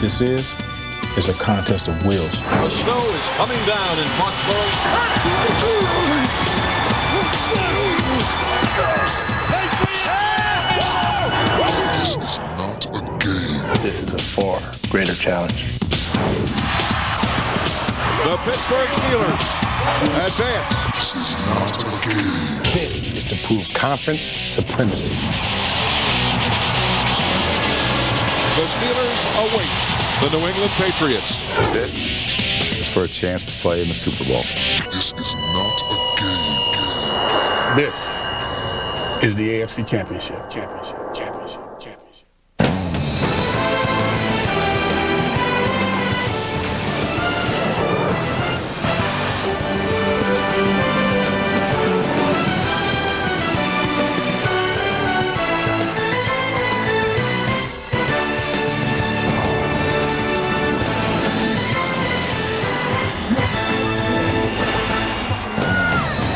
this is a contest of wills. The snow is coming down in Foxborough. Not a game. This is a far greater challenge. The Pittsburgh Steelers advance. This is not a game. This is to prove conference supremacy. The Steelers await the New England Patriots. This is for a chance to play in the Super Bowl. This is not a game. This is the AFC Championship.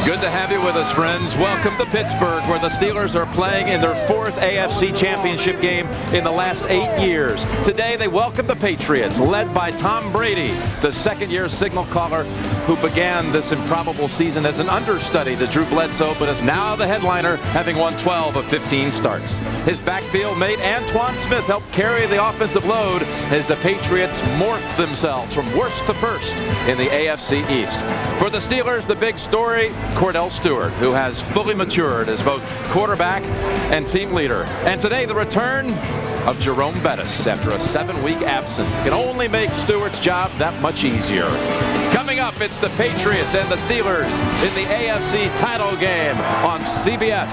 Good to have you with us, friends. Welcome to Pittsburgh, where the Steelers are playing in their fourth AFC Championship game in the last 8 years. Today, they welcome the Patriots, led by Tom Brady, the second-year signal caller who began this improbable season as an understudy to Drew Bledsoe, but is now the headliner, having won 12 of 15 starts. His backfield mate, Antoine Smith, helped carry the offensive load as the Patriots morphed themselves from worst to first in the AFC East. For the Steelers, the big story, Cordell Stewart, who has fully matured as both quarterback and team leader. And today, the return of Jerome Bettis after a 7-week absence. It can only make Stewart's job that much easier. Coming up, it's the Patriots and the Steelers in the AFC title game on CBS.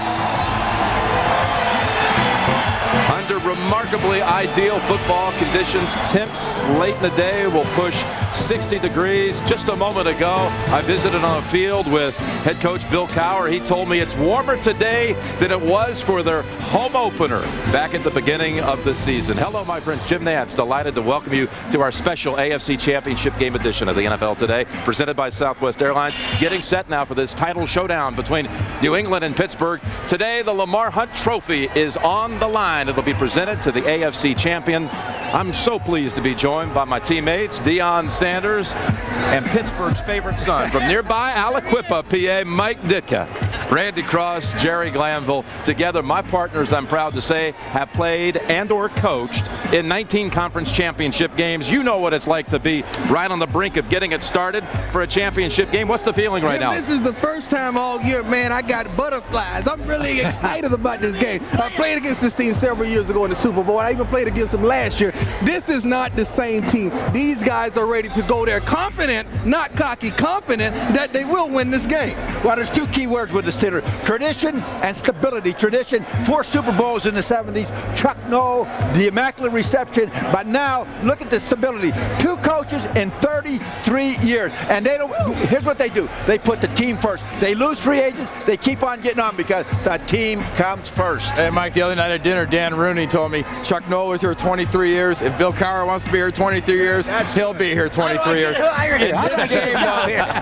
Under remarkably ideal football conditions, temps late in the day will push 60 degrees. Just a moment ago, I visited on a field with head coach Bill Cowher. He told me it's warmer today than it was for their home opener back at the beginning of the season. Hello, my friend Jim Nantz. Delighted to welcome you to our special AFC Championship game edition of the NFL Today, presented by Southwest Airlines. Getting set now for this title showdown between New England and Pittsburgh. Today, the Lamar Hunt Trophy is on the line. It'll be presented to the AFC champion. I'm so pleased to be joined by my teammates, Deion Sanders and Pittsburgh's favorite son from nearby Aliquippa, PA, Mike Ditka. Randy Cross, Jerry Glanville. Together, my partners, I'm proud to say, have played and or coached in 19 conference championship games. You know what it's like to be right on the brink of getting it started for a championship game. What's the feeling right now? This is the first time all year, man, I got butterflies. I'm really excited about this game. I played against this team several years ago in the Super Bowl. I even played against them last year. This is not the same team. These guys are ready to go there confident, not cocky, confident that they will win this game. Well, there's two key words with the Steelers: tradition and stability. Tradition, 4 Super Bowls in the 70s, Chuck Noll, the Immaculate Reception, but now look at the stability. 2 coaches in 33 years, and they don't. Here's what they do: they put the team first. They lose free agents, they keep on getting on because the team comes first. Hey, Mike, the other night at dinner, Dan Rooney told me Chuck Noll was here 23 years. If Bill Cowher wants to be here 23 years, he'll be here 23 years. In this game,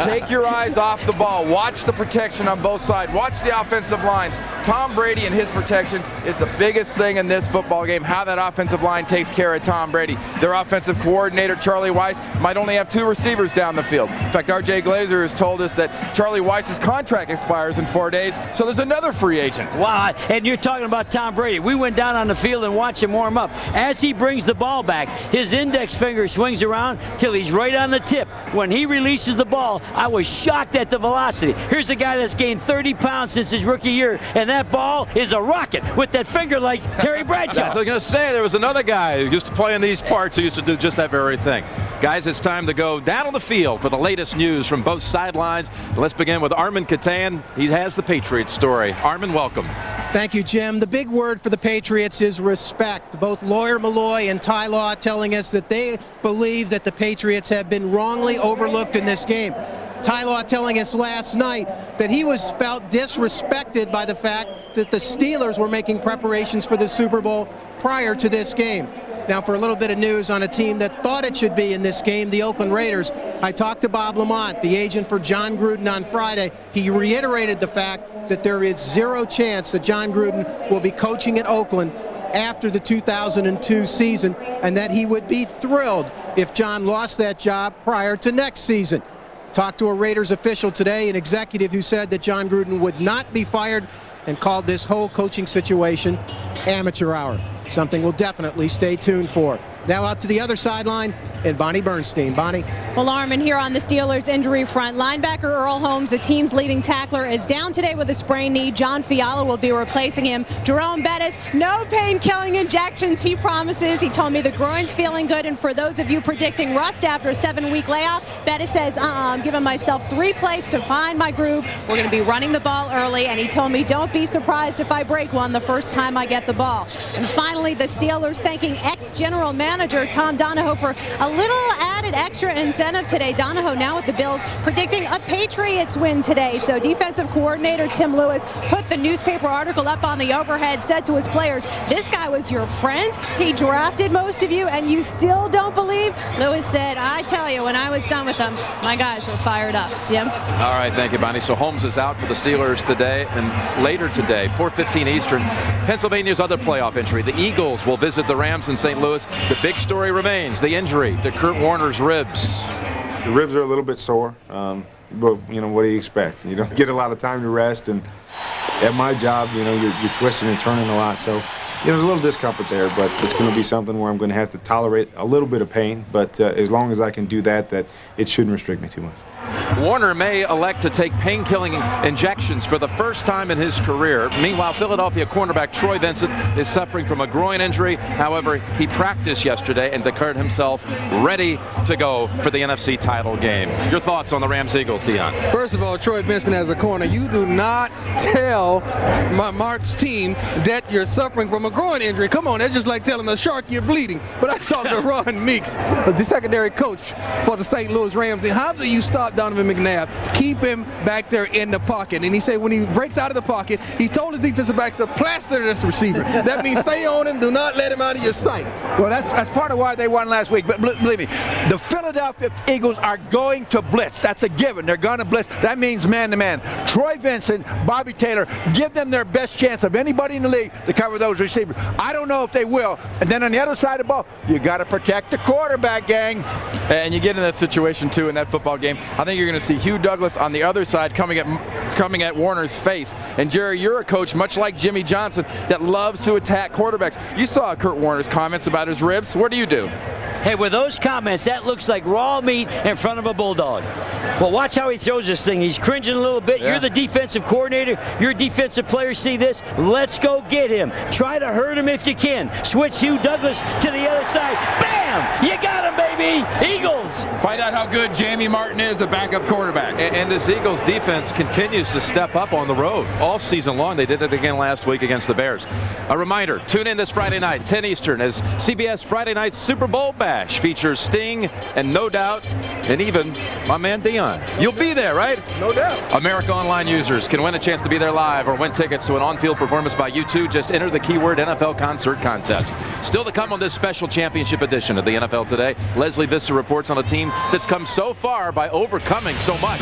take your eyes off the ball. Watch the protection on both sides. Watch the offensive lines. Tom Brady and his protection is the biggest thing in this football game, how that offensive line takes care of Tom Brady. Their offensive coordinator, Charlie Weiss, might only have 2 receivers down the field. In fact, R.J. Glazer has told us that Charlie Weiss's contract expires in 4 days, so there's another free agent. Wow, and you're talking about Tom Brady. We went down on the field and watched him warm up. As he brings the ball back, his index finger swings around till he's right on the tip. When he releases the ball, I was shocked at the velocity. Here's a guy that's gained 30 pounds since his rookie year, and that ball is a rocket with that finger like Terry Bradshaw. I was going to say, there was another guy who used to play in these parts who used to do just that very thing. Guys, it's time to go down on the field for the latest news from both sidelines. Let's begin with Armin Katan. He has the Patriots story. Armin, welcome. Thank you, Jim. The big word for the Patriots is respect. Both Lawyer Malloy and Ty Law telling us that they believe that the Patriots have been wrongly overlooked in this game. Ty Law telling us last night that he felt disrespected by the fact that the Steelers were making preparations for the Super Bowl prior to this game. Now, for a little bit of news on a team that thought it should be in this game, the Oakland Raiders, I talked to Bob Lamont, the agent for John Gruden, on Friday. He reiterated the fact that there is 0 chance that John Gruden will be coaching at Oakland after the 2002 season, and that he would be thrilled if John lost that job prior to next season. Talked to a Raiders official today, an executive who said that John Gruden would not be fired and called this whole coaching situation amateur hour. Something we'll definitely stay tuned for. Now out to the other sideline and Bonnie Bernstein. Bonnie. Well, Armin, here on the Steelers injury front, linebacker Earl Holmes, the team's leading tackler, is down today with a sprained knee. John Fiala will be replacing him. Jerome Bettis, no pain-killing injections, he promises. He told me the groin's feeling good, and for those of you predicting rust after a 7-week layoff, Bettis says, I'm giving myself 3 plays to find my groove. We're going to be running the ball early, and he told me, don't be surprised if I break one the first time I get the ball. And finally, the Steelers thanking ex-general manager Tom Donahoe for a little added extra incentive today. Donahoe now with the Bills predicting a Patriots win today. So defensive coordinator Tim Lewis put the newspaper article up on the overhead, said to his players, this guy was your friend. He drafted most of you and you still don't believe? Lewis said, I tell you, when I was done with them, my guys were fired up. Jim? All right, thank you, Bonnie. So Holmes is out for the Steelers today, and later today, 4:15 Eastern, Pennsylvania's other playoff entry. The Eagles will visit the Rams in St. Louis. The big story remains the injury to Kurt Warner's ribs. The ribs are a little bit sore, but you know, what do you expect? You don't get a lot of time to rest, and at my job, you know, you're twisting and turning a lot, so there's a little discomfort there, but it's going to be something where I'm going to have to tolerate a little bit of pain, but as long as I can do that, it shouldn't restrict me too much. Warner may elect to take pain-killing injections for the first time in his career. Meanwhile, Philadelphia cornerback Troy Vincent is suffering from a groin injury. However, he practiced yesterday and declared himself ready to go for the NFC title game. Your thoughts on the Rams-Eagles, Dion? First of all, Troy Vincent as a corner, you do not tell Mark's team that you're suffering from a groin injury. Come on, that's just like telling the shark you're bleeding. But I talked to Ron Meeks, the secondary coach for the St. Louis Rams, and how do you stop Donovan McNabb? Keep him back there in the pocket. And he said when he breaks out of the pocket, he told his defensive backs to plaster this receiver. That means stay on him, do not let him out of your sight. Well, that's part of why they won last week. But believe me, the Philadelphia Eagles are going to blitz. That's a given. They're going to blitz. That means man-to-man. Troy Vincent, Bobby Taylor, give them their best chance of anybody in the league to cover those receivers. I don't know if they will. And then on the other side of the ball, you got to protect the quarterback, gang. And you get in that situation, too, in that football game. I think you're going to see Hugh Douglas on the other side coming at Warner's face. And Jerry, you're a coach, much like Jimmy Johnson, that loves to attack quarterbacks. You saw Kurt Warner's comments about his ribs. What do you do? Hey, with those comments, that looks like raw meat in front of a bulldog. Well, watch how he throws this thing. He's cringing a little bit. Yeah. You're the defensive coordinator. Your defensive players see this. Let's go get him. Try to hurt him if you can. Switch Hugh Douglas to the other side. Bam! You got him, baby! Eagles! Find out how good Jamie Martin is, a backup quarterback. And this Eagles defense continues to step up on the road all season long. They did it again last week against the Bears. A reminder, tune in this Friday night, 10 Eastern, as CBS Friday Night Super Bowl Bash features Sting and No Doubt and even my man Dion. You'll be there, right? No doubt. America Online users can win a chance to be there live or win tickets to an on-field performance by U2. Just enter the keyword NFL Concert Contest. Still to come on this special championship edition of the NFL Today, Leslie Visser reports on a team that's come so far by overcoming so much.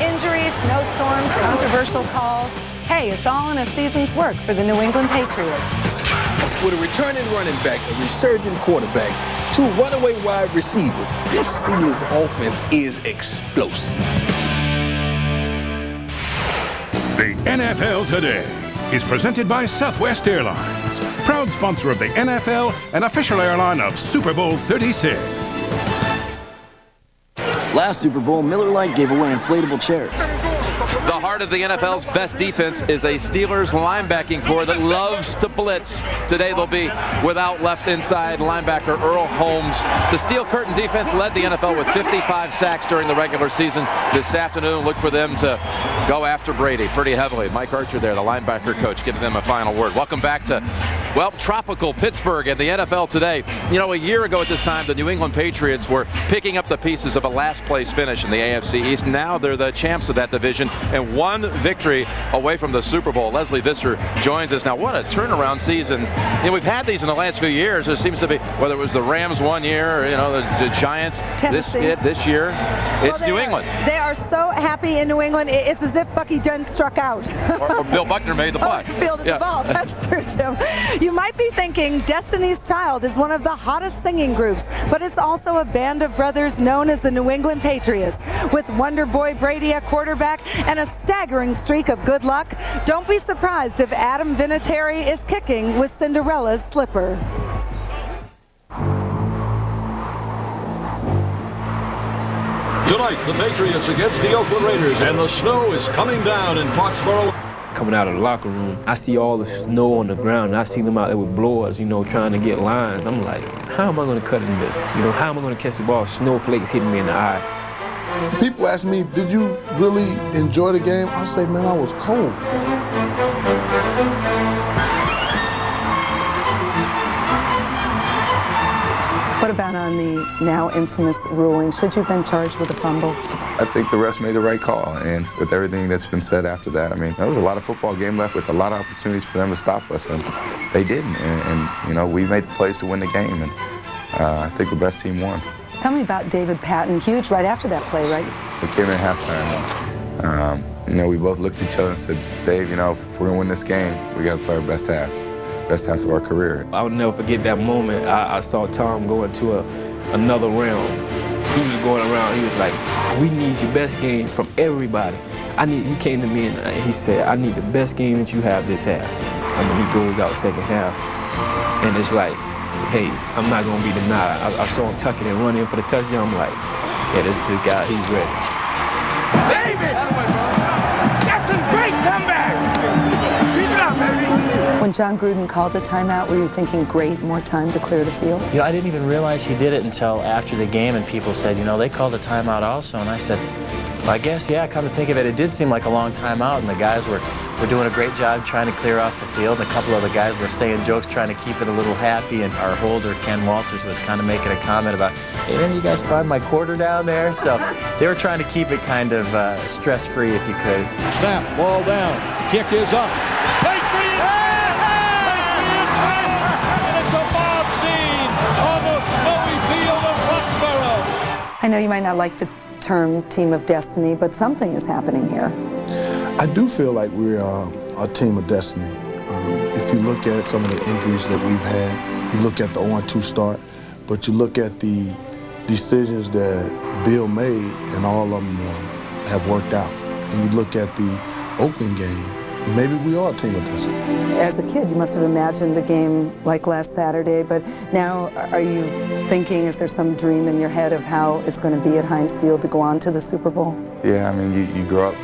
Injuries, snowstorms, controversial calls. Hey, it's all in a season's work for the New England Patriots. With a returning running back, a resurgent quarterback, 2 runaway wide receivers, this Steelers offense is explosive. The NFL Today is presented by Southwest Airlines, proud sponsor of the NFL and official airline of Super Bowl 36. Last Super Bowl, Miller Lite gave away inflatable chairs. The heart of the NFL's best defense is a Steelers linebacking core that loves to blitz. Today they'll be without left inside linebacker Earl Holmes. The Steel Curtain defense led the NFL with 55 sacks during the regular season. This afternoon, look for them to go after Brady pretty heavily. Mike Archer there, the linebacker coach, giving them a final word. Welcome back to, well, tropical Pittsburgh and the NFL Today. You know, a year ago at this time, the New England Patriots were picking up the pieces of a last-place finish in the AFC East. Now they're the champs of that division and one victory away from the Super Bowl. Leslie Visser joins us now. What a turnaround season. You know, we've had these in the last few years. There seems to be, whether it was the Rams one year or, you know, the Giants this year. It's New England. They are so happy in New England, it's as if Bucky Dent struck out. or Bill Buckner made the putt. Fielded the ball. That's true, Jim. You might be thinking Destiny's Child is one of the hottest singing groups, but it's also a band of brothers known as the New England Patriots. With Wonder Boy Brady at quarterback and a staggering streak of good luck, don't be surprised if Adam Vinatieri is kicking with Cinderella's slipper. Tonight, the Patriots against the Oakland Raiders, and the snow is coming down in Foxborough. Coming out of the locker room, I see all the snow on the ground, and I see them out there with blowers, trying to get lines. I'm like, how am I going to cut in this? How am I going to catch the ball? Snowflakes hitting me in the eye. People ask me, did you really enjoy the game? I say, man, I was cold. What about on the now infamous ruling? Should you have been charged with a fumble? I think the refs made the right call, and with everything that's been said after that, there was a lot of football game left with a lot of opportunities for them to stop us, and they didn't. And we made the plays to win the game, and I think the best team won. Tell me about David Patton. Huge right after that play, right? We came in at halftime, and we both looked at each other and said, Dave, if we're gonna win this game, we gotta play our best halves. Best half of our career. I'll never forget that moment. I saw Tom go into another realm. He was going around, he was like, we need your best game from everybody. He came to me and he said, I need the best game that you have this half. He goes out second half. And it's like, hey, I'm not gonna be denied. I saw him tuck it and run in for the touchdown. I'm like, yeah, this is the guy, he's ready. David! That's some great comebacks! Keep it up, baby! When John Gruden called the timeout, were you thinking, great, more time to clear the field? I didn't even realize he did it until after the game, and people said, they called the timeout also. And I said, well, I guess, yeah, come to think of it, it did seem like a long timeout, and the guys were doing a great job trying to clear off the field. And a couple of the guys were saying jokes, trying to keep it a little happy, and our holder, Ken Walters, was kind of making a comment about, hey, man, you guys find my quarter down there? So they were trying to keep it kind of stress-free, if you could. Snap, ball down, kick is up. Patriots! It's a mob scene on the snowy field of Foxborough. I know you might not like the term team of destiny, but something is happening here. I do feel like we're a team of destiny. If you look at some of the injuries that we've had, you look at the 0-2 start, but you look at the decisions that Bill made, and all of them have worked out. And you look at the Oakland game, maybe we are a team of destiny. As a kid, you must have imagined a game like last Saturday, but now are you thinking, is there some dream in your head of how it's going to be at Heinz Field to go on to the Super Bowl? Yeah, you grow up,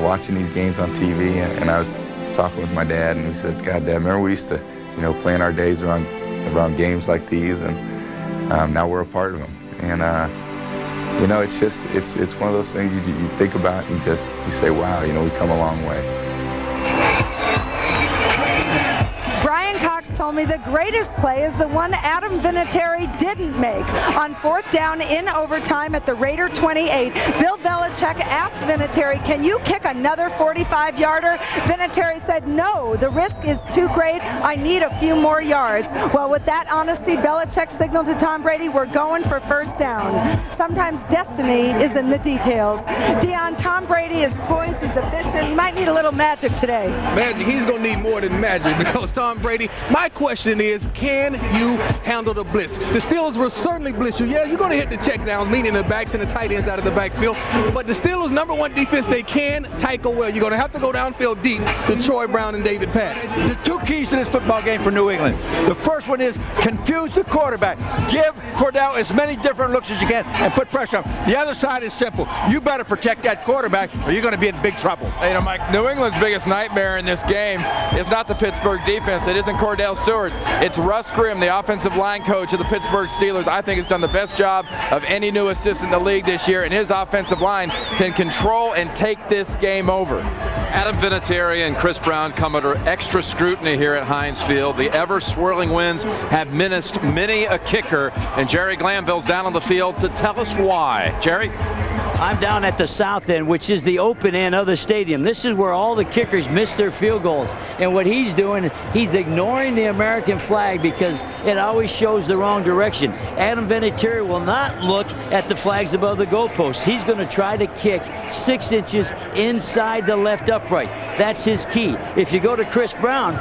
watching these games on TV, and I was talking with my dad, and we said, God, Dad, remember we used to, plan our days around games like these, and now we're a part of them. And, it's just, it's one of those things you think about, and you say, wow, we come a long way. Brian Cox told me the greatest play is the one Adam Vinatieri didn't make. On 4th down in overtime at the Raider 28, Bill Belichick asked Vinatieri, can you kick another 45-yarder? Vinatieri said, no, the risk is too great. I need a few more yards. Well, with that honesty, Belichick signaled to Tom Brady, we're going for 1st down. Sometimes destiny is in the details. Dion, Tom Brady is poised, he's efficient. He might need a little magic today. Magic, he's going to need more than magic because Tom Brady, my question is, can you handle the blitz? The Steelers will certainly blitz you. Yeah, you're going to hit the check downs, meaning the backs and the tight ends out of the backfield. But the Steelers' #1 defense, they can tackle well. You're going to have to go downfield deep to Troy Brown and David Patton. There's 2 keys to this football game for New England. The first one is confuse the quarterback. Give Cordell as many different looks as you can and put pressure on him. The other side is simple. You better protect that quarterback or you're going to be in big trouble. Mike, New England's biggest nightmare in this game is not the Pittsburgh defense. It isn't Cordell Stewart. It's Russ Grimm, the offensive line coach of the Pittsburgh Steelers. I think has done the best job of any new assistant in the league this year, and his offensive line can control and take this game over. Adam Vinatieri and Chris Brown come under extra scrutiny here at Heinz Field. The ever-swirling winds have menaced many a kicker, and Jerry Glanville's down on the field to tell us why. Jerry? I'm down at the south end, which is the open end of the stadium. This is where all the kickers miss their field goals. And what he's doing, he's ignoring the American flag because it always shows the wrong direction. Adam Vinatieri will not look at the flags above the goalpost. He's going to try to kick 6 inches inside the left upright. That's his key. If you go to Chris Brown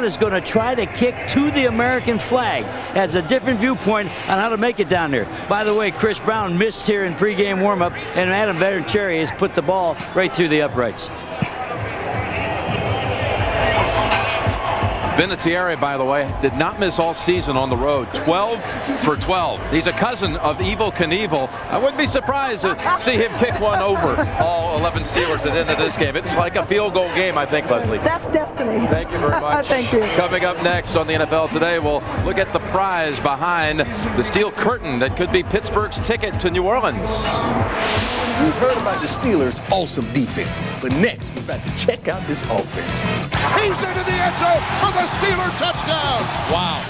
is going to try to kick to the American flag. Has a different viewpoint on how to make it down there. By the way, Chris Brown missed here in pregame warm-up, and Adam Vinatieri has put the ball right through the uprights. Vinatieri, by the way, did not miss all season on the road. 12 for 12. He's a cousin of Evel Knievel. I wouldn't be surprised to see him kick one over all 11 Steelers at the end of this game. It's like a field goal game, I think, Leslie. That's destiny. Thank you very much. Thank you. Coming up next on the NFL Today, we'll look at the prize behind the steel curtain that could be Pittsburgh's ticket to New Orleans. We've heard about the Steelers' awesome defense, but next we're about to check out this offense. He's into the end zone for the Steeler touchdown. Wow.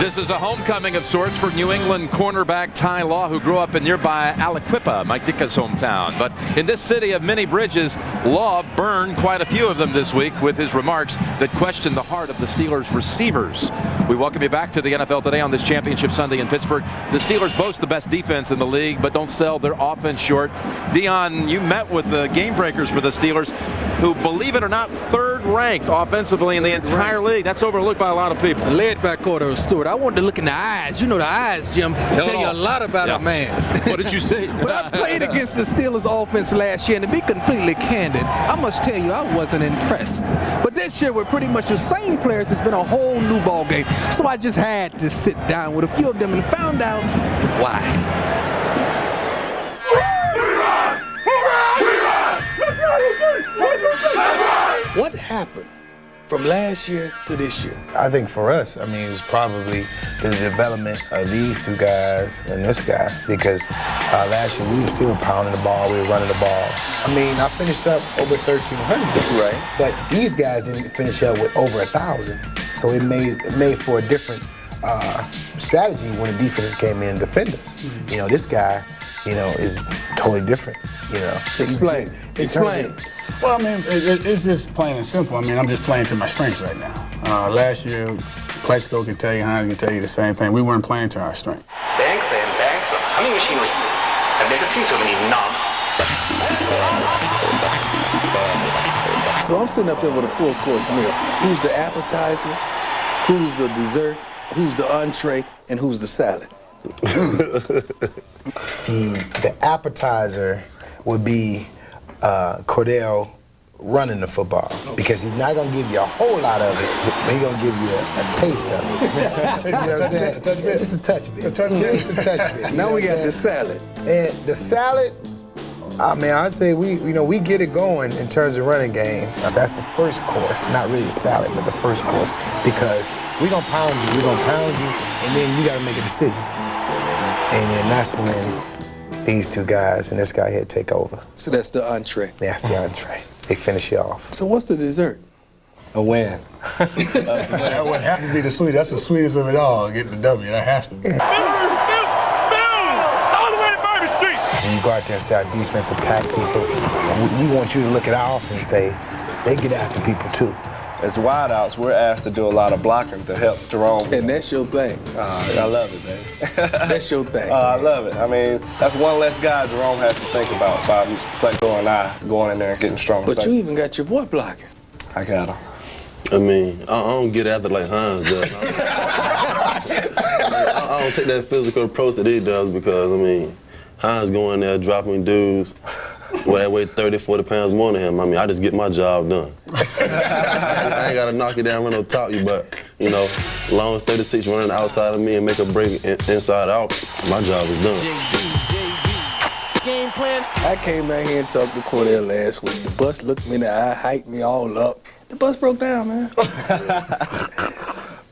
This is a homecoming of sorts for New England cornerback Ty Law, who grew up in nearby Aliquippa, Mike Ditka's hometown. But in this city of many bridges, Law burned quite a few of them this week with his remarks that questioned the heart of the Steelers' receivers. We welcome you back to the NFL Today on this championship Sunday in Pittsburgh. The Steelers boast the best defense in the league, but don't sell their offense short. Dion, you met with the game breakers for the Steelers, who, believe it or not, third-ranked offensively in the entire league. That's overlooked by a lot of people. Led by Cordell Stewart. I wanted to look in the eyes. You know the eyes, Jim, tell you a lot about a man. What did you see? When I played against the Steelers offense last year, and to be completely candid, I must tell you I wasn't impressed. But this year with pretty much the same players, it's been a whole new ball game. So I just had to sit down with a few of them and found out why. What happened from last year to this year? I think for us, I mean, it was probably the development of these two guys and this guy, because last year we were still pounding the ball, we were running the ball. I mean, I finished up over 1,300. Right. But these guys didn't finish up with over 1,000. So it made for a different strategy when the defenses came in and defend us. Mm-hmm. You know, this guy, you know, is totally different, you know. Explain. Well, I mean, it's just plain and simple. I mean, I'm just playing to my strengths right now. Last year, Plaxico can tell you, Hines can tell you the same thing. We weren't playing to our strength. Banks and banks of humming machinery. I've never seen so many knobs. So I'm sitting up here with a full course meal. Who's the appetizer? Who's the dessert? Who's the entree? And who's the salad? The appetizer would be Cordell running the football, because he's not gonna give you a whole lot of it, but he's gonna give you a taste of it. You know what I'm saying? Just a touch bit. Just a touch bit. Now we got the salad. And the salad, I mean, I'd say we get it going in terms of running game. That's the first course, not really the salad, but the first course, because we're gonna pound you, and then you gotta make a decision. And then that's when these two guys and this guy here take over. So that's the entree. That's the entree. They finish you off. So what's the dessert? A win. That would have to be the sweet. That's the sweetest of it all. Getting the W. That has to be. All the way to Bourbon Street. When you go out there and say our defense attack people, we want you to look at our offense and say they get after people too. As wideouts, we're asked to do a lot of blocking to help Jerome. And that's your thing. I love it, man. That's your thing. I love it. I mean, that's one less guy Jerome has to think about if I'm Plaxico and I going in there and getting stronger. But you even got your boy blocking. I got him. I mean, I don't get after like Hines does. I don't take that physical approach that he does, because, I mean, Hines going there dropping dudes well, that weigh 30, 40 pounds more than him. I mean, I just get my job done. I ain't got to knock you down, run on top of you, but, you know, as long as 36 running outside of me and make a break inside out, my job is done. Game plan. I came down here and talked to Cordell last week. The bus looked me in the eye, hyped me all up. The bus broke down, man.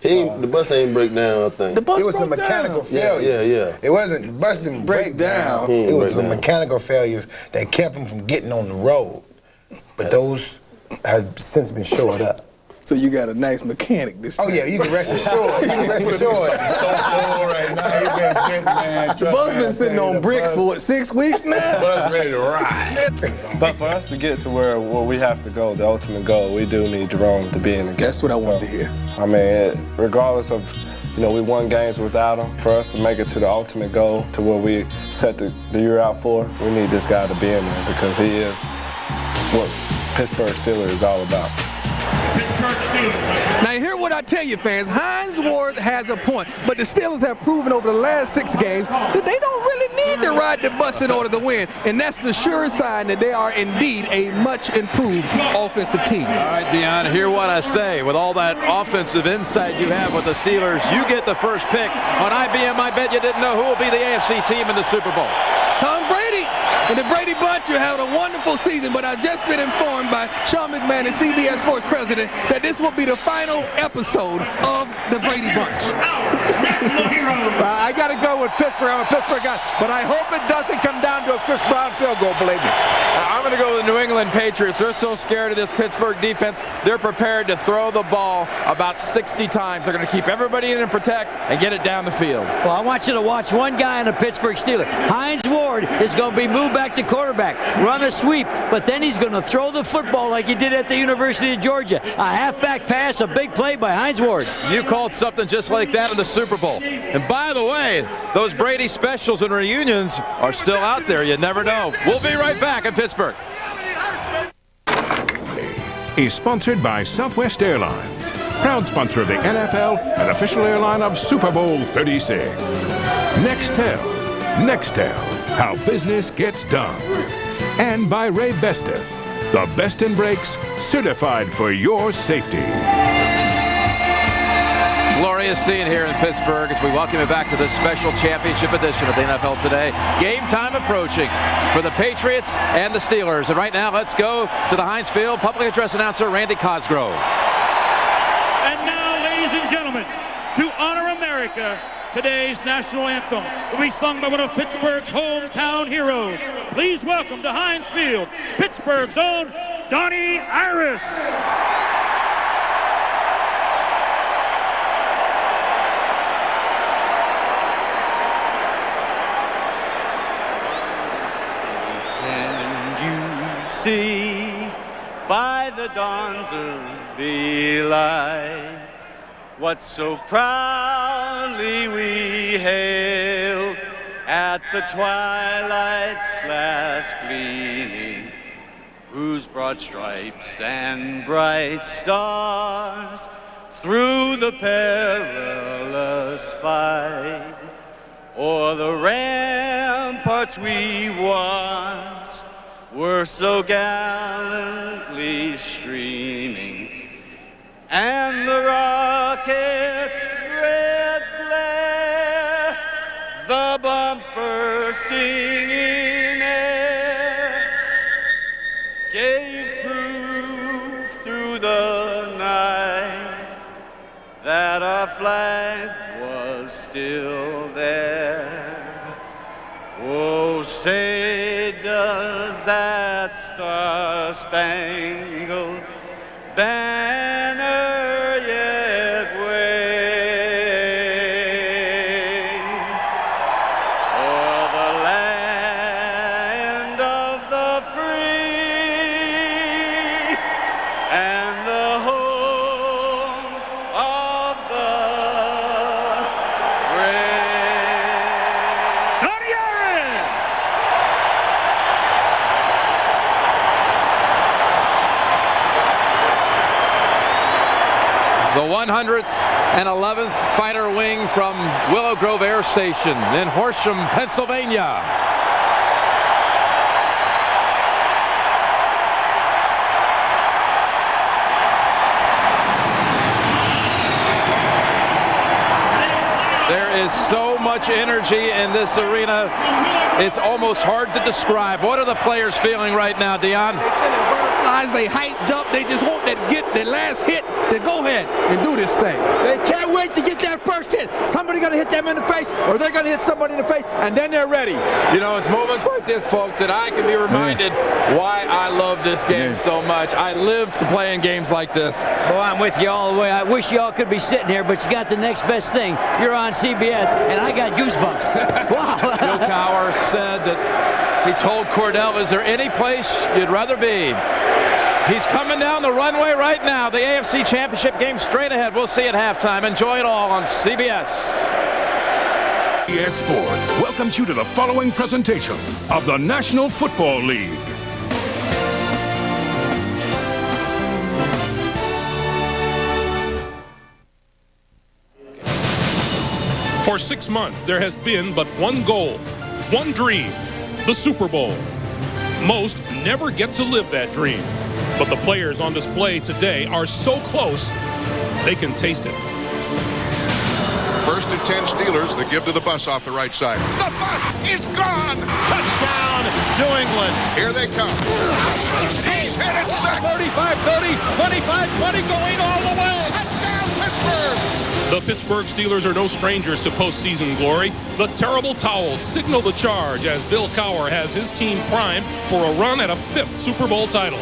The bus ain't break down, I think. The bus It was broke a mechanical down. failure. Yeah. It wasn't, the bus didn't break down. It was the mechanical failures that kept him from getting on the road. But those have since been shored up. So you got a nice mechanic this time. Oh yeah, you can rest assured. You can rest assured. Right now, he been sitting, man. The bus been sitting on bricks for what, 6 weeks now? The bus ready to ride. But for us to get to where we have to go, the ultimate goal, we do need Jerome to be in the game. That's what I wanted to hear. I mean, regardless of, we won games without him. For us to make it to the ultimate goal, to where we set the year out for, we need this guy to be in there because he is what Pittsburgh Steelers is all about. Now hear what I tell you, fans. Hines Ward has a point, but the Steelers have proven over the last 6 games that they don't really need to ride the bus in order to win, and that's the sure sign that they are indeed a much improved offensive team. All right, Deion, hear what I say. With all that offensive insight you have with the Steelers, you get the first pick. On IBM, I bet you didn't know who will be the AFC team in the Super Bowl. Tom Brady and the Brady Bunch are having a wonderful season, but I've just been informed by Sean McMahon, the CBS Sports president, that this will be the final episode of the Brady Bunch. I got to go with Pittsburgh. I'm a Pittsburgh guy, but I hope it doesn't come down to a Chris Brown field goal, believe me. I'm going to go with the New England Patriots. They're so scared of this Pittsburgh defense, they're prepared to throw the ball about 60 times. They're going to keep everybody in and protect and get it down the field. Well, I want you to watch one guy in a Pittsburgh Steeler. Hines Ward is going to be moved back to quarterback, run a sweep, but then he's going to throw the football like he did at the University of Georgia. A halfback pass, a big play by Hines Ward. You called something just like that in the Super Bowl. And by the way, those Brady specials and reunions are still out there. You never know. We'll be right back in Pittsburgh. Is sponsored by Southwest Airlines, proud sponsor of the NFL and official airline of Super Bowl 36. Nextel, how business gets done. And by Ray Bestis, the best in brakes, certified for your safety. Glorious scene here in Pittsburgh as we welcome you back to this special championship edition of the NFL Today. Game time approaching for the Patriots and the Steelers. And right now, let's go to the Heinz Field. Public address announcer Randy Cosgrove. And now, ladies and gentlemen, to honor America, today's national anthem will be sung by one of Pittsburgh's hometown heroes. Please welcome to Heinz Field, Pittsburgh's own Donnie Iris. See by the dawn's early light what so proudly we hailed at the twilight's last gleaming, whose broad stripes and bright stars through the perilous fight o'er the ramparts we watched were so gallantly streaming, and the rocket's red glare, the bombs bursting in air, gave proof through the night that our flag was still there. Oh, say does that star-spangled banner yet wave o'er the land of the free and the home of the brave? Donnie Iris! The 111th Fighter Wing from Willow Grove Air Station in Horsham, Pennsylvania. There is so much energy in this arena, it's almost hard to describe. What are the players feeling right now, Deion? They're feeling butterflies, they hyped up, they just want that last hit to go ahead and do this thing. They can't wait to get that that first hit. Somebody going to hit them in the face, or they're going to hit somebody in the face, and then they're ready. You know, it's moments like this, folks, that I can be reminded why I love this game so much. I lived to playing games like this. Well, I'm with you all the way. I wish y'all could be sitting here, but you got the next best thing. You're on CBS, and I got goosebumps. Wow. Bill Cowher said that he told Cordell, is there any place you'd rather be? He's coming down the runway right now. The AFC Championship game straight ahead. We'll see at halftime. Enjoy it all on CBS. CBS Sports welcomes you to the following presentation of the National Football League. For 6 months, there has been but one goal, one dream, the Super Bowl. Most never get to live that dream, but the players on display today are so close, they can taste it. 1st and 10 Steelers. They give to the bus off the right side. The bus is gone. Touchdown, New England. Here they come. He's hit it sack. 35-30, 25-20, going all the way. Touchdown, Pittsburgh. The Pittsburgh Steelers are no strangers to postseason glory. The terrible towels signal the charge as Bill Cowher has his team primed for a run at a 5th Super Bowl title.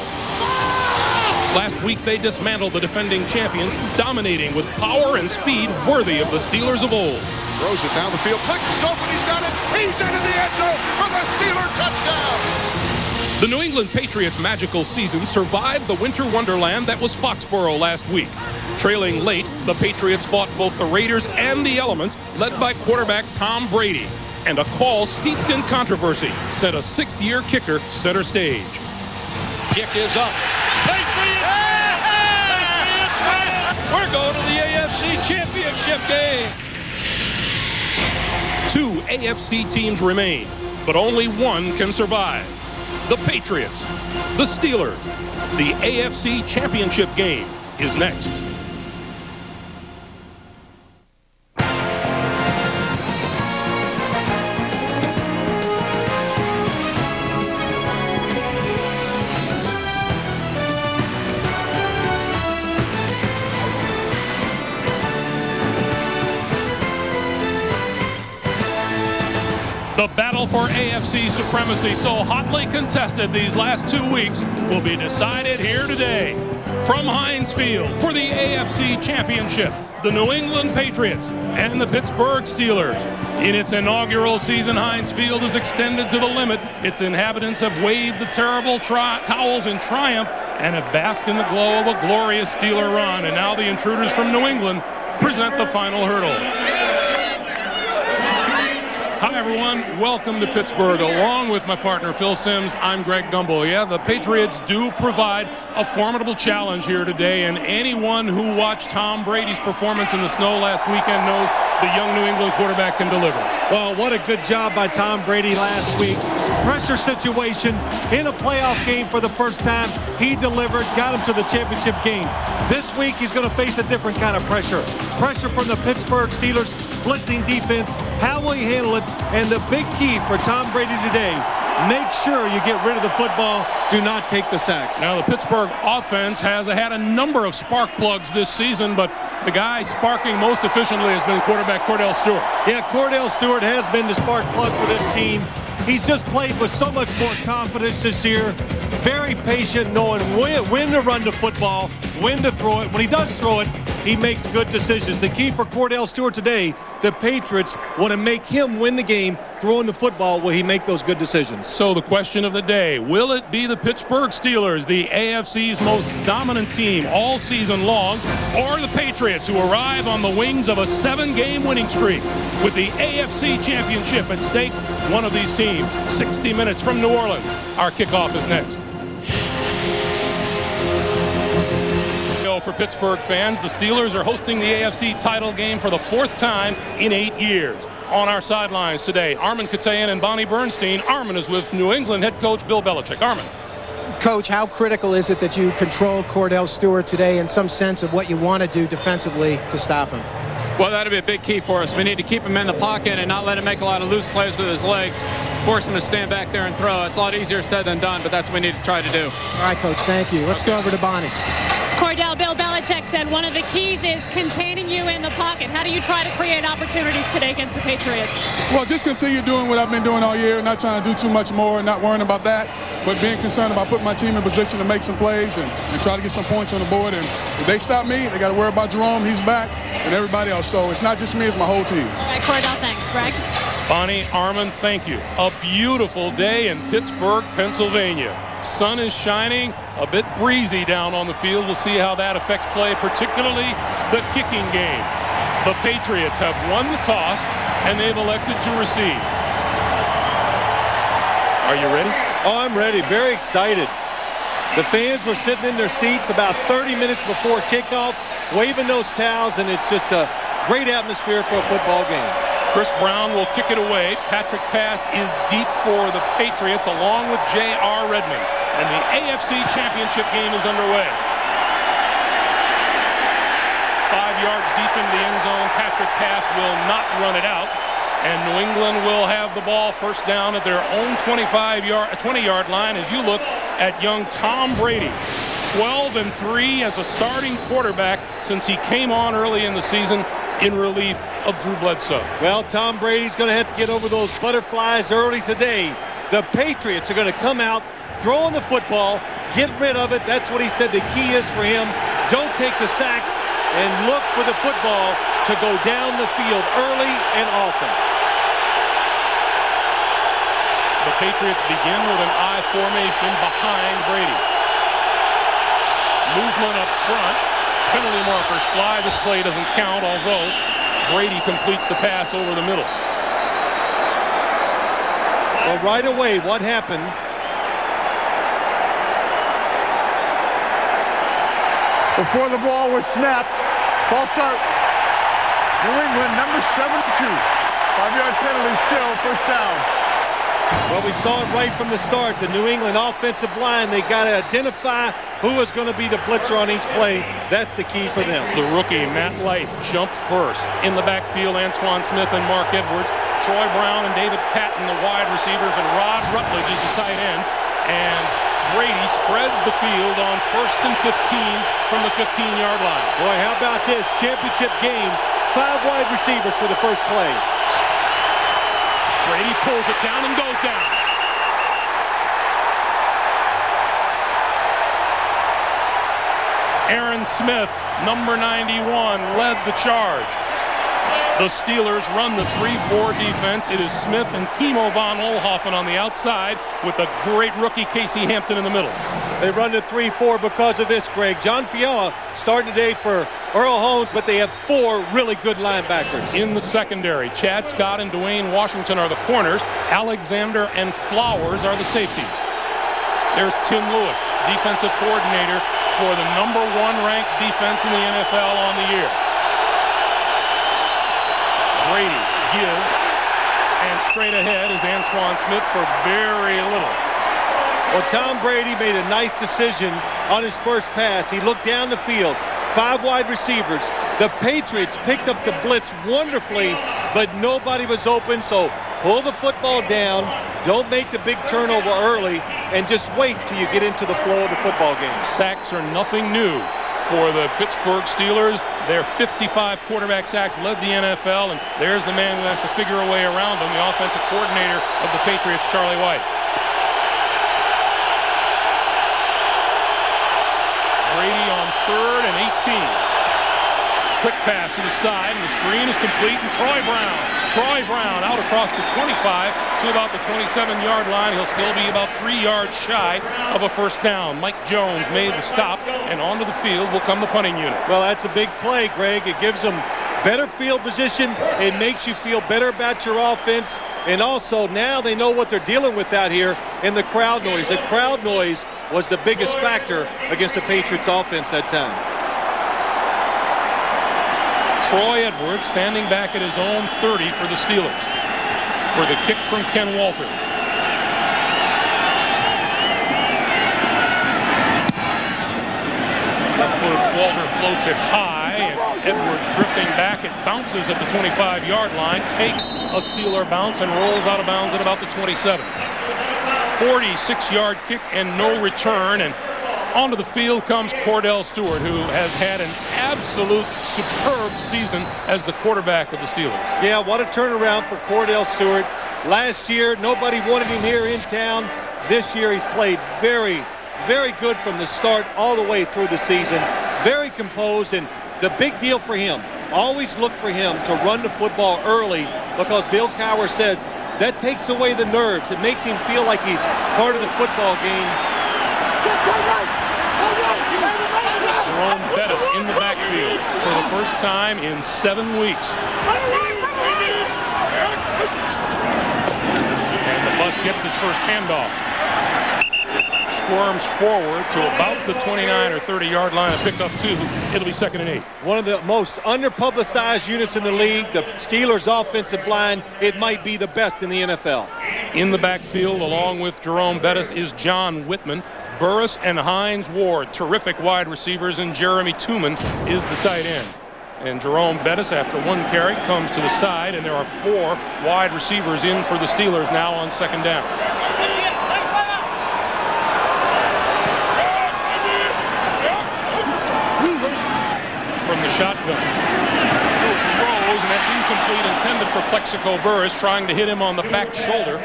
Last week, they dismantled the defending champions, dominating with power and speed worthy of the Steelers of old. Throws it down the field. Plex is open. He's got it. He's into the end zone for the Steeler touchdown. The New England Patriots' magical season survived the winter wonderland that was Foxborough last week. Trailing late, the Patriots fought both the Raiders and the elements, led by quarterback Tom Brady. And a call steeped in controversy sent a 6th-year kicker center stage. Kick is up. Patriots! We're going to the AFC Championship game. 2 AFC teams remain, but only one can survive. The Patriots, the Steelers. The AFC Championship game is next. The battle for AFC supremacy, so hotly contested these last 2 weeks, will be decided here today. From Heinz Field for the AFC Championship, the New England Patriots and the Pittsburgh Steelers. In its inaugural season, Heinz Field is extended to the limit. Its inhabitants have waved the terrible towels in triumph and have basked in the glow of a glorious Steeler run. And now the intruders from New England present the final hurdle. Hi, everyone. Welcome to Pittsburgh. Along with my partner, Phil Simms, I'm Greg Gumbel. Yeah, the Patriots do provide a formidable challenge here today, and anyone who watched Tom Brady's performance in the snow last weekend knows the young New England quarterback can deliver. Well, what a good job by Tom Brady last week. Pressure situation in a playoff game for the first time. He delivered, got him to the championship game. This week, he's going to face a different kind of pressure. Pressure from the Pittsburgh Steelers, blitzing defense. How will he handle it? And the big key for Tom Brady today, make sure you get rid of the football. Do not take the sacks. Now, the Pittsburgh offense has had a number of spark plugs this season, but the guy sparking most efficiently has been quarterback Cordell Stewart. Yeah, Cordell Stewart has been the spark plug for this team. He's just played with so much more confidence this year. Very patient, knowing when to run the football, when to throw it. When he does throw it, he makes good decisions. The key for Cordell Stewart today, the Patriots want to make him win the game. Throwing the football, will he make those good decisions? So the question of the day, will it be the Pittsburgh Steelers, the AFC's most dominant team all season long, or the Patriots who arrive on the wings of a 7-game winning streak? With the AFC Championship at stake, one of these teams, 60 minutes from New Orleans. Our kickoff is next. For Pittsburgh fans, the Steelers are hosting the AFC title game for the 4th time in 8 years. On our sidelines today, Armin Katayan and Bonnie Bernstein. Armin is with New England head coach Bill Belichick. Armin. Coach, how critical is it that you control Cordell Stewart today in some sense of what you want to do defensively to stop him? Well, that'll be a big key for us. We need to keep him in the pocket and not let him make a lot of loose plays with his legs. force them to stand back there and throw. It's a lot easier said than done, but that's what we need to try to do. All right, Coach, thank you. Let's go over to Bonnie. Cordell, Bill Belichick said one of the keys is containing you in the pocket. How do you try to create opportunities today against the Patriots? Well, just continue doing what I've been doing all year, not trying to do too much more, not worrying about that, but being concerned about putting my team in position to make some plays and try to get some points on the board. And if they stop me, they got to worry about Jerome, he's back, and everybody else. So it's not just me, it's my whole team. All right, Cordell, thanks. Greg? Bonnie, Armand, thank you. A beautiful day in Pittsburgh, Pennsylvania. Sun is shining, a bit breezy down on the field. We'll see how that affects play, particularly the kicking game. The Patriots have won the toss, and they've elected to receive. Are you ready? Oh, I'm ready. Very excited. The fans were sitting in their seats about 30 minutes before kickoff, waving those towels, and it's just a great atmosphere for a football game. Chris Brown will kick it away. Patrick Pass is deep for the Patriots along with J.R. Redmond. And the AFC Championship game is underway. 5 yards deep into the end zone. Patrick Pass will not run it out. And New England will have the ball first down at their own 20-yard line as you look at young Tom Brady. 12-3 as a starting quarterback since he came on early in the season in relief of Drew Bledsoe. Well, Tom Brady's going to have to get over those butterflies early today. The Patriots are going to come out, throw on the football, get rid of it. That's what he said the key is for him. Don't take the sacks and look for the football to go down the field early and often. The Patriots begin with an I formation behind Brady. Movement up front. Penalty markers fly. This play doesn't count, although Brady completes the pass over the middle. Well, right away, what happened? Before the ball was snapped, false start. New England, number 72. 5-yard penalty still, first down. Well, we saw it right from the start. The New England offensive line, they got to identify who is going to be the blitzer on each play. That's the key for them. The rookie, Matt Light, jumped first. In the backfield, Antoine Smith and Mark Edwards. Troy Brown and David Patton, the wide receivers, and Rod Rutledge is the tight end. And Brady spreads the field on 1st and 15 from the 15-yard line. Boy, how about this? Championship game, 5 wide receivers for the first play. Brady pulls it down and goes down. Aaron Smith, number 91, led the charge. The Steelers run the 3-4 defense. It is Smith and Kimo von Oelhoffen on the outside with the great rookie Casey Hampton in the middle. They run the 3-4 because of this, Greg. John Fiala starting today for Earl Holmes, but they have 4 really good linebackers. In the secondary, Chad Scott and Dwayne Washington are the corners. Alexander and Flowers are the safeties. There's Tim Lewis, defensive coordinator for the number 1 ranked defense in the NFL on the year. Brady gives, and straight ahead is Antoine Smith for very little. Well, Tom Brady made a nice decision on his first pass. He looked down the field, 5 wide receivers. The Patriots picked up the blitz wonderfully, but nobody was open, so pull the football down, don't make the big turnover early, and just wait till you get into the flow of the football game. Sacks are nothing new for the Pittsburgh Steelers. Their 55 quarterback sacks led the NFL, and there's the man who has to figure a way around them, the offensive coordinator of the Patriots, Charlie White. Brady on 3rd and 18. Quick pass to the side, and the screen is complete, and Troy Brown out across the 25 to about the 27-yard line. He'll still be about 3 yards shy of a first down. Mike Jones made the stop, and onto the field will come the punting unit. Well, that's a big play, Greg. It gives them better field position. It makes you feel better about your offense. And also, now they know what they're dealing with out here in the crowd noise. The crowd noise was the biggest factor against the Patriots offense that time. Troy Edwards standing back at his own 30 for the Steelers. For the kick from Ken Walter. Walter floats it high, and Edwards drifting back. It bounces at the 25-yard line, takes a Steeler bounce, and rolls out of bounds at about the 27. 46-yard kick and no return. And onto the field comes Cordell Stewart, who has had an absolute superb season as the quarterback of the Steelers. Yeah, what a turnaround for Cordell Stewart. Last year, nobody wanted him here in town. This year, he's played very, very good from the start all the way through the season. Very composed, and the big deal for him, always look for him to run the football early, because Bill Cowher says that takes away the nerves. It makes him feel like he's part of the football game. Jerome Bettis in the backfield for the first time in 7 weeks. And the bus gets his first handoff. Squirms forward to about the 29 or 30-yard line and pick up 2. It'll be 2nd and 8. One of the most underpublicized units in the league, the Steelers' offensive line. It might be the best in the NFL. In the backfield, along with Jerome Bettis, is John Whitman. Burris and Hines Ward, terrific wide receivers, and Jeremy Tooman is the tight end. And Jerome Bettis, after 1 carry, comes to the side, and there are 4 wide receivers in for the Steelers now on 2nd down. From the shotgun, Stewart throws, and that's incomplete, intended for Plexico Burris, trying to hit him on the back shoulder,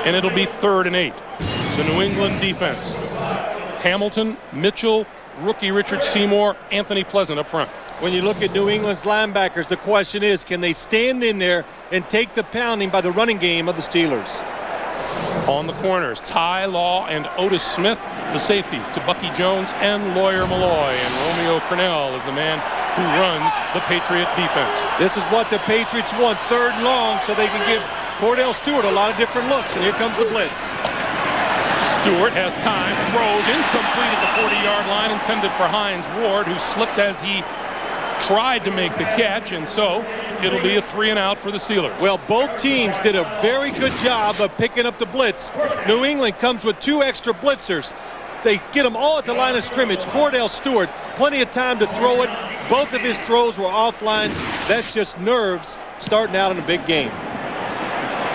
and it'll be 3rd and 8. The New England defense. Hamilton, Mitchell, rookie Richard Seymour, Anthony Pleasant up front. When you look at New England's linebackers, the question is, can they stand in there and take the pounding by the running game of the Steelers? On the corners, Ty Law and Otis Smith, the safeties, to Bucky Jones and Lawyer Malloy. And Romeo Crennel is the man who runs the Patriot defense. This is what the Patriots want, 3rd and long, so they can give Cordell Stewart a lot of different looks. And here comes the blitz. Stewart has time, throws incomplete at the 40-yard line, intended for Hines Ward, who slipped as he tried to make the catch, and so it'll be a 3 and out for the Steelers. Well, both teams did a very good job of picking up the blitz. New England comes with 2 extra blitzers. They get them all at the line of scrimmage. Cordell Stewart, plenty of time to throw it. Both of his throws were off lines. That's just nerves starting out in a big game.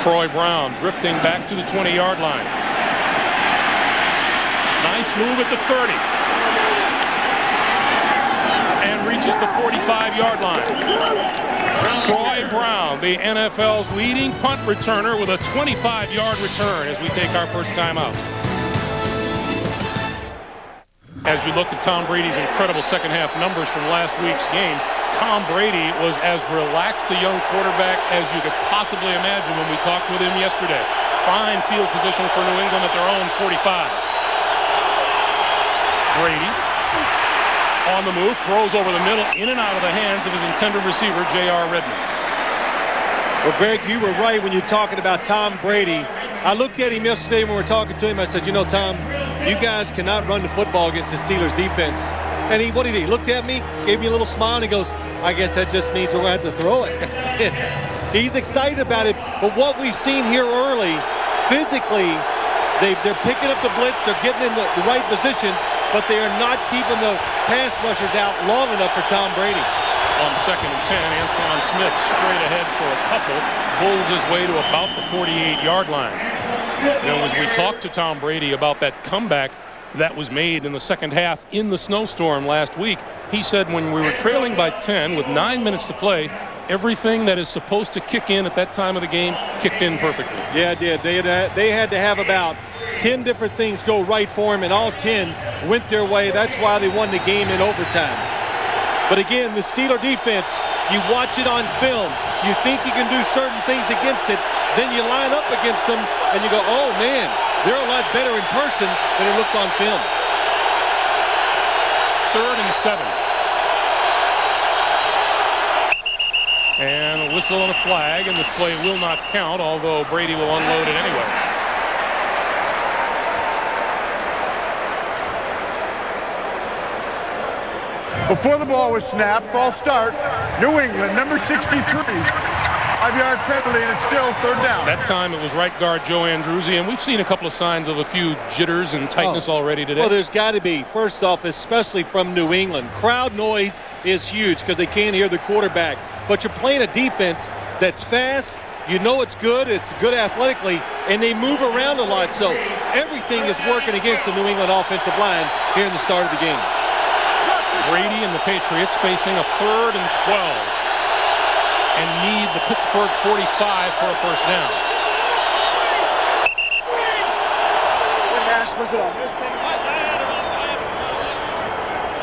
Troy Brown drifting back to the 20-yard line. Nice move at the 30. And reaches the 45-yard line. Troy Brown, the NFL's leading punt returner, with a 25-yard return as we take our first time out. As you look at Tom Brady's incredible second-half numbers from last week's game, Tom Brady was as relaxed a young quarterback as you could possibly imagine when we talked with him yesterday. Fine field position for New England at their own 45. Brady on the move, throws over the middle, in and out of the hands of his intended receiver, J.R. Redmond. Well, Greg, you were right when you're talking about Tom Brady. I looked at him yesterday when we were talking to him. I said, you know, Tom, you guys cannot run the football against the Steelers defense. And what did he? He looked at me, gave me a little smile, and he goes, I guess that just means we're going to have to throw it. He's excited about it. But what we've seen here early, physically, they're picking up the blitz, they're getting in the right positions, but they are not keeping the pass rushers out long enough for Tom Brady. On 2nd and 10, Antoine Smith straight ahead for a couple, pulls his way to about the 48-yard line. And as we talked to Tom Brady about that comeback that was made in the second half in the snowstorm last week, he said when we were trailing by 10 with 9 minutes to play, everything that is supposed to kick in at that time of the game kicked in perfectly. Yeah, it did. They had to have about 10 different things go right for him, and all 10 went their way. That's why they won the game in overtime. But again, the Steeler defense, you watch it on film, you think you can do certain things against it, then you line up against them, and you go, oh man, they're a lot better in person than it looked on film. 3rd and 7. And a whistle and a flag, and this play will not count, although Brady will unload it anyway. Before the ball was snapped, false start, New England, number 63, 5-yard penalty, and it's still third down. That time it was right guard Joe Andruzzi, and we've seen a couple of signs of a few jitters and tightness already today. Well, there's got to be. First off, especially from New England, crowd noise is huge because they can't hear the quarterback. But you're playing a defense that's fast. You know it's good athletically, and they move around a lot. So everything is working against the New England offensive line here in the start of the game. Brady and the Patriots facing a 3rd and 12 and need the Pittsburgh 45 for a first down.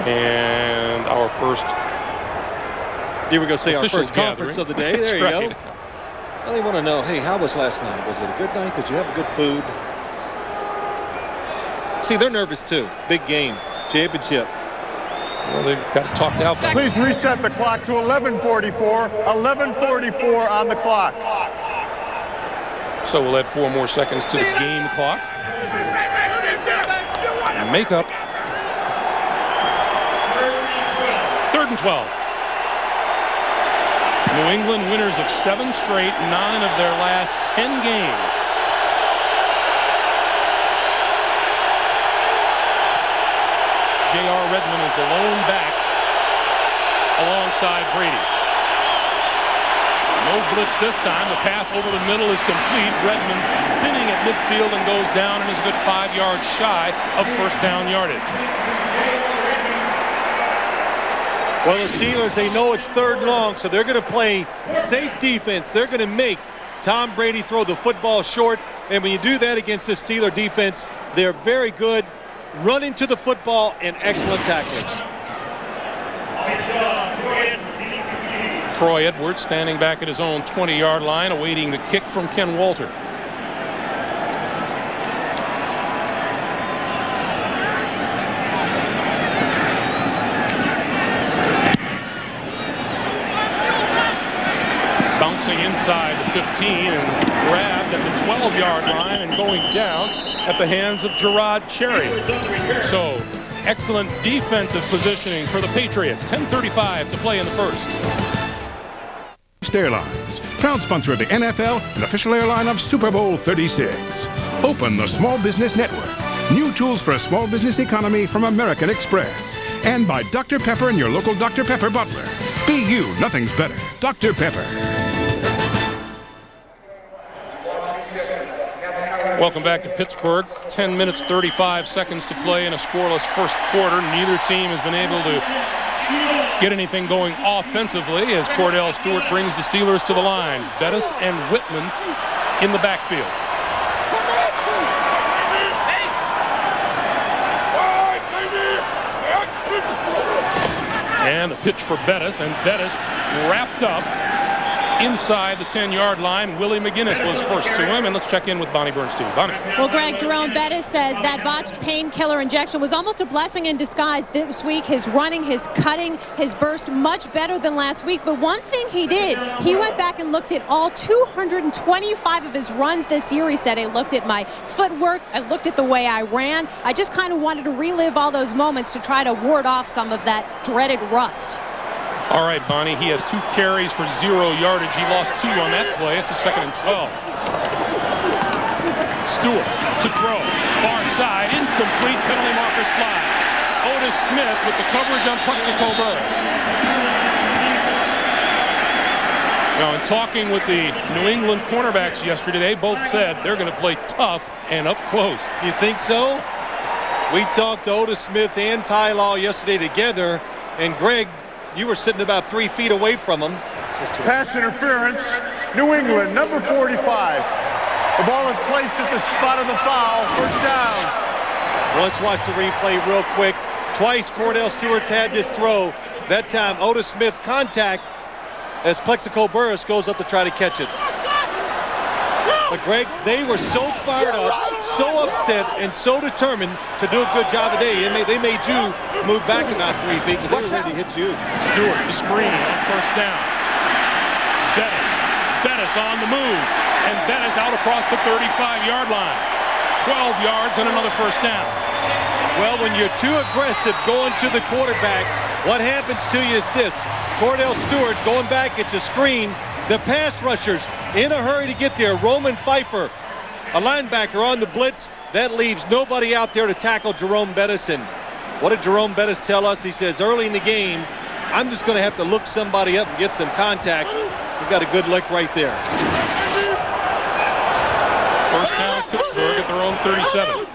And our first Here we go, say our first gathering. conference of the day. There you go. Well, they want to know, hey, how was last night? Was it a good night? Did you have good food? See, they're nervous too. Big game. Championship. Well, they've got talked out. Please reset the clock to 11:44. 11:44 on the clock. So we'll add 4 more seconds to the game clock. Make up. 3rd and 12. New England winners of 7 straight, 9 of their last 10 games. J.R. Redmond is the lone back alongside Brady. No blitz this time. The pass over the middle is complete. Redmond spinning at midfield and goes down and is a good 5 yards shy of first down yardage. Well, the Steelers, they know it's 3rd and long, so they're going to play safe defense. They're going to make Tom Brady throw the football short. And when you do that against the Steeler defense, they're very good running to the football and excellent tacklers. Troy Edwards standing back at his own 20-yard line, awaiting the kick from Ken Walter. Bouncing inside the 15 and grabbed at the 12-yard line and going down at the hands of Gerard Cherry. So excellent defensive positioning for the Patriots. 10:35 to play in the first. Airlines, proud sponsor of the NFL and official airline of Super Bowl 36. Open the Small Business Network. New tools for a small business economy from American Express. And by Dr. Pepper and your local Dr. Pepper butler. Be you, nothing's better. Dr. Pepper. Welcome back to Pittsburgh. 10 minutes, 35 seconds to play in a scoreless first quarter. Neither team has been able to get anything going offensively as Cordell Stewart brings the Steelers to the line. Bettis and Whitman in the backfield. And a pitch for Bettis, and Bettis wrapped up inside the 10-yard line. Willie McGinnis was first to him, and let's check in with Bonnie Bernstein. Bonnie. Well, Greg, Jerome Bettis says that botched painkiller injection was almost a blessing in disguise this week. His running, his cutting, his burst much better than last week. But one thing he did, he went back and looked at all 225 of his runs this year. He said, I looked at my footwork, I looked at the way I ran. I just kind of wanted to relive all those moments to try to ward off some of that dreaded rust. All right, Bonnie, he has 2 carries for 0 yardage. He lost 2 on that play. It's a 2nd and 12. Stewart to throw. Far side, incomplete, penalty markers fly. Otis Smith with the coverage on Plexico Burris. Now, in talking with the New England cornerbacks yesterday, they both said they're going to play tough and up close. You think so? We talked to Otis Smith and Ty Law yesterday together, and Greg, you were sitting about 3 feet away from him. Pass interference, New England, number 45. The ball is placed at the spot of the foul, first down. Let's watch the replay real quick. Twice Cordell Stewart's had this throw. That time Otis Smith contact as Plexico Burris goes up to try to catch it. But Greg, they were so fired up, so upset, and so determined to do a good job today. They made you move back about 3 feet because they were ready to hit you. Stewart, the screen on first down. Bettis on the move. And Bettis out across the 35-yard line. 12 yards and another first down. Well, when you're too aggressive going to the quarterback, what happens to you is this. Cordell Stewart going back, it's a screen. The pass rushers in a hurry to get there. Roman Pfeiffer, a linebacker on the blitz. That leaves nobody out there to tackle Jerome Bettis. And what did Jerome Bettis tell us? He says early in the game, I'm just going to have to look somebody up and get some contact. We've got a good lick right there. First down, Pittsburgh at their own 37.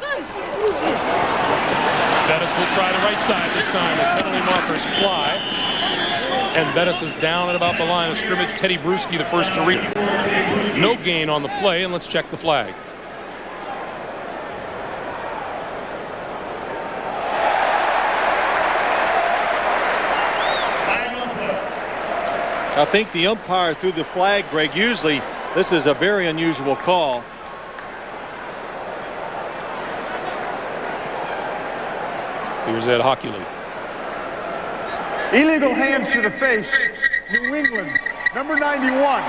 Bettis will try the right side this time as penalty markers fly. And Bettis is down at about the line of scrimmage. Teddy Bruschi the first to reach. No gain on the play, and let's check the flag. I think the umpire threw the flag, Greg. Usually this is a very unusual call. Here's Ed Hockley. Illegal hands to the face. New England, number 91.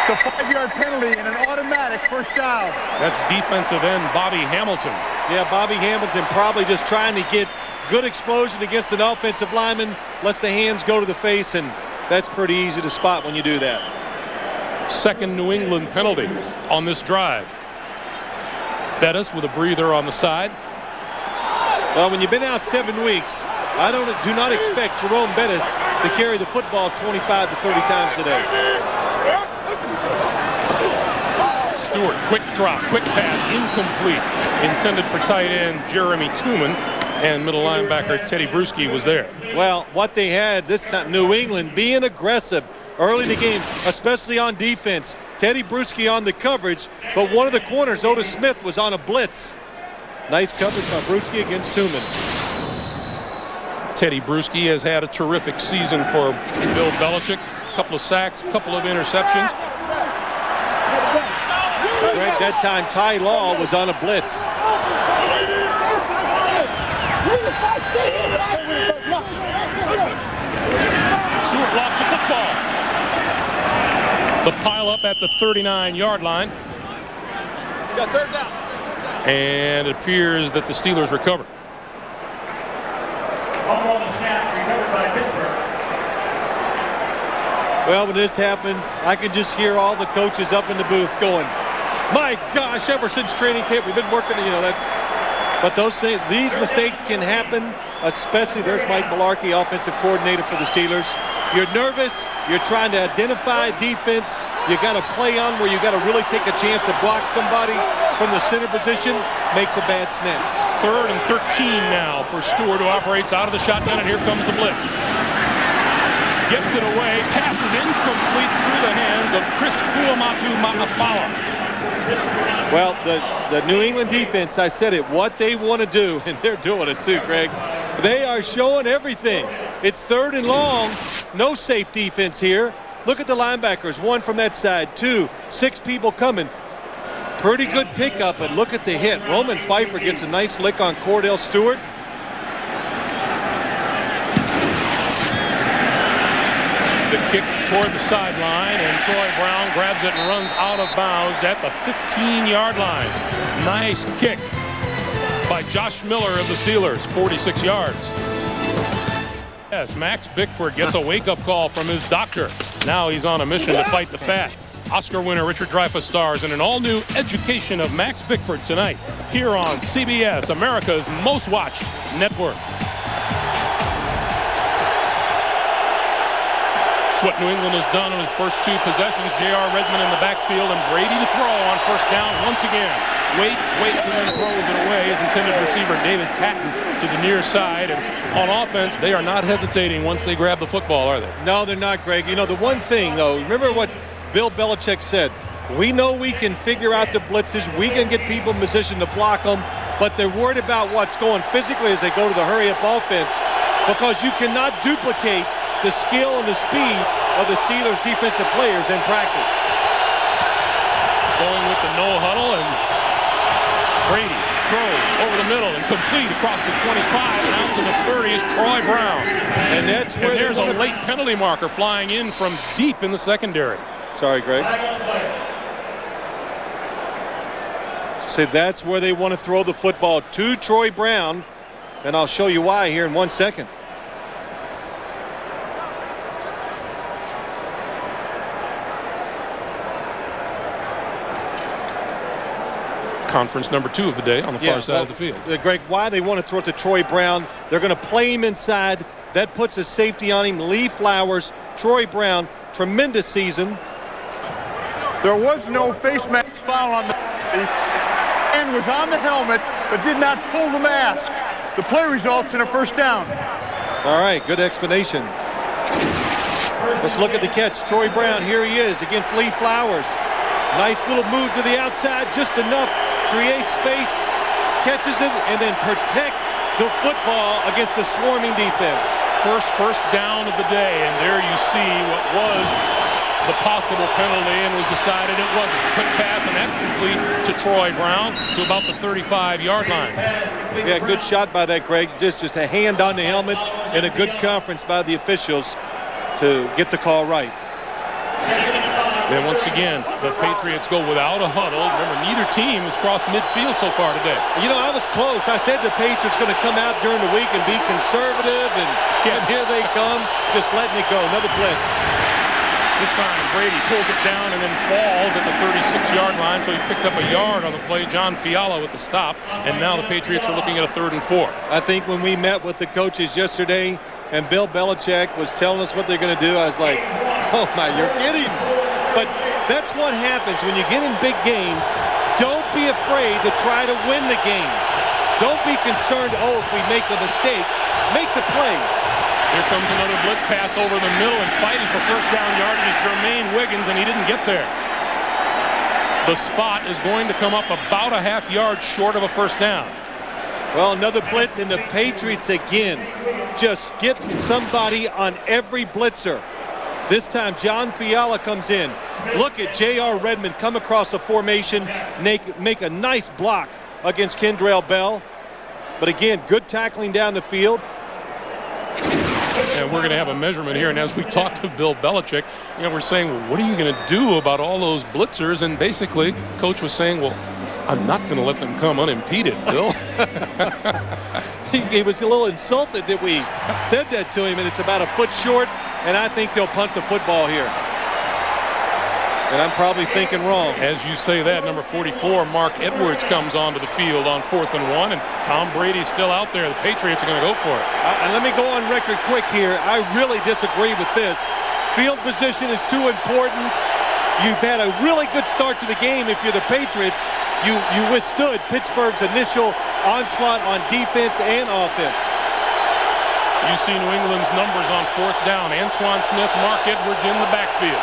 It's a 5-yard penalty and an automatic first down. That's defensive end Bobby Hamilton. Yeah, Bobby Hamilton probably just trying to get good explosion against an offensive lineman. Lets the hands go to the face, and that's pretty easy to spot when you do that. Second New England penalty on this drive. Bettis with a breather on the side. Well, when you've been out 7 weeks, do not expect Jerome Bettis to carry the football 25 to 30 times today. Stewart, quick drop, quick pass, incomplete. Intended for tight end Jeremy Tooman, and middle linebacker Teddy Bruschi was there. Well, what they had this time, New England being aggressive early in the game, especially on defense. Teddy Bruschi on the coverage, but one of the corners, Otis Smith, was on a blitz. Nice coverage by Bruschi against Tooman. Teddy Bruschi has had a terrific season for Bill Belichick. A couple of sacks, a couple of interceptions. At that time, Ty Law was on a blitz. Stewart lost the football. The pile up at the 39-yard line. Got third down. And it appears that the Steelers recover. Well, when this happens, I can just hear all the coaches up in the booth going, my gosh, ever since training camp, we've been working, but these mistakes can happen, especially there's Mike Mularkey, offensive coordinator for the Steelers. You're nervous, you're trying to identify defense, you got to play on where you got to really take a chance to block somebody from the center position, makes a bad snap. 3rd and 13 now for Stewart, who operates out of the shotgun, and here comes the blitz. Gets it away, passes incomplete through the hands of Chris Fuamatu Ma'afala. Well, the New England defense, I said it, what they want to do, and they're doing it too, Craig. They are showing everything. It's 3rd and long, no safe defense here. Look at the linebackers, 1 from that side, 2, 6 people coming. Pretty good pickup, and look at the hit. Roman Pfeiffer gets a nice lick on Cordell Stewart. The kick toward the sideline, and Troy Brown grabs it and runs out of bounds at the 15-yard line. Nice kick by Josh Miller of the Steelers, 46 yards. Yes, Max Bickford gets a wake-up call from his doctor. Now he's on a mission to fight the fat. Oscar winner Richard Dreyfuss stars in an all-new education of Max Bickford tonight here on CBS, America's most watched network. That's what New England has done on his first 2 possessions. J.R. Redmond in the backfield, and Brady to throw on first down once again. Waits, and then throws it away. His intended receiver, David Patton, to the near side. And on offense, they are not hesitating once they grab the football, are they? No, they're not, Greg. The one thing, though, remember what Bill Belichick said. We know we can figure out the blitzes. We can get people in position to block them. But they're worried about what's going physically as they go to the hurry-up offense, because you cannot duplicate the skill and the speed of the Steelers defensive players in practice. Going with the no huddle, and Brady throws over the middle and complete across the 25 and out to the 30 is Troy Brown. And that's where there's a late penalty marker flying in from deep in the secondary. Sorry, Greg. So that's where they want to throw the football to Troy Brown, and I'll show you why here in 1 second. conference number 2 of the day on the far side of the field. Greg, why they want to throw it to Troy Brown? They're going to play him inside. That puts a safety on him. Lee Flowers, Troy Brown, tremendous season. There was no face mask foul on the and was on the helmet but did not pull the mask. The play results in a first down. All right, good explanation. Let's look at the catch. Troy Brown, here he is against Lee Flowers. Nice little move to the outside, just enough, create space, catches it, and then protect the football against a swarming defense. First down of the day, and there you see what was the possible penalty and was decided it wasn't. Quick pass, and that's complete to Troy Brown to about the 35-yard line. Yeah, good shot by that, Greg. Just a hand on the helmet and a good conference by the officials to get the call right. And once again, the Patriots go without a huddle. Remember, neither team has crossed midfield so far today. You know, I was close. I said the Patriots going to come out during the week and be conservative, and here they come, just letting it go. Another blitz. This time, Brady pulls it down and then falls at the 36-yard line, so he picked up a yard on the play. John Fiala with the stop, and now the Patriots are looking at a 3rd and 4. I think when we met with the coaches yesterday and Bill Belichick was telling us what they're going to do, I was like, oh my, you're kidding. But that's what happens when you get in big games. Don't be afraid to try to win the game. Don't be concerned, oh, if we make a mistake, make the plays. Here comes another blitz pass over the middle, and fighting for first down yardage is Jermaine Wiggins, and he didn't get there. The spot is going to come up about a half yard short of a first down. Well, another blitz, and the Patriots again just get somebody on every blitzer. This time, John Fiala comes in. Look at J.R. Redmond come across the formation, make a nice block against Kendrell Bell. But again, good tackling down the field. And we're going to have a measurement here. And as we talk to Bill Belichick, you know, we're saying, well, what are you going to do about all those blitzers? And basically, Coach was saying, well, I'm not going to let them come unimpeded, Phil. He was a little insulted that we said that to him, and it's about a foot short, and I think they'll punt the football here. And I'm probably thinking wrong. As you say that, number 44, Mark Edwards, comes onto the field on 4th and 1, and Tom Brady's still out there. The Patriots are going to go for it. And let me go on record quick here. I really disagree with this. Field position is too important. You've had a really good start to the game if you're the Patriots. You withstood Pittsburgh's initial onslaught on defense and offense. You see New England's numbers on 4th down. Antoine Smith, Mark Edwards in the backfield.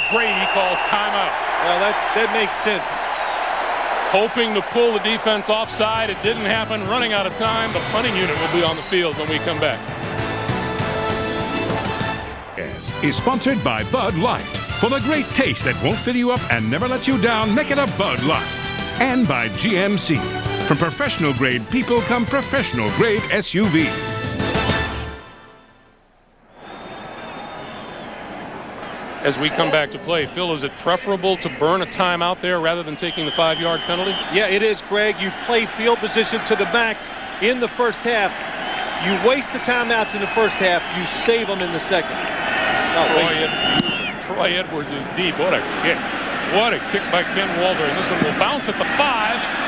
Brady calls timeout. Well, that makes sense. Hoping to pull the defense offside. It didn't happen. Running out of time. The punting unit will be on the field when we come back. Yes, is sponsored by Bud Light. For the great taste that won't fill you up and never let you down, make it a Bud Light. And by GMC. From professional grade people come professional grade SUVs. As we come back to play, Phil, is it preferable to burn a timeout there rather than taking the 5-yard penalty? Yeah, it is, Greg. You play field position to the max in the first half. You waste the timeouts in the first half. You save them in the second. Troy Edwards is deep. What a kick. What a kick by Ken Walter. And this one will bounce at the 5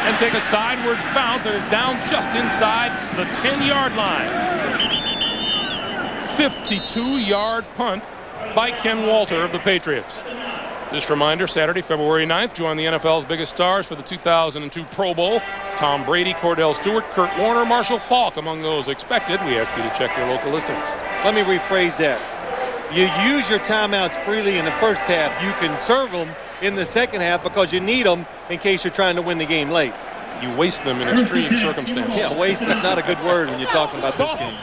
and take a sideways bounce and is down just inside the 10-yard line. 52-yard punt by Ken Walter of the Patriots. This reminder, Saturday, February 9th, join the NFL's biggest stars for the 2002 Pro Bowl. Tom Brady, Cordell Stewart, Kurt Warner, Marshall Faulk among those expected. We ask you to check their local listings. Let me rephrase that. You use your timeouts freely in the first half. You conserve them in the second half because you need them in case you're trying to win the game late. You waste them in extreme circumstances. Yeah, waste is not a good word when you're talking about this game.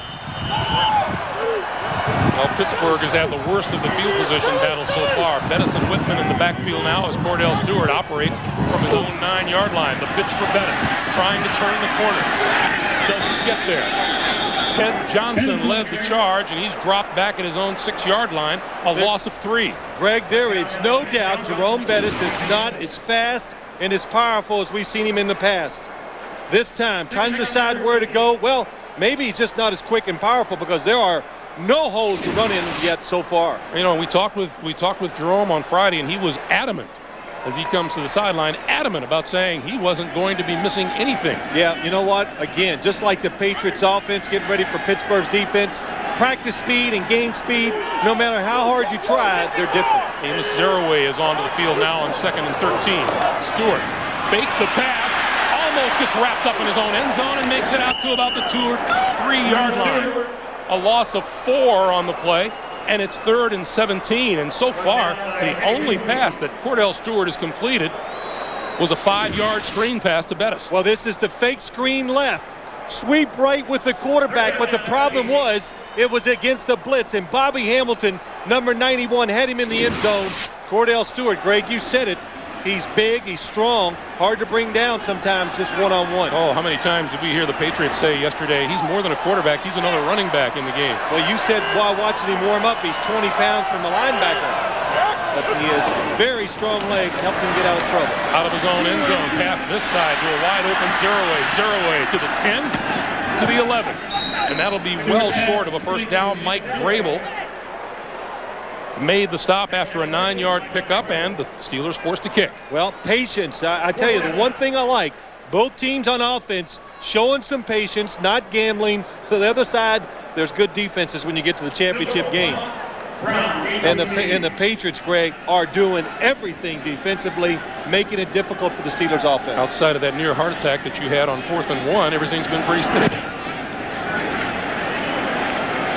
Well, Pittsburgh has had the worst of the field position battle so far. Bettis and Whitman in the backfield now as Cordell Stewart operates from his own 9-yard line. The pitch for Bettis, trying to turn the corner. Doesn't get there. Ted Johnson led the charge, and he's dropped back at his own 6-yard line, a loss of 3. Greg, there is no doubt Jerome Bettis is not as fast and as powerful as we've seen him in the past. This time, trying to decide where to go. Well, maybe he's just not as quick and powerful because there are no holes to run in yet so far. You know, we talked with Jerome on Friday, and he was adamant as he comes to the sideline, adamant about saying he wasn't going to be missing anything. Yeah, you know what? Again, just like the Patriots offense getting ready for Pittsburgh's defense, practice speed and game speed, no matter how hard you try, they're different. Amos Zeroué is onto the field now on 2nd and 13. Stewart fakes the pass, almost gets wrapped up in his own end zone and makes it out to about the 2 or 3 yard line. A loss of 4 on the play, and it's 3rd and 17. And so far, the only pass that Cordell Stewart has completed was a 5-yard screen pass to Bettis. Well, this is the fake screen left. Sweep right with the quarterback, but the problem was it was against the blitz, and Bobby Hamilton, number 91, had him in the end zone. Cordell Stewart, Greg, you said it. He's big, he's strong, hard to bring down sometimes just one-on-one. Oh, how many times did we hear the Patriots say yesterday, he's more than a quarterback, he's another running back in the game. Well, you said while watching him warm up, he's 20 pounds from a linebacker. But he has very strong legs, helped him get out of trouble. Out of his own end zone, pass this side to a wide-open Zeroué. Zeroué to the 10, to the 11. And that'll be well short of a first down. Mike Vrabel made the stop after a 9-yard pickup, and the Steelers forced a kick. Well, patience. I tell you, the one thing I like, both teams on offense showing some patience, not gambling. To the other side, there's good defenses when you get to the championship game. And the Patriots, Greg, are doing everything defensively, making it difficult for the Steelers offense. Outside of that near heart attack that you had on 4th and 1, everything's been pretty steady.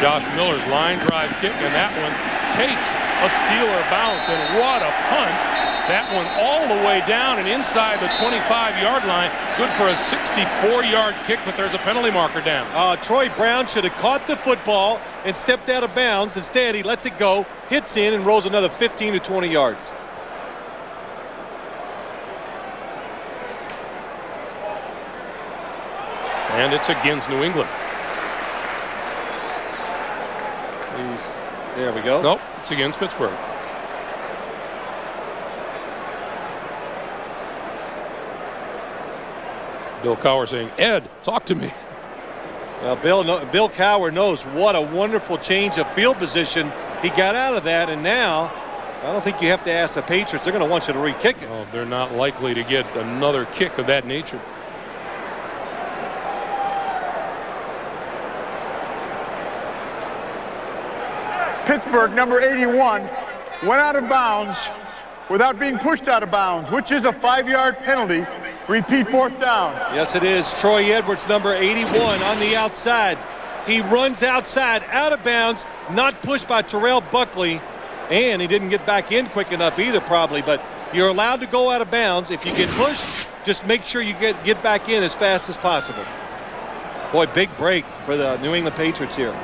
Josh Miller's line drive kick, and that one takes a Steeler bounce, and what a punt. That one all the way down and inside the 25-yard line. Good for a 64-yard kick, but there's a penalty marker down. Troy Brown should have caught the football and stepped out of bounds. Instead, he lets it go, hits in, and rolls another 15 to 20 yards. And it's against New England. There we go. Nope, it's against Pittsburgh. Bill Cowher saying, Ed, talk to me. Well, Bill Cowher knows what a wonderful change of field position he got out of that, and now I don't think you have to ask the Patriots. They're going to want you to re-kick it. Oh, they're not likely to get another kick of that nature. Pittsburgh, number 81, went out of bounds without being pushed out of bounds, which is a 5-yard penalty. Repeat, 4th down. Yes, it is. Troy Edwards, number 81, on the outside. He runs outside, out of bounds, not pushed by Terrell Buckley, and he didn't get back in quick enough either, probably, but you're allowed to go out of bounds. If you get pushed, just make sure you get back in as fast as possible. Boy, big break for the New England Patriots here.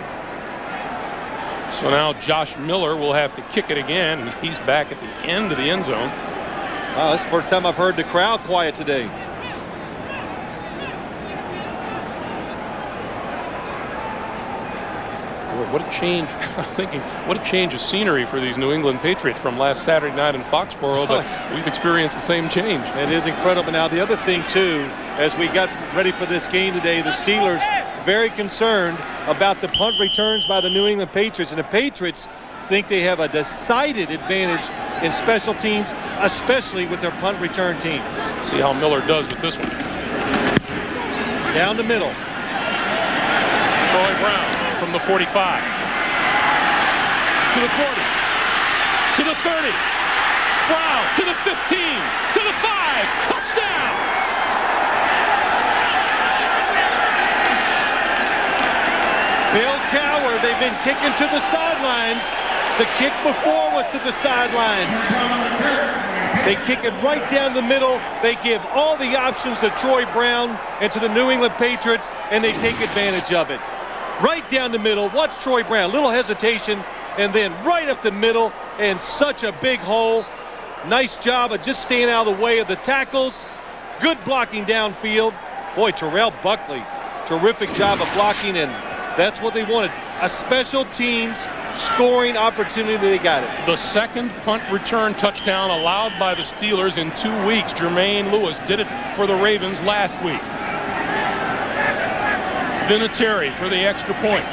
So now Josh Miller will have to kick it again, and he's back at the end of the end zone. Wow, that's the first time I've heard the crowd quiet today. Boy, what a change. I'm thinking, what a change of scenery for these New England Patriots from last Saturday night in Foxborough, but we've experienced the same change. It is incredible. Now, the other thing, too, as we got ready for this game today, the Steelers very concerned about the punt returns by the New England Patriots, and the Patriots think they have a decided advantage in special teams, especially with their punt return team. See how Miller does with this one. Down the middle. Troy Brown from the 45 to the 40 to the 30. Brown to the 15 to the 5. Touchdown. Bill Cowher, they've been kicking to the sidelines. The kick before was to the sidelines. They kick it right down the middle. They give all the options to Troy Brown and to the New England Patriots, and they take advantage of it. Right down the middle. Watch Troy Brown. Little hesitation, and then right up the middle, and such a big hole. Nice job of just staying out of the way of the tackles. Good blocking downfield. Boy, Terrell Buckley, terrific job of blocking, and that's what they wanted. A special teams scoring opportunity. They got it. The second punt return touchdown allowed by the Steelers in 2 weeks. Jermaine Lewis did it for the Ravens last week. Vinatieri for the extra point.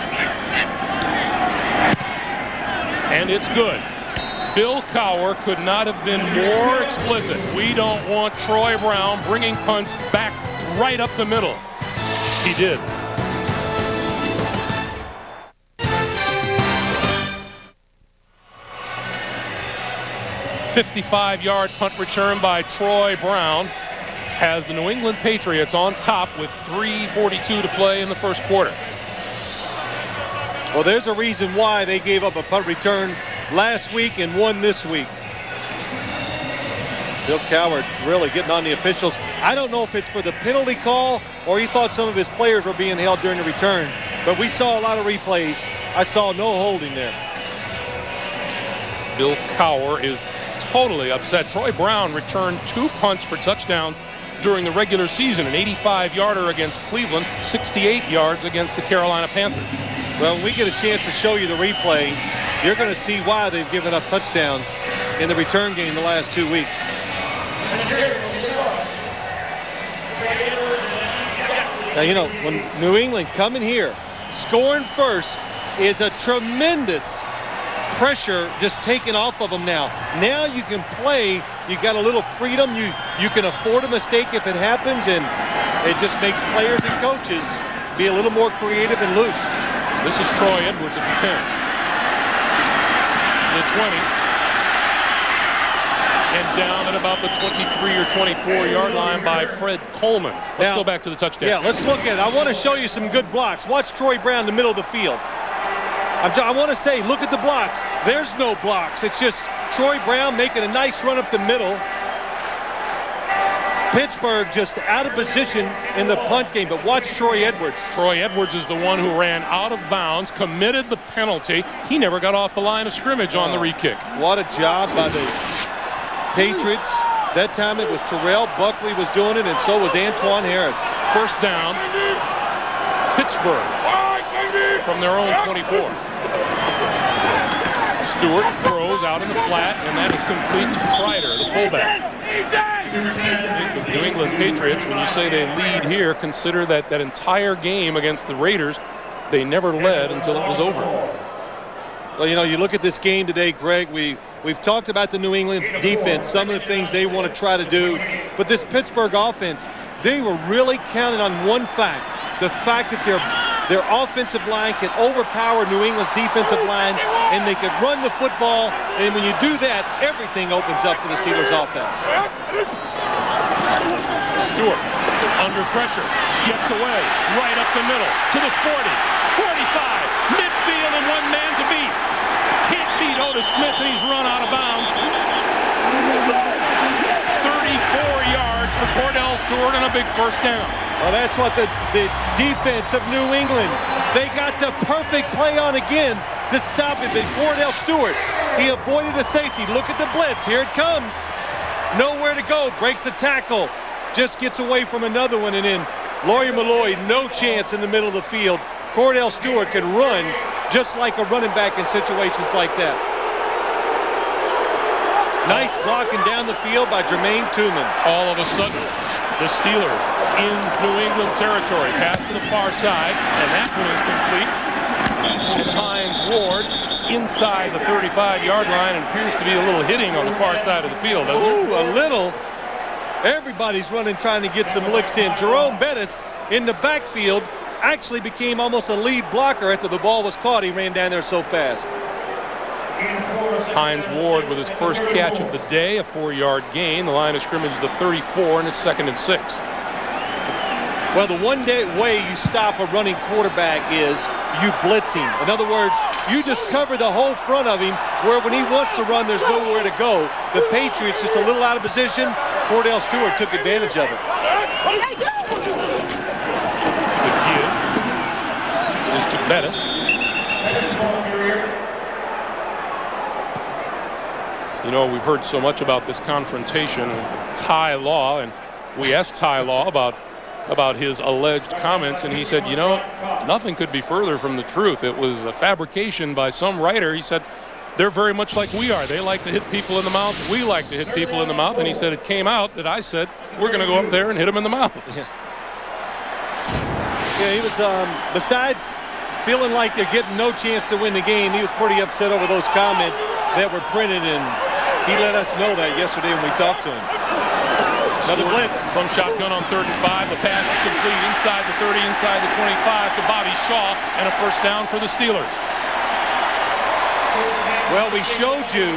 And it's good. Bill Cowher could not have been more explicit. We don't want Troy Brown bringing punts back right up the middle. He did. "55-yard punt return by Troy Brown has the New England Patriots on top with 3:42 to play in the first quarter. Well, there's a reason why they gave up a punt return last week and won this week. Bill Cowher really getting on the officials. I don't know if it's for the penalty call or he thought some of his players were being held during the return, but we saw a lot of replays. I saw no holding there. Bill Cowher is totally upset. Troy Brown returned 2 punts for touchdowns during the regular season, an 85-yarder against Cleveland, 68 yards against the Carolina Panthers. Well, when we get a chance to show you the replay, you're going to see why they've given up touchdowns in the return game the last 2 weeks. Now, you know, when New England coming here, scoring first is a tremendous pressure just taken off of them now. Now you can play. You got a little freedom. You can afford a mistake if it happens, and it just makes players and coaches be a little more creative and loose. This is Troy Edwards at the 10. The 20. And down at about the 23 or 24-yard line by Fred Coleman. Let's go back to the touchdown. Yeah, let's look at it. I want to show you some good blocks. Watch Troy Brown in the middle of the field. I want to say, look at the blocks. There's no blocks. It's just Troy Brown making a nice run up the middle. Pittsburgh just out of position in the punt game, but watch Troy Edwards. Troy Edwards is the one who ran out of bounds, committed the penalty. He never got off the line of scrimmage on the re-kick. What a job by the Patriots. That time it was Terrell Buckley was doing it, and so was Antoine Harris. First down, Pittsburgh from their own 24. Stewart throws out in the flat, and that is complete to Kreider, the fullback. The New England Patriots, when you say they lead here, consider that entire game against the Raiders, they never led until it was over. Well, you know, you look at this game today, Greg, we've talked about the New England defense, some of the things they want to try to do, but this Pittsburgh offense, they were really counting on one fact, the fact that their offensive line can overpower New England's defensive line, and they can run the football, and when you do that, everything opens up for the Steelers offense. Stewart, under pressure, gets away, right up the middle, to the 40, 45, midfield, and one man to beat. Can't beat Otis Smith, and he's run out of bounds. 34 yards for Cordell Stewart and a big first down. Well, that's what the defense of New England, they got the perfect play on again to stop it. But Cordell Stewart, he avoided a safety. Look at the blitz. Here it comes. Nowhere to go. Breaks a tackle. Just gets away from another one. And then Lawyer Malloy, no chance in the middle of the field. Cordell Stewart can run just like a running back in situations like that. Nice blocking down the field by Jermaine Tooman. All of a sudden, the Steelers in New England territory. Pass to the far side, and that one is complete. And Hines Ward inside the 35-yard line, and appears to be a little hitting on the far side of the field, doesn't it? Ooh, a little. Everybody's running, trying to get some licks in. Jerome Bettis in the backfield actually became almost a lead blocker after the ball was caught. He ran down there so fast. Hines Ward with his first catch of the day, a 4-yard gain. The line of scrimmage is the 34, and it's 2nd and 6. Well, the way you stop a running quarterback is you blitz him. In other words, you just cover the whole front of him, where when he wants to run, there's nowhere to go. The Patriots just a little out of position. Cordell Stewart took advantage of it. The give is to Bettis. You know, we've heard so much about this confrontation, Ty Law, and we asked Ty Law about his alleged comments, and he said, you know, nothing could be further from the truth. It was a fabrication by some writer. He said, they're very much like we are. They like to hit people in the mouth. We like to hit people in the mouth. And he said it came out that I said, we're going to go up there and hit him in the mouth. Yeah, he was, besides feeling like they're getting no chance to win the game. He was pretty upset over those comments that were printed, and he let us know that yesterday when we talked to him. Another blitz. From shotgun on 3rd and 5. The pass is complete inside the 30, inside the 25 to Bobby Shaw, and a first down for the Steelers. Well, we showed you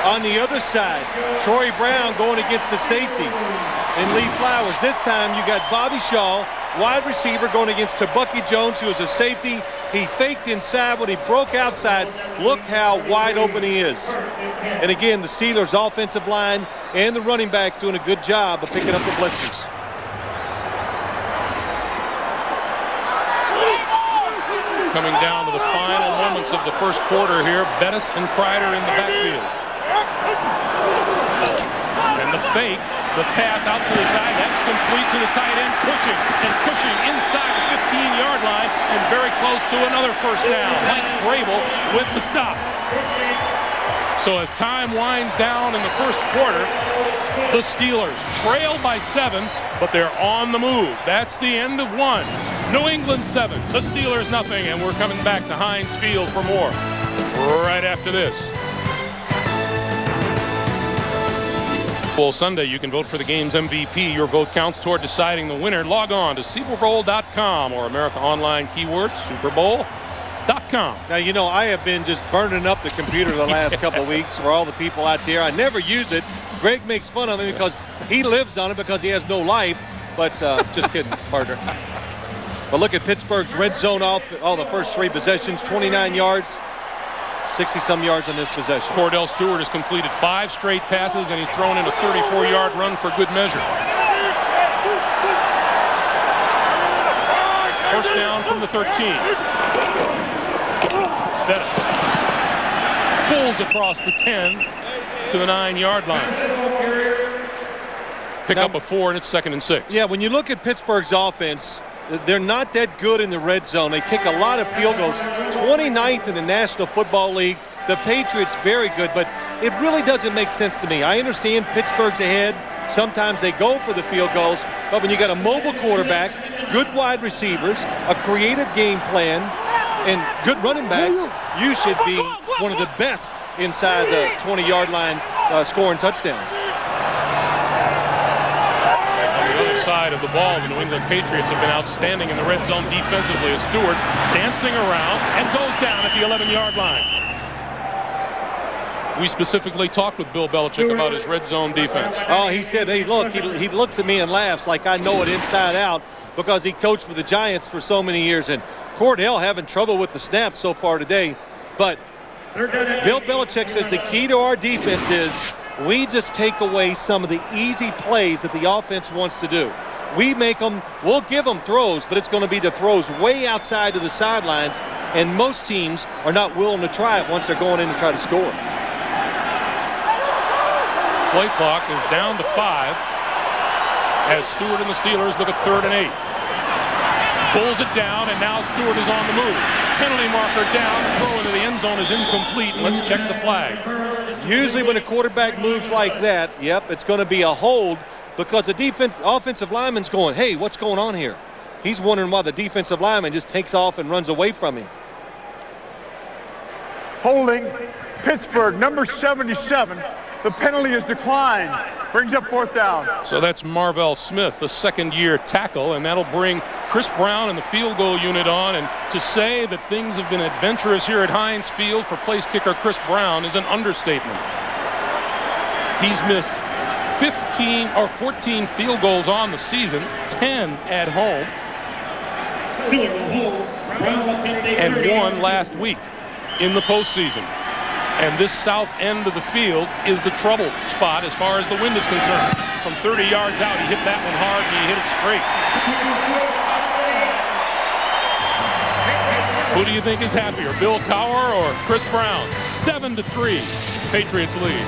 on the other side, Troy Brown going against the safety and Lee Flowers. This time you got Bobby Shaw, wide receiver, going against Tabucky Jones, who is a safety. He faked inside when he broke outside. Look how wide open he is. And again, the Steelers' offensive line and the running backs doing a good job of picking up the blitzers. Coming down to the final moments of the first quarter here, Bettis and Kreider in the backfield. And the fake, the pass out to the side, that's complete to the tight end, pushing inside the 15-yard line and very close to another first down. Mike Vrabel with the stop. So as time winds down in the first quarter, the Steelers trail by 7, but they're on the move. That's the end of 1. New England 7, the Steelers nothing, and we're coming back to Heinz Field for more right after this. Bowl Sunday, you can vote for the game's MVP. Your vote counts toward deciding the winner. Log on to SuperBowl.com or America Online keyword SuperBowl.com. Now, you know, I have been just burning up the computer the last couple of weeks for all the people out there. I never use it. Greg makes fun of me because he lives on it because he has no life. But just kidding, partner. But look at Pittsburgh's red zone off all the first 3 possessions, 29 yards, 60-some yards on this possession. Cordell Stewart has completed 5 straight passes, and he's thrown in a 34-yard run for good measure. First down from the 13. Bettis pulls across the 10 to the 9-yard line. Pick up a 4, and it's 2nd and 6. Yeah, when you look at Pittsburgh's offense, they're not that good in the red zone. They kick a lot of field goals. 29th in the National Football League. The Patriots very good, but it really doesn't make sense to me. I understand Pittsburgh's ahead. Sometimes they go for the field goals, but when you got a mobile quarterback, good wide receivers, a creative game plan, and good running backs, you should be one of the best inside the 20-yard line scoring touchdowns. Side of the ball, the New England Patriots have been outstanding in the red zone defensively as Stewart dancing around and goes down at the 11-yard line. We specifically talked with Bill Belichick about his red zone defense. Oh, he said, hey, look, he looks at me and laughs like I know it inside out because he coached for the Giants for so many years. And Cordell having trouble with the snaps so far today. But Bill Belichick says the key to our defense is we just take away some of the easy plays that the offense wants to do. We make them, we'll give them throws, but it's going to be the throws way outside to the sidelines, and most teams are not willing to try it once they're going in to try to score. Play clock is down to 5 as Stewart and the Steelers look at 3rd and 8. Pulls it down, and now Stewart is on the move. Penalty marker down, throw into the end zone is incomplete, and let's check the flag. Usually when a quarterback moves like that, yep, it's going to be a hold because the offensive lineman's going, hey, what's going on here? He's wondering why the defensive lineman just takes off and runs away from him. Holding Pittsburgh, number 77. The penalty is declined. Brings up 4th down. So that's Marvell Smith, the 2nd-year tackle, and that'll bring Chris Brown and the field goal unit on. And to say that things have been adventurous here at Heinz Field for place kicker Chris Brown is an understatement. He's missed 15 or 14 field goals on the season, 10 at home, and 1 last week in the postseason. And this south end of the field is the trouble spot as far as the wind is concerned. From 30 yards out, he hit that one hard and he hit it straight. Who do you think is happier, Bill Cowher or Chris Brown? 7-3, Patriots lead.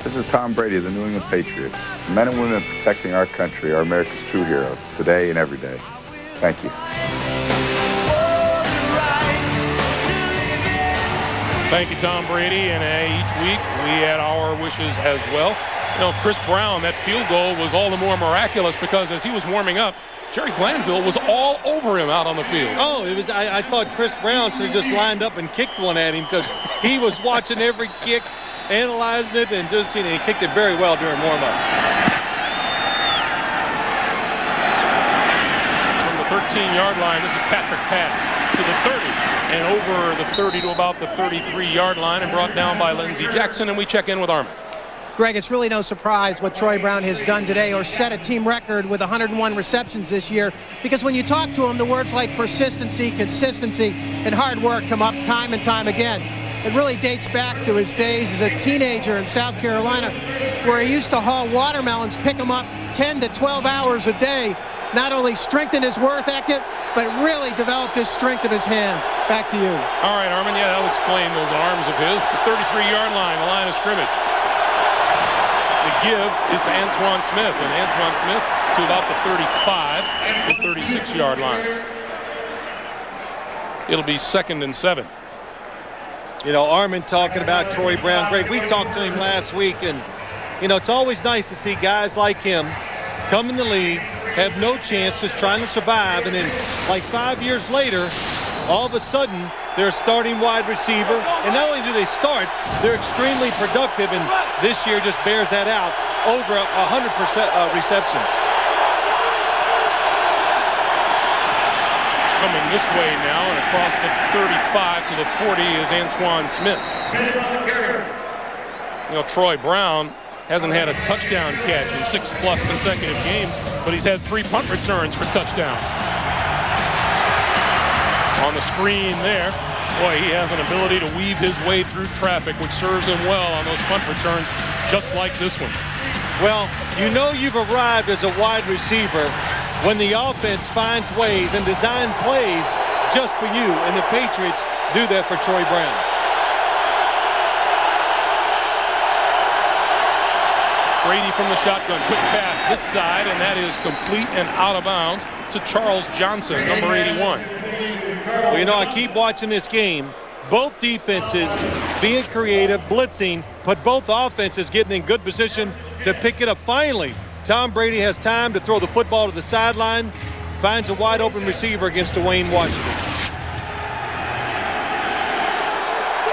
This is Tom Brady of the New England Patriots. The men and women protecting our country are America's true heroes, today and every day. Thank you. Thank you, Tom Brady, and each week we add our wishes as well. Chris Brown, that field goal was all the more miraculous because as he was warming up, Jerry Glanville was all over him out on the field. Oh, it was. I thought Chris Brown should have just lined up and kicked one at him because he was watching every kick, analyzing it, and just he kicked it very well during warm-ups. From the 13-yard line, this is Patrick Pass to the 30 and over the 30 to about the 33-yard line and brought down by Lindsey Jackson, and we check in with Armin. Greg, it's really no surprise what Troy Brown has done today or set a team record with 101 receptions this year, because when you talk to him, the words like persistency, consistency, and hard work come up time and time again. It really dates back to his days as a teenager in South Carolina, where he used to haul watermelons, pick them up 10 to 12 hours a day, not only strengthened his work ethic, but really developed his strength of his hands. Back to you. All right, Armin, yeah, that'll explain those arms of his. The 33-yard line, the line of scrimmage. The give is to Antoine Smith, and Antoine Smith to about the 35 and 36-yard line. It'll be 2nd and 7. Armin talking about Troy Brown. Greg, we talked to him last week, and, it's always nice to see guys like him come in the league, have no chance, just trying to survive, and then, like 5 years later, all of a sudden, they're a starting wide receiver, and not only do they start, they're extremely productive, and this year just bears that out, over 100% receptions. Coming this way now and across the 35 to the 40 is Antoine Smith. Troy Brown hasn't had a touchdown catch in 6+ consecutive games, but he's had 3 punt returns for touchdowns. On the screen there, boy, he has an ability to weave his way through traffic, which serves him well on those punt returns, just like this one. Well, you've arrived as a wide receiver when the offense finds ways and design plays just for you, and the Patriots do that for Troy Brown. Brady from the shotgun, quick pass this side, and that is complete and out of bounds to Charles Johnson, number 81. Well, I keep watching this game. Both defenses being creative, blitzing, but both offenses getting in good position to pick it up. Finally, Tom Brady has time to throw the football to the sideline, finds a wide open receiver against Dwayne Washington.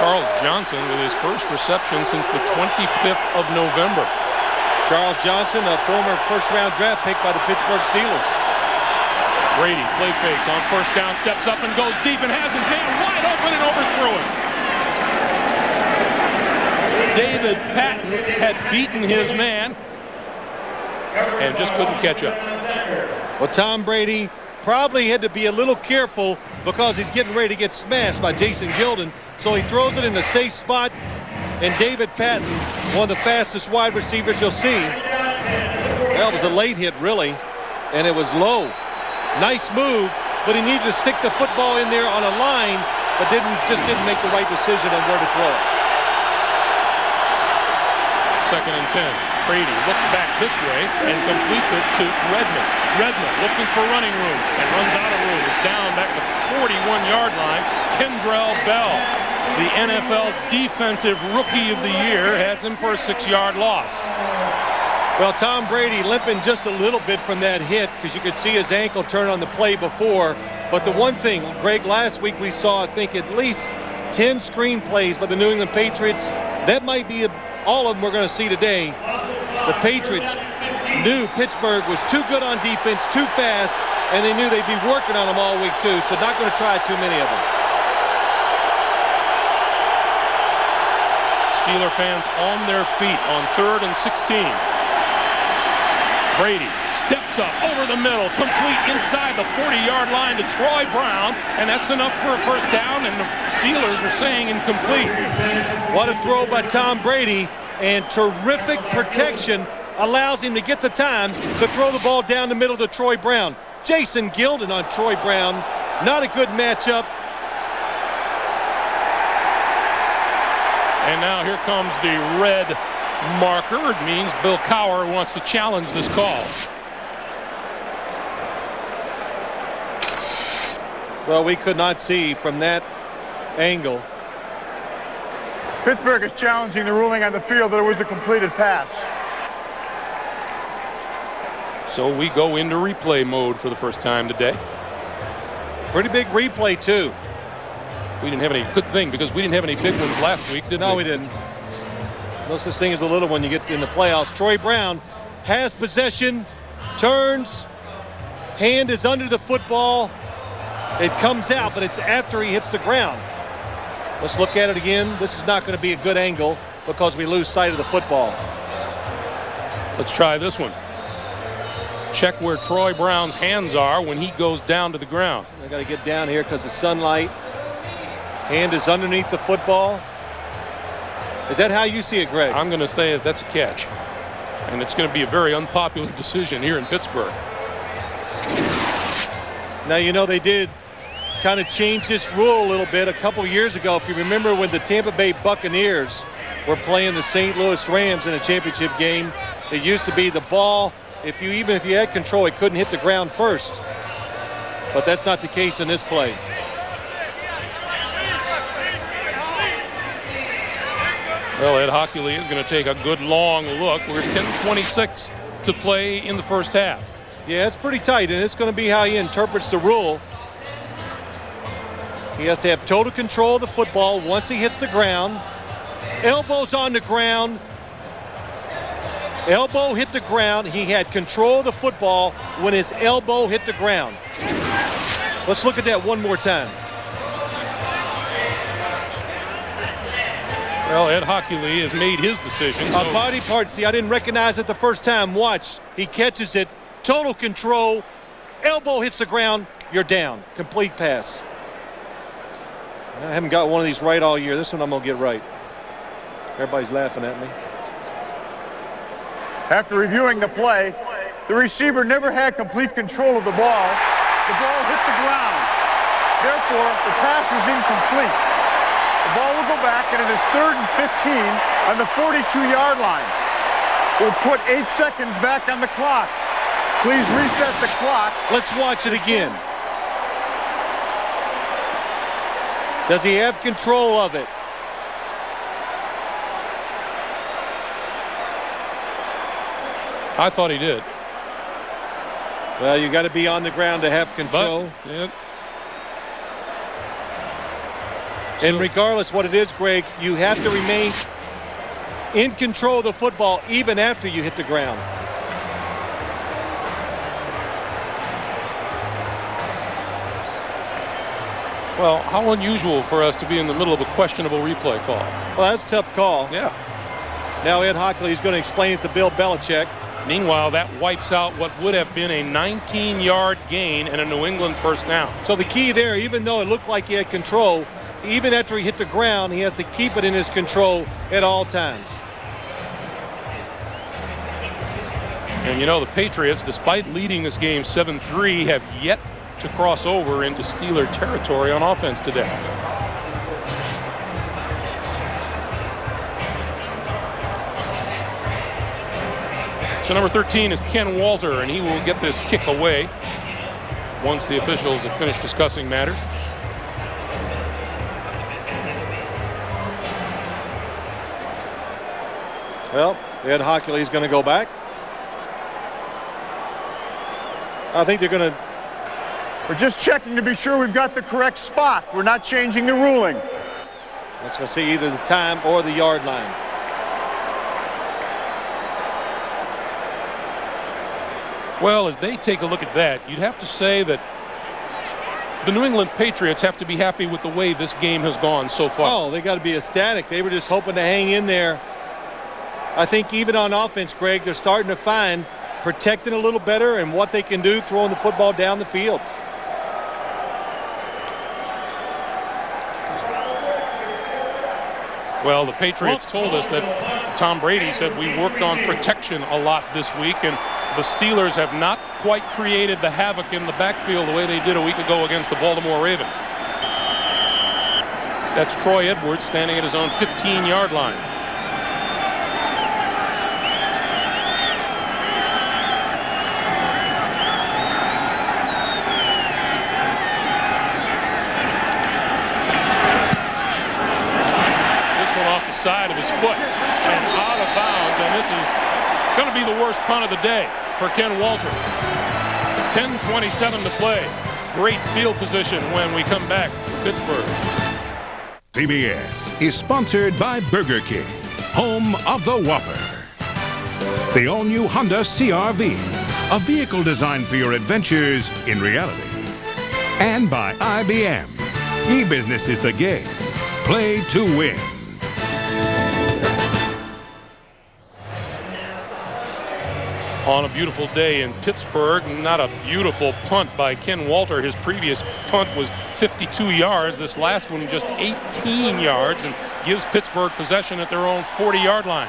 Charles Johnson with his first reception since the 25th of November. Charles Johnson, a former first-round draft pick by the Pittsburgh Steelers. Brady play fakes on first down, steps up and goes deep and has his man wide open and overthrew him. David Patton had beaten his man and just couldn't catch up. Well, Tom Brady probably had to be a little careful because he's getting ready to get smashed by Jason Gilden. So he throws it in a safe spot, and David Patton, one of the fastest wide receivers you'll see. Well, it was a late hit, really, and it was low. Nice move, but he needed to stick the football in there on a line, but didn't make the right decision on where to throw it. 2nd and 10. Brady looks back this way and completes it to Redmond. Redmond looking for running room and runs out of room. Is down back to the 41-yard line. Kendrell Bell, the NFL Defensive Rookie of the Year, heads him for a 6-yard loss. Well, Tom Brady limping just a little bit from that hit because you could see his ankle turn on the play before. But the one thing, Greg, last week we saw, I think, at least 10 screen plays by the New England Patriots. That might be all of them we're going to see today. The Patriots knew Pittsburgh was too good on defense, too fast, and they knew they'd be working on them all week too, so not going to try too many of them. Steeler fans on their feet on 3rd and 16. Brady steps up over the middle, complete inside the 40-yard line to Troy Brown, and that's enough for a first down, and the Steelers are saying incomplete. What a throw by Tom Brady, and terrific protection allows him to get the time to throw the ball down the middle to Troy Brown. Jason Gilden on Troy Brown, not a good matchup. And now here comes the red marker. It means Bill Cowher wants to challenge this call. Well, we could not see from that angle. Pittsburgh is challenging the ruling on the field that it was a completed pass. So we go into replay mode for the first time today. Pretty big replay, too. We didn't have any good thing because we didn't have any big ones last week, did we? No, we didn't. No such thing as a little one you get in the playoffs. Troy Brown has possession, turns, hand is under the football. It comes out, but it's after he hits the ground. Let's look at it again. This is not going to be a good angle because we lose sight of the football. Let's try this one. Check where Troy Brown's hands are when he goes down to the ground. I got to get down here because of sunlight. Hand is underneath the football. Is that how you see it, Greg? I'm going to say that's a catch. And it's going to be a very unpopular decision here in Pittsburgh. Now, you know, they did kind of change this rule a little bit a couple years ago. If you remember when the Tampa Bay Buccaneers were playing the St. Louis Rams in a championship game, it used to be the ball, even if you had control, it couldn't hit the ground first. But that's not the case in this play. Well, Ed Hockley is going to take a good long look. We're at 10:26 to play in the first half. Yeah, it's pretty tight, and it's going to be how he interprets the rule. He has to have total control of the football once he hits the ground. Elbows on the ground. Elbow hit the ground. He had control of the football when his elbow hit the ground. Let's look at that one more time. Well, Ed Hockley has made his decision. A body part. See, I didn't recognize it the first time. Watch. He catches it. Total control. Elbow hits the ground. You're down. Complete pass. I haven't got one of these right all year. This one I'm going to get right. Everybody's laughing at me. After reviewing the play, the receiver never had complete control of the ball. The ball hit the ground. Therefore, the pass was incomplete. The ball will go back, and it is 3rd and 15 on the 42-yard line. We'll put 8 seconds back on the clock. Please reset the clock. Let's watch it again. Does he have control of it? I thought he did. Well, you got to be on the ground to have control. But, yeah. And regardless what it is, Greg, you have to remain in control of the football even after you hit the ground. Well, how unusual for us to be in the middle of a questionable replay call. Well, that's a tough call. Yeah. Now Ed Hockley is going to explain it to Bill Belichick. Meanwhile, that wipes out what would have been a 19-yard gain and a New England first down. So the key there, even though it looked like he had control, even after he hit the ground, he has to keep it in his control at all times. And you know, the Patriots, despite leading this game 7-3, have yet to cross over into Steeler territory on offense today. So number 13 is Ken Walter, and he will get this kick away once the officials have finished discussing matters. Well, Ed Hockley is going to go back. I think they're going to... We're just checking to be sure we've got the correct spot. We're not changing the ruling. Let's go see either the time or the yard line. Well, as they take a look at that, you'd have to say that the New England Patriots have to be happy with the way this game has gone so far. Oh, they got to be ecstatic. They were just hoping to hang in there. I think even on offense, Greg, they're starting to find protecting a little better and what they can do throwing the football down the field. Well, the Patriots told us that Tom Brady said we worked on protection a lot this week, and the Steelers have not quite created the havoc in the backfield the way they did a week ago against the Baltimore Ravens. That's Troy Edwards standing at his own 15-yard line. Side of his foot and out of bounds, and this is going to be the worst punt of the day for Ken Walter. 10:27 to play. Great field position when we come back to Pittsburgh. CBS is sponsored by Burger King, home of the Whopper. The all-new Honda CR-V, a vehicle designed for your adventures in reality. And by IBM. E-business is the game. Play to win. On a beautiful day in Pittsburgh, not a beautiful punt by Ken Walter. His previous punt was 52 yards. This last one just 18 yards and gives Pittsburgh possession at their own 40-yard line.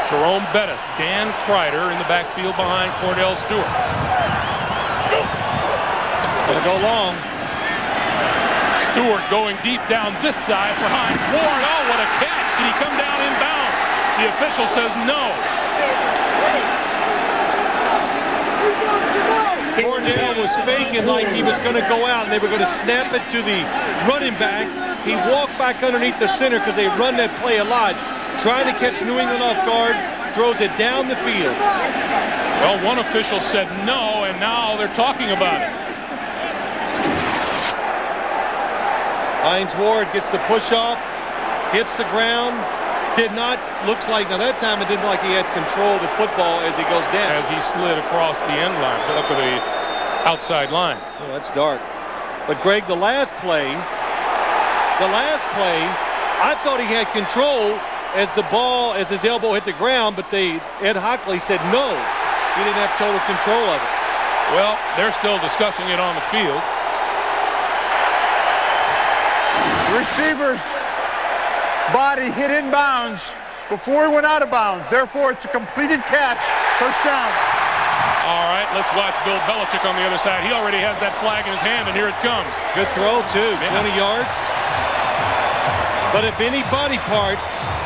Jerome Bettis, Dan Kreider in the backfield behind Cordell Stewart. Gonna go long. Stewart going deep down this side for Hines Ward. Oh, what a catch. Did he come down inbounds? The official says no. Cordell was faking like he was going to go out and they were going to snap it to the running back. He walked back underneath the center because they run that play a lot. Trying to catch New England off guard, throws it down the field. Well, one official said no, and now they're talking about it. Hines Ward gets the push off, hits the ground. Did not, looks like, now that time it didn't look like he had control of the football as he goes down. As he slid across the end line, up to the outside line. Oh, that's dark. But Greg, the last play, I thought he had control as the ball, as his elbow hit the ground, but Ed Hockley said no. He didn't have total control of it. Well, they're still discussing it on the field. Receiver's body hit inbounds before he went out of bounds. Therefore, it's a completed catch. First down. All right, let's watch Bill Belichick on the other side. He already has that flag in his hand, and here it comes. Good throw, too. 20 yards. But if any body part,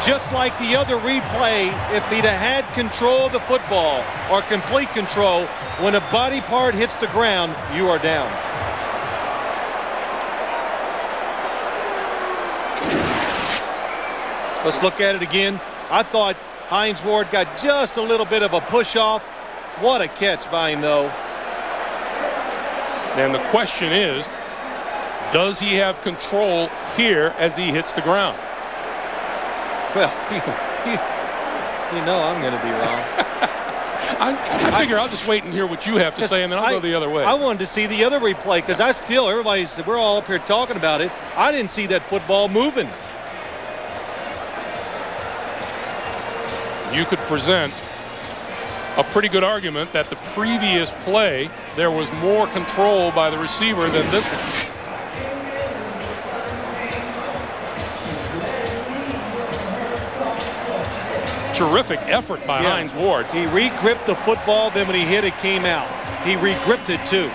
just like the other replay, if he'd have had control of the football or complete control, when a body part hits the ground, you are down. Let's look at it again. I thought Hines Ward got just a little bit of a push off. What a catch by him, though. And the question is, does he have control here as he hits the ground? Well, you know I'm going to be wrong. I figure I'll just wait and hear what you have to say, and then I'll go the other way. I wanted to see the other replay because everybody said we're all up here talking about it. I didn't see that football moving. You could present a pretty good argument that the previous play, there was more control by the receiver than this one. Terrific effort by Hines Ward. He re-gripped the football, then when he hit it, came out. He re-gripped it too.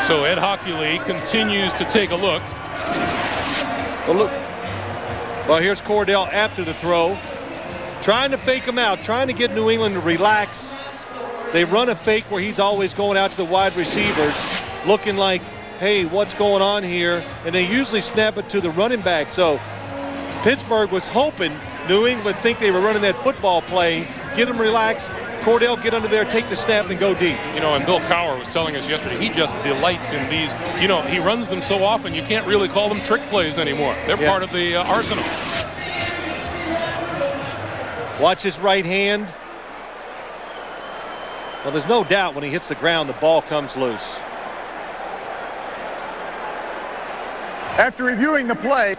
So Ed Hockley continues to take a look. Well, here's Cordell after the throw. Trying to fake him out, trying to get New England to relax. They run a fake where he's always going out to the wide receivers, looking like, hey, what's going on here? And they usually snap it to the running back. So Pittsburgh was hoping New England would think they were running that football play, get them relaxed. Cordell get under there, take the snap, and go deep. You know, and Bill Cowher was telling us yesterday, he just delights in these. You know, he runs them so often, you can't really call them trick plays anymore. They're part of the arsenal. Watch his right hand. Well, there's no doubt when he hits the ground, the ball comes loose. After reviewing the play,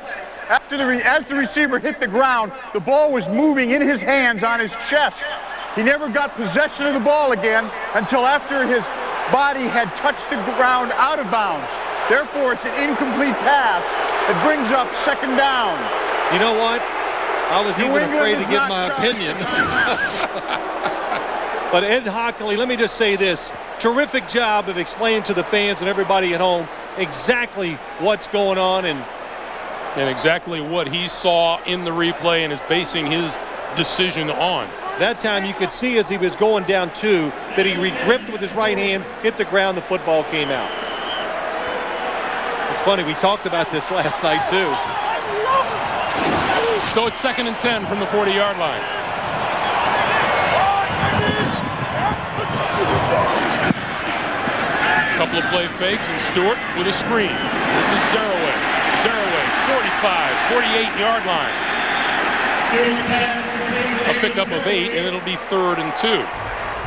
as the receiver hit the ground, the ball was moving in his hands on his chest. He never got possession of the ball again until after his body had touched the ground out of bounds. Therefore, it's an incomplete pass. It brings up second down. You know what? I was even afraid to give my opinion. But Ed Hockley, let me just say this. Terrific job of explaining to the fans and everybody at home exactly what's going on and exactly what he saw in the replay and is basing his decision on. That time you could see as he was going down two that he re-gripped with his right hand, hit the ground, the football came out. It's funny. We talked about this last night, too. So it's 2nd and 10 from the 40-yard line. Couple of play fakes, and Stewart with a screen. This is Zeraway. Zeraway, 45, 48-yard line. A pickup of 8, and it'll be 3rd and 2.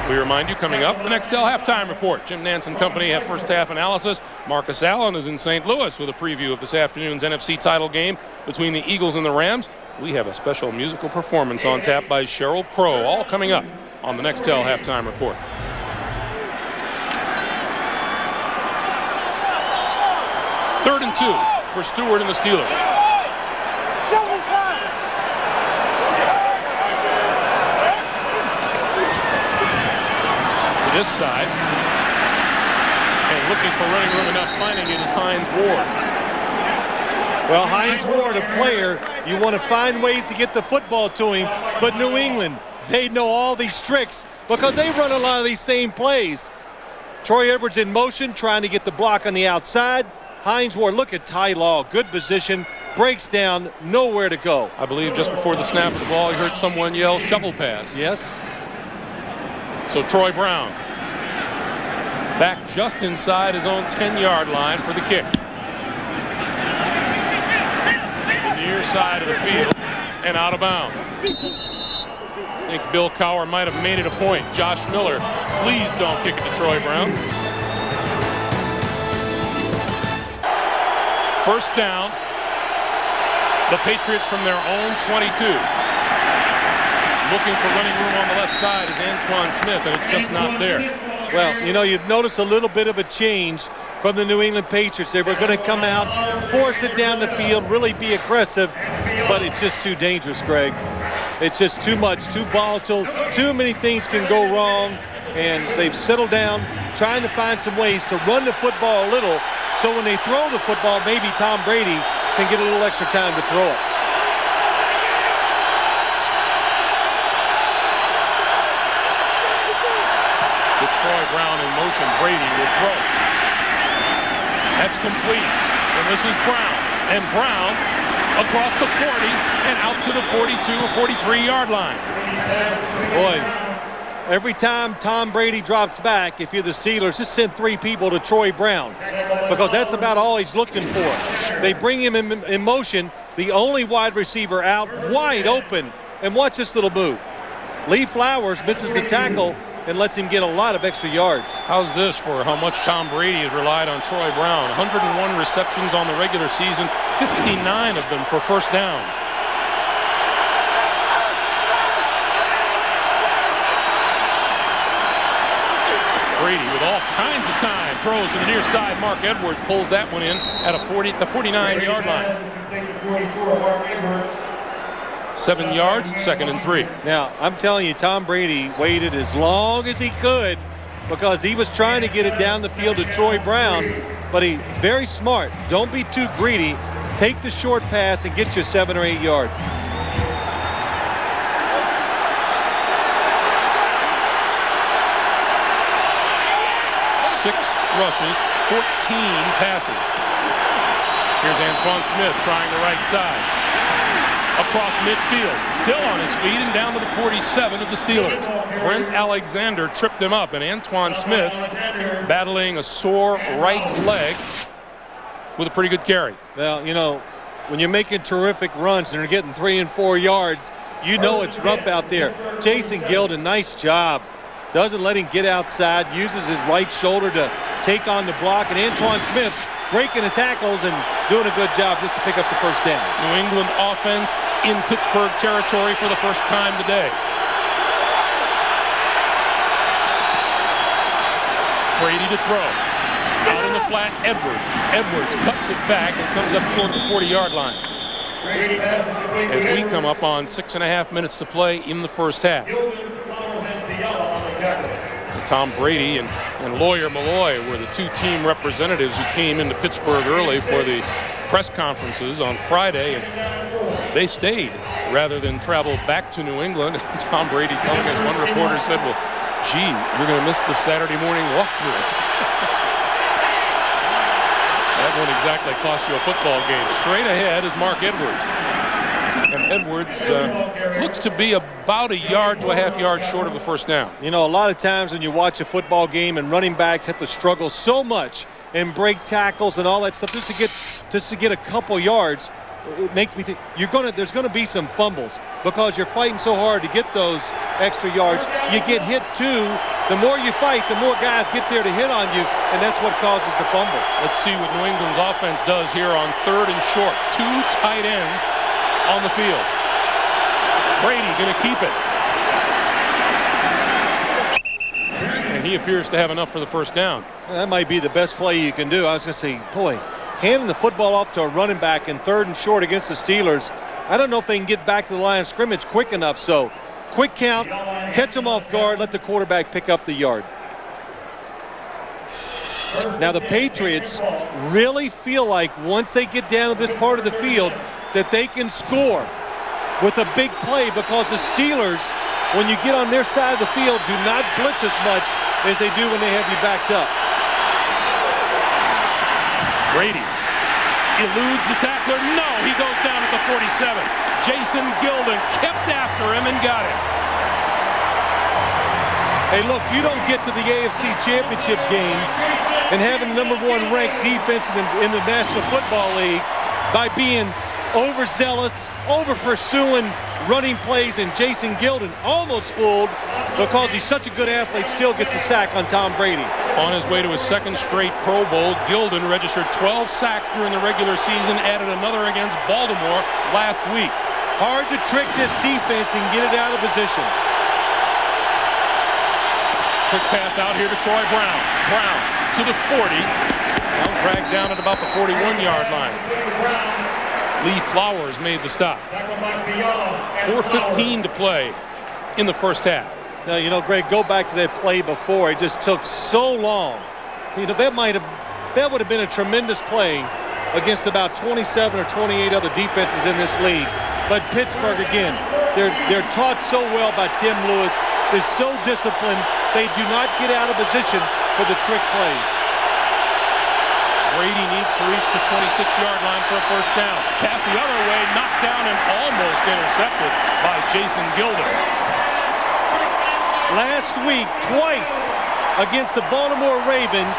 We remind you, coming up, the Nextel halftime report. Jim Nance and company have first half analysis. Marcus Allen is in St. Louis with a preview of this afternoon's NFC title game between the Eagles and the Rams. We have a special musical performance on tap by Sheryl Crow, all coming up on the Nextel halftime report. Third and 2 for Stewart and the Steelers. To this side, and looking for running room and not finding it is Hines Ward. Well, Hines Ward, a player, you want to find ways to get the football to him, but New England, they know all these tricks because they run a lot of these same plays. Troy Edwards in motion, trying to get the block on the outside. Hines Ward, look at Ty Law, good position, breaks down, nowhere to go. I believe just before the snap of the ball, you heard someone yell shovel pass. Yes. So Troy Brown back just inside his own 10-yard line for the kick. The near side of the field and out of bounds. I think Bill Cowher might have made it a point. Josh Miller, please don't kick it to Troy Brown. First down, the Patriots from their own 22. Looking for running room on the left side is Antoine Smith, and it's just not there. Well, you know, you've noticed a little bit of a change from the New England Patriots. They were going to come out, force it down the field, really be aggressive, but it's just too dangerous, Greg. It's just too much, too volatile, too many things can go wrong, and they've settled down, trying to find some ways to run the football a little, so when they throw the football, maybe Tom Brady can get a little extra time to throw it. With Troy Brown in motion, Brady will throw. That's complete. And this is Brown. And Brown across the 40 and out to the 42 or 43-yard line. Boy, every time Tom Brady drops back, if you're the Steelers, just send 3 people to Troy Brown because that's about all he's looking for. They bring him in motion, the only wide receiver out, wide open. And watch this little move. Lee Flowers misses the tackle and lets him get a lot of extra yards. How's this for how much Tom Brady has relied on Troy Brown? 101 receptions on the regular season, 59 of them for first down. Brady with all kinds of time, throws to the near side. Mark Edwards pulls that one in at the 49-yard line. 7 yards, 2nd and 3. Now, I'm telling you, Tom Brady waited as long as he could because he was trying to get it down the field to Troy Brown, but he very smart. Don't be too greedy. Take the short pass and get you 7 or 8 yards. Six rushes, 14 passes. Here's Antoine Smith trying the right side. Across midfield, still on his feet and down to the 47 of the Steelers. Brent Alexander tripped him up, and Antoine Smith battling a sore right leg with a pretty good carry. Well, you know, when you're making terrific runs and you're getting 3 and 4 yards, you know it's rough out there. Jason Gilden, nice job. Doesn't let him get outside, uses his right shoulder to take on the block, and Antoine Smith breaking the tackles and doing a good job just to pick up the first down. New England offense in Pittsburgh territory for the first time today. Brady to throw. Out in the flat, Edwards. Edwards cuts it back and comes up short of the 40-yard line. As we come up on 6.5 minutes to play in the first half. Tom Brady and Lawyer Malloy were the 2 team representatives who came into Pittsburgh early for the press conferences on Friday, and they stayed rather than travel back to New England. Tom Brady telling us, one reporter said, well, gee, you're going to miss the Saturday morning walkthrough. That won't exactly cost you a football game. Straight ahead is Mark Edwards. And Edwards looks to be about a yard to a half yard short of the first down. You know, a lot of times when you watch a football game and running backs have to struggle so much and break tackles and all that stuff just to get a couple yards, it makes me think there's gonna be some fumbles because you're fighting so hard to get those extra yards. You get hit too. The more you fight, the more guys get there to hit on you, and that's what causes the fumble. Let's see what New England's offense does here on 3rd and short. 2 tight ends on the field. Brady going to keep it. And he appears to have enough for the first down. That might be the best play you can do. I was going to say, boy, handing the football off to a running back in 3rd and short against the Steelers, I don't know if they can get back to the line of scrimmage quick enough. So quick count, catch them off guard, let the quarterback pick up the yard. Now the Patriots really feel like once they get down to this part of the field that they can score with a big play because the Steelers, when you get on their side of the field, do not blitz as much as they do when they have you backed up. Brady eludes the tackler. No, he goes down at the 47. Jason Gilden kept after him and got it. Hey, look, you don't get to the AFC Championship game and having the #1 ranked defense in the National Football League by being overzealous, over-pursuing running plays, and Jason Gilden almost fooled because he's such a good athlete, still gets a sack on Tom Brady. On his way to his 2nd straight Pro Bowl, Gilden registered 12 sacks during the regular season, added another against Baltimore last week. Hard to trick this defense and get it out of position. Quick pass out here to Troy Brown. Brown to the 40. Now dragged down at about the 41-yard line. Lee Flowers made the stop. 4:15 to play in the first half. Now, you know, Greg, go back to that play before. It just took so long. You know, that would have been a tremendous play against about 27 or 28 other defenses in this league. But Pittsburgh, again, they're taught so well by Tim Lewis. They're so disciplined. They do not get out of position for the trick plays. Brady needs to reach the 26-yard line for a first down. Pass the other way, knocked down and almost intercepted by Jason Gilden. Last week, twice against the Baltimore Ravens,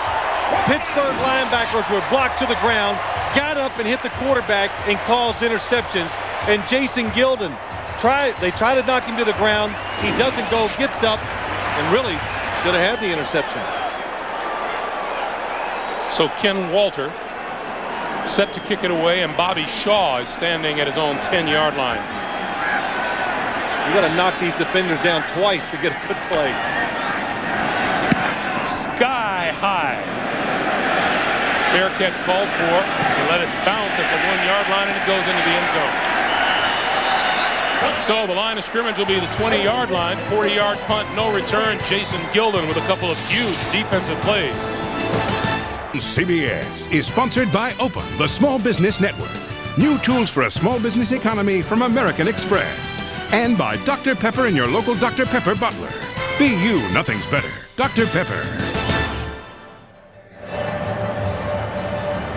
Pittsburgh linebackers were blocked to the ground, got up and hit the quarterback and caused interceptions. And Jason Gilden, they try to knock him to the ground. He doesn't go, gets up, and really should have had the interception. So Ken Walter set to kick it away, and Bobby Shaw is standing at his own 10-yard line. You got to knock these defenders down twice to get a good play. Sky high. Fair catch called for. He let it bounce at the 1-yard line, and it goes into the end zone. So the line of scrimmage will be the 20-yard line. 40-yard punt, no return. Jason Gilden with a couple of huge defensive plays. CBS is sponsored by Open, the Small Business Network. New tools for a small business economy from American Express. And by Dr. Pepper and your local Dr. Pepper butler. Be you, nothing's better. Dr. Pepper.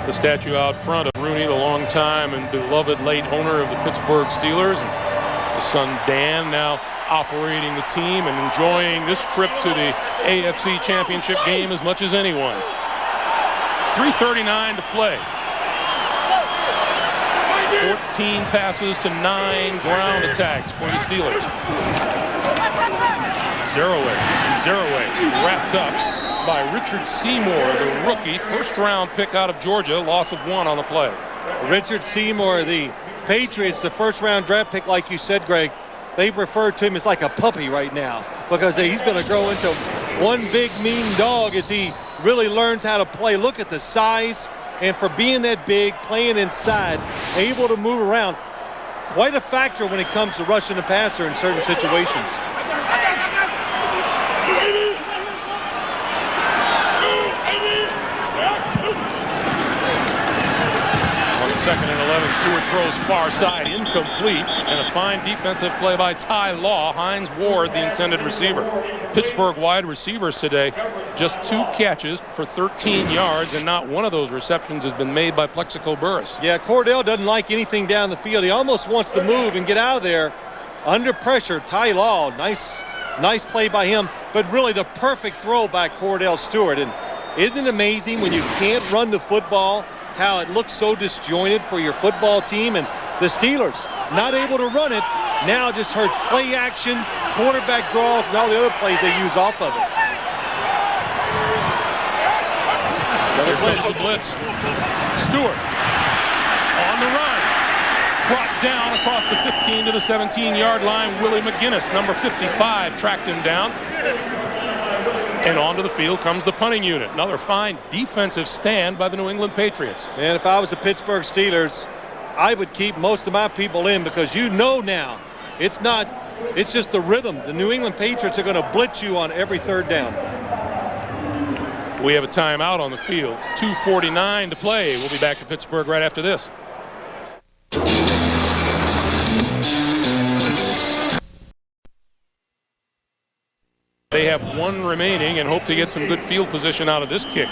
The statue out front of Rooney, the longtime and beloved late owner of the Pittsburgh Steelers. And his son Dan now operating the team and enjoying this trip to the AFC Championship game as much as anyone. 3:39 to play. 14 passes to 9 ground attacks for the Steelers. Zero-way wrapped up by Richard Seymour, the rookie, first-round pick out of Georgia, loss of 1 on the play. Richard Seymour, the Patriots, the first-round draft pick, like you said, Greg, they've referred to him as like a puppy right now because he's going to grow into one big mean dog as he really learns how to play. Look at the size, and for being that big, playing inside, able to move around, quite a factor when it comes to rushing the passer in certain situations. On 2nd and 11, Stewart throws far side, incomplete, and a fine defensive play by Ty Law. Hines Ward, the intended receiver. Pittsburgh wide receivers today Just 2 catches for 13 yards, and not one of those receptions has been made by Plexico Burress. Yeah, Cordell doesn't like anything down the field. He almost wants to move and get out of there. Under pressure, Ty Law, nice play by him, but really the perfect throw by Cordell Stewart. And isn't it amazing when you can't run the football, how it looks so disjointed for your football team? And the Steelers not able to run it, now it just hurts play action, quarterback draws, and all the other plays they use off of it. Here comes the blitz. Stewart on the run. Brought down across the 15 to the 17-yard line. Willie McGinnis, number 55, tracked him down. And onto the field comes the punting unit. Another fine defensive stand by the New England Patriots. Man, if I was the Pittsburgh Steelers, I would keep most of my people in, because you know now it's just the rhythm. The New England Patriots are going to blitz you on every third down. We have a timeout on the field. 2:49 to play. We'll be back to Pittsburgh right after this. They have 1 remaining and hope to get some good field position out of this kick.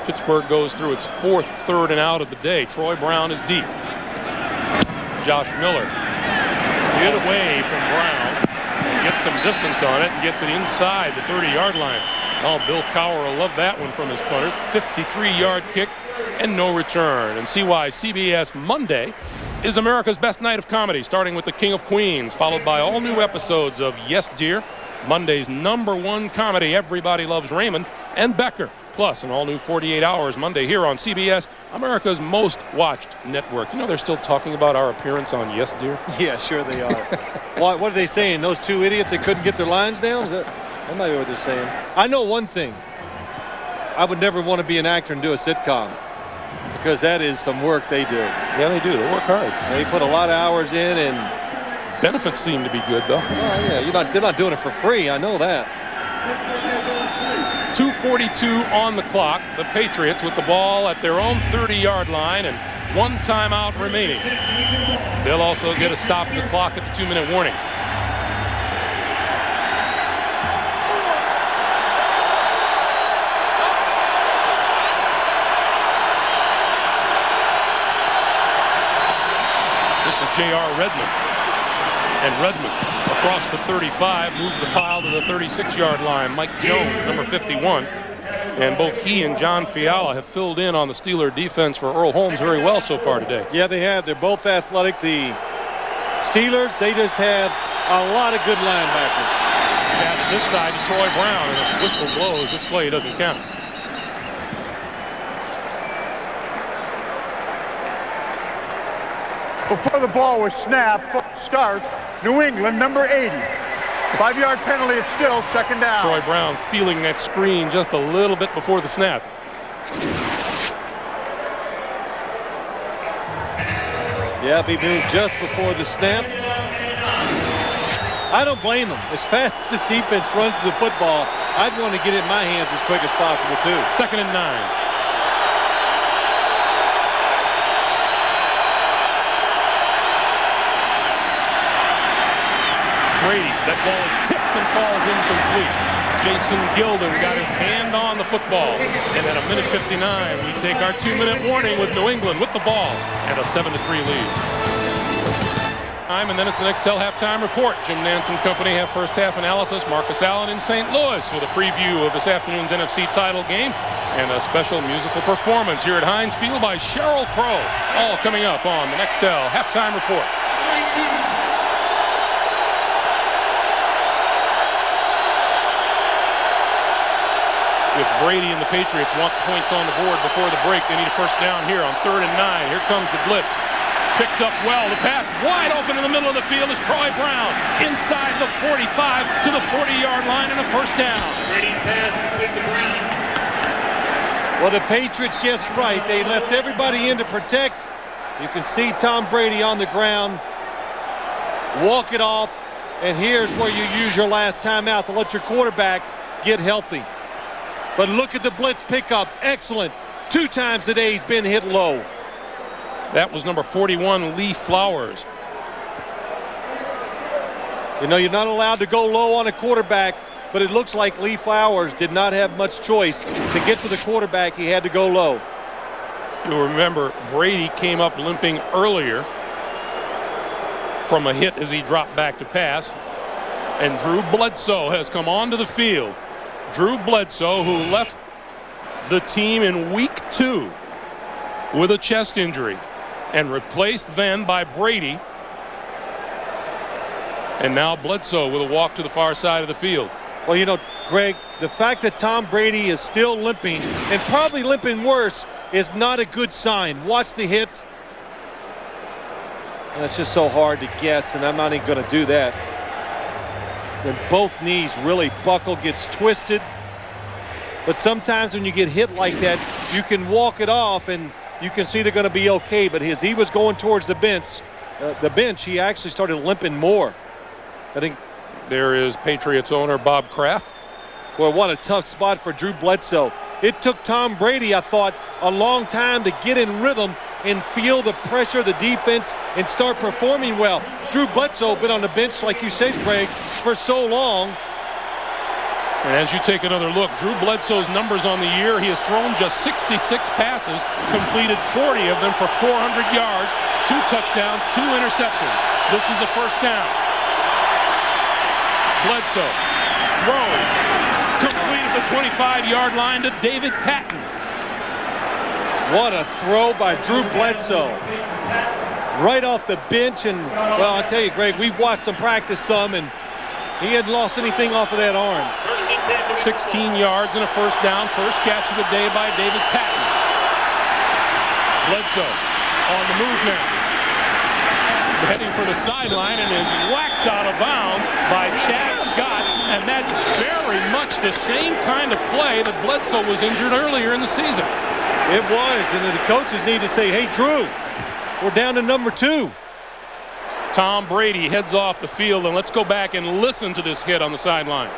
Pittsburgh goes through its 4th third and out of the day. Troy Brown is deep. Josh Miller get away from Brown and gets some distance on it and gets it inside the 30-yard line. Oh, Bill Cowher will love that one from his punter. 53-yard kick and no return. And see why CBS Monday is America's best night of comedy, starting with The King of Queens, followed by all new episodes of Yes, Dear, Monday's #1 comedy, Everybody Loves Raymond, and Becker. Plus, an all-new 48 Hours Monday here on CBS, America's most watched network. You know, they're still talking about our appearance on Yes, Dear? Yeah, sure they are. What are they saying? Those 2 idiots that couldn't get their lines down? That might be what they're saying. I know one thing. I would never want to be an actor and do a sitcom, because that is some work they do. Yeah, they do. They work hard. They put a lot of hours in, and benefits seem to be good, though. Oh, yeah, they're not doing it for free. I know that. 2:42 on the clock. The Patriots with the ball at their own 30-yard line and 1 timeout remaining. They'll also get a stop of the clock at the 2-minute warning. This is J.R. Redmond. And Redmond across the 35 moves the pile to the 36-yard line. Mike Jones, number 51. And both he and John Fiala have filled in on the Steeler defense for Earl Holmes very well so far today. Yeah, they have. They're both athletic. The Steelers, they just have a lot of good linebackers. Pass this side to Troy Brown, and if the whistle blows, this play doesn't count. Before the ball was snapped, start, New England, number 80. 5-yard penalty, it's still 2nd down. Troy Brown feeling that screen just a little bit before the snap. Yeah, he moved just before the snap. I don't blame him. As fast as this defense runs to the football, I'd want to get it in my hands as quick as possible, too. 2nd and 9. Brady, that ball is tipped and falls incomplete. Jason Gilden got his hand on the football. And at 1:59, we take our 2-minute warning with New England with the ball and a 7-3 lead. And then it's the Nextel halftime report. Jim Nance and company have first half analysis. Marcus Allen in St. Louis with a preview of this afternoon's NFC title game and a special musical performance here at Heinz Field by Sheryl Crow. All coming up on the Nextel halftime report. If Brady and the Patriots want points on the board before the break, they need a first down here on 3rd and 9. Here comes the blitz. Picked up well. The pass wide open in the middle of the field is Troy Brown. Inside the 45 to the 40-yard line and a first down. Brady's pass complete to Brown. Well, the Patriots guessed right. They left everybody in to protect. You can see Tom Brady on the ground. Walk it off. And here's where you use your last timeout to let your quarterback get healthy. But look at the blitz pickup. Excellent. 2 times today he's been hit low. That was number 41, Lee Flowers. You know, you're not allowed to go low on a quarterback but it looks like Lee Flowers did not have much choice. To get to the quarterback, he had to go low. You'll remember Brady came up limping earlier from a hit as he dropped back to pass. And Drew Bledsoe has come onto the field. Drew Bledsoe, who left the team in week 2 with a chest injury and replaced then by Brady. And now Bledsoe with a walk to the far side of the field. Well, you know, Greg, the fact that Tom Brady is still limping, and probably limping worse, is not a good sign. Watch the hit. And it's just so hard to guess, and I'm not even going to do that. Then both knees really buckle, gets twisted. But sometimes when you get hit like that, you can walk it off, and you can see they're going to be okay. But as he was going towards the bench, he actually started limping more. I think there is Patriots owner Bob Kraft. Well, what a tough spot for Drew Bledsoe. It took Tom Brady, I thought, a long time to get in rhythm and feel the pressure of the defense and start performing well. Drew Bledsoe been on the bench, like you said, Craig, for so long. And as you take another look, Drew Bledsoe's numbers on the year, he has thrown just 66 passes, completed 40 of them for 400 yards, 2 touchdowns, 2 interceptions. This is a first down. Bledsoe throws, completed the 25-yard line to David Patton. What a throw by Drew Bledsoe. Right off the bench, and, well, I'll tell you, Greg, we've watched him practice some, and he hadn't lost anything off of that arm. 16 yards and a first down. First catch of the day by David Patton. Bledsoe on the move now. Heading for the sideline and is whacked out of bounds by Chad Scott. And that's very much the same kind of play that Bledsoe was injured earlier in the season. It was, and the coaches need to say, hey, Drew, we're down to number 2. Tom Brady heads off the field, and let's go back and listen to this hit on the sideline.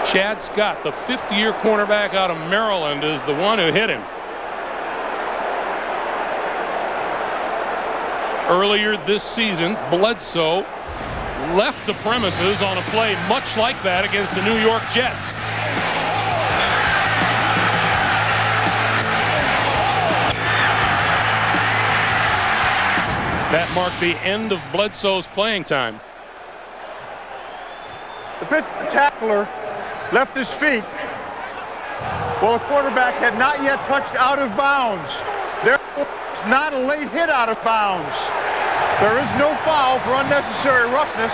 Chad Scott, the 5th-year cornerback out of Maryland, is the one who hit him. Earlier this season, Bledsoe left the premises on a play much like that against the New York Jets. That marked the end of Bledsoe's playing time. The Pittsburgh tackler left his feet while the quarterback had not yet touched out of bounds. Therefore, it's not a late hit out of bounds. There is no foul for unnecessary roughness.